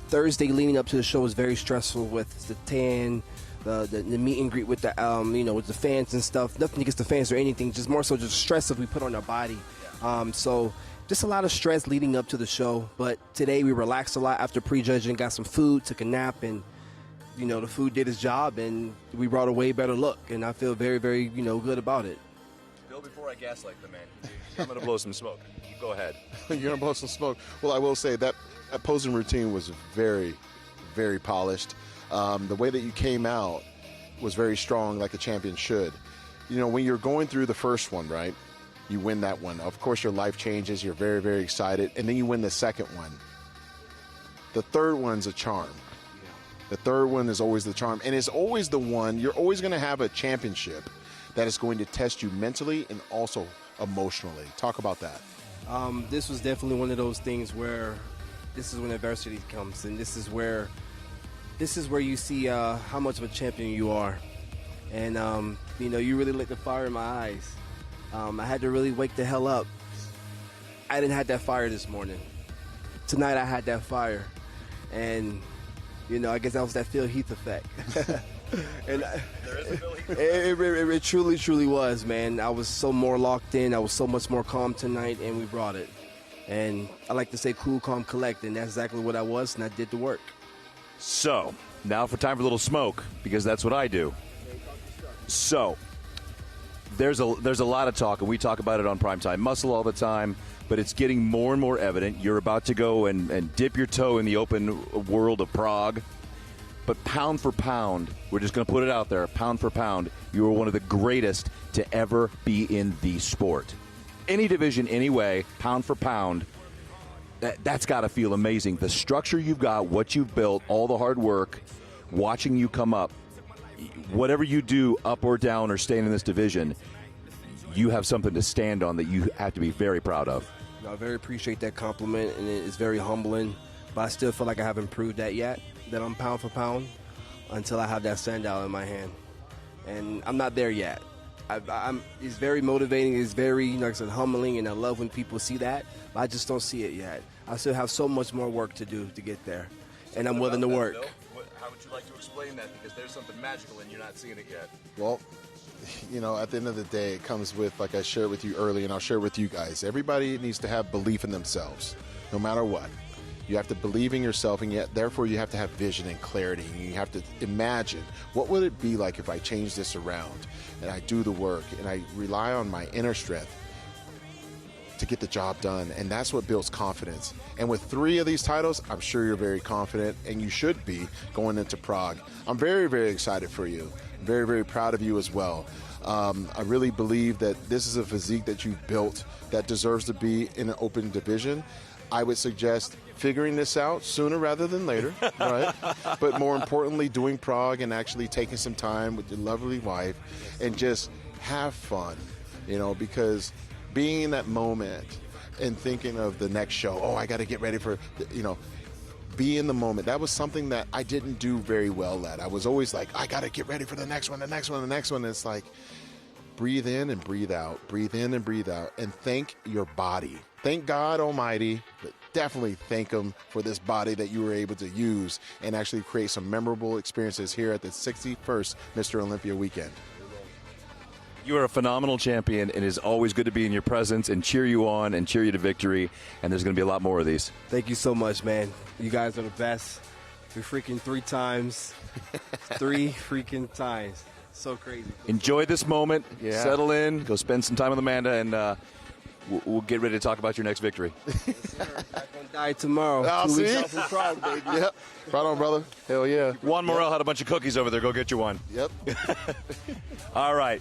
Thursday leading up to the show was very stressful with the tan, the meet and greet with the with the fans and stuff. Nothing against the fans or anything, just more so just stress that we put on our body. So just a lot of stress leading up to the show. But today we relaxed a lot after prejudging, got some food, took a nap, and the food did its job, and we brought a way better look. And I feel very, very good about it. Bill, before I gaslight the man, I'm going to blow some smoke. Go ahead. You're going to blow some smoke. Well, I will say that posing routine was very, very polished. The way that you came out was very strong, like a champion should. When you're going through the first one, right, you win that one. Of course, your life changes. You're very, very excited. And then you win the second one. The third one's a charm. The third one is always the charm. And it's always the one, you're always going to have a championship that is going to test you mentally and also emotionally. Talk about that. This was definitely one of those things where this is when adversity comes, and this is where you see how much of a champion you are. And, you really lit the fire in my eyes. I had to really wake the hell up. I didn't have that fire this morning. Tonight I had that fire. And, I guess that was that Phil Heath effect. And there is a Phil Heath it truly, truly was, man. I was so more locked in. I was so much more calm tonight, and we brought it. And I like to say cool, calm, collect, and that's exactly what I was, and I did the work. So, now for time for a little smoke, because that's what I do. So, there's a lot of talk, and we talk about it on Primetime Muscle all the time, but it's getting more and more evident. You're about to go and dip your toe in the open world of Prague. But pound for pound, we're just going to put it out there, pound for pound, you are one of the greatest to ever be in the sport. Any division, any way, pound for pound, that's got to feel amazing. The structure you've got, what you've built, all the hard work, watching you come up, whatever you do, up or down or staying in this division, you have something to stand on that you have to be very proud of. I very appreciate that compliment, and it's very humbling, but I still feel like I haven't proved that yet, that I'm pound for pound, until I have that sandal in my hand. And I'm not there yet. It's very motivating, it's very, like I said, humbling, and I love when people see that, but I just don't see it yet. I still have so much more work to do to get there, and I'm willing to work. How would you like to explain that? Because there's something magical and you're not seeing it yet. Well, at the end of the day, it comes with, like I shared with you earlier, and I'll share with you guys, everybody needs to have belief in themselves, no matter what. You have to believe in yourself, and yet, therefore, you have to have vision and clarity. And you have to imagine, what would it be like if I change this around and I do the work and I rely on my inner strength to get the job done? And that's what builds confidence. And with 3 of these titles, I'm sure you're very confident, and you should be going into Prague. I'm very, very excited for you. I'm very, very proud of you as well. I really believe that this is a physique that you've built that deserves to be in an open division. I would suggest figuring this out sooner rather than later, right? But more importantly, doing Prague and actually taking some time with your lovely wife and just have fun, because being in that moment and thinking of the next show, I got to get ready for, be in the moment. That was something that I didn't do very well at. I was always like, I got to get ready for the next one, the next one, the next one. And it's like, breathe in and breathe out, breathe in and breathe out, and thank your body. Thank God Almighty, but definitely thank Him for this body that you were able to use and actually create some memorable experiences here at the 61st Mr. Olympia weekend. You are a phenomenal champion, and it is always good to be in your presence and cheer you on and cheer you to victory, and there's going to be a lot more of these. Thank you so much, man. You guys are the best. We freaking 3 times. 3 freaking times. So crazy. Enjoy this moment. Yeah. Settle in. Go spend some time with Amanda, and we'll get ready to talk about your next victory. Yes, sir. Back on diet tomorrow. 2 weeks off from Prague, baby. Yep. Right on, brother. Hell yeah. Juan Morel had a bunch of cookies over there. Go get you one. Yep. All right.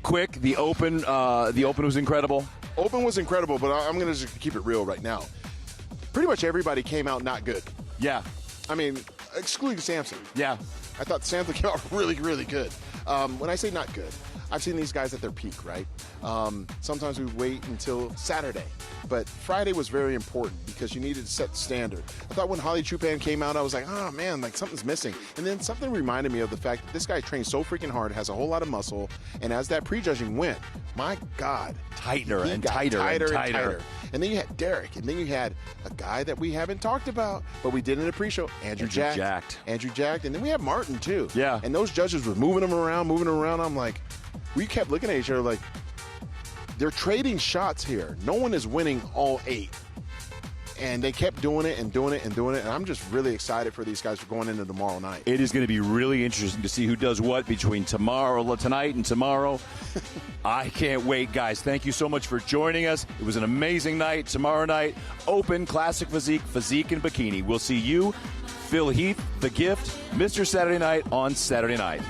Quick, the Open was incredible. Open was incredible, but I'm going to just keep it real right now. Pretty much everybody came out not good. Yeah. I mean, excluding Samson. Yeah. I thought Samson came out really, really good. When I say not good, I've seen these guys at their peak, right? Sometimes we wait until Saturday but Friday was very important because you needed to set the standard. I thought when Holly Chupan came out, I was like, oh man, like something's missing. And then something reminded me of the fact that this guy trains so freaking hard, has a whole lot of muscle, and as that prejudging went, my God. Tighter he and got tighter and and tighter. tighter. And then you had Derek, and then you had a guy that we haven't talked about, but we did in the pre-show, Andrew Jacked. Andrew Jacked, and then we have Martin too. Yeah. And those judges were moving him around. I'm like, we kept looking at each other like, they're trading shots here. No one is winning all 8. And they kept doing it and doing it and doing it. And I'm just really excited for these guys for going into tomorrow night. It is going to be really interesting to see who does what between tonight and tomorrow. I can't wait, guys. Thank you so much for joining us. It was an amazing night. Tomorrow night, Open Classic Physique, Physique and Bikini. We'll see you, Phil Heath, The Gift, Mr. Saturday Night on Saturday night.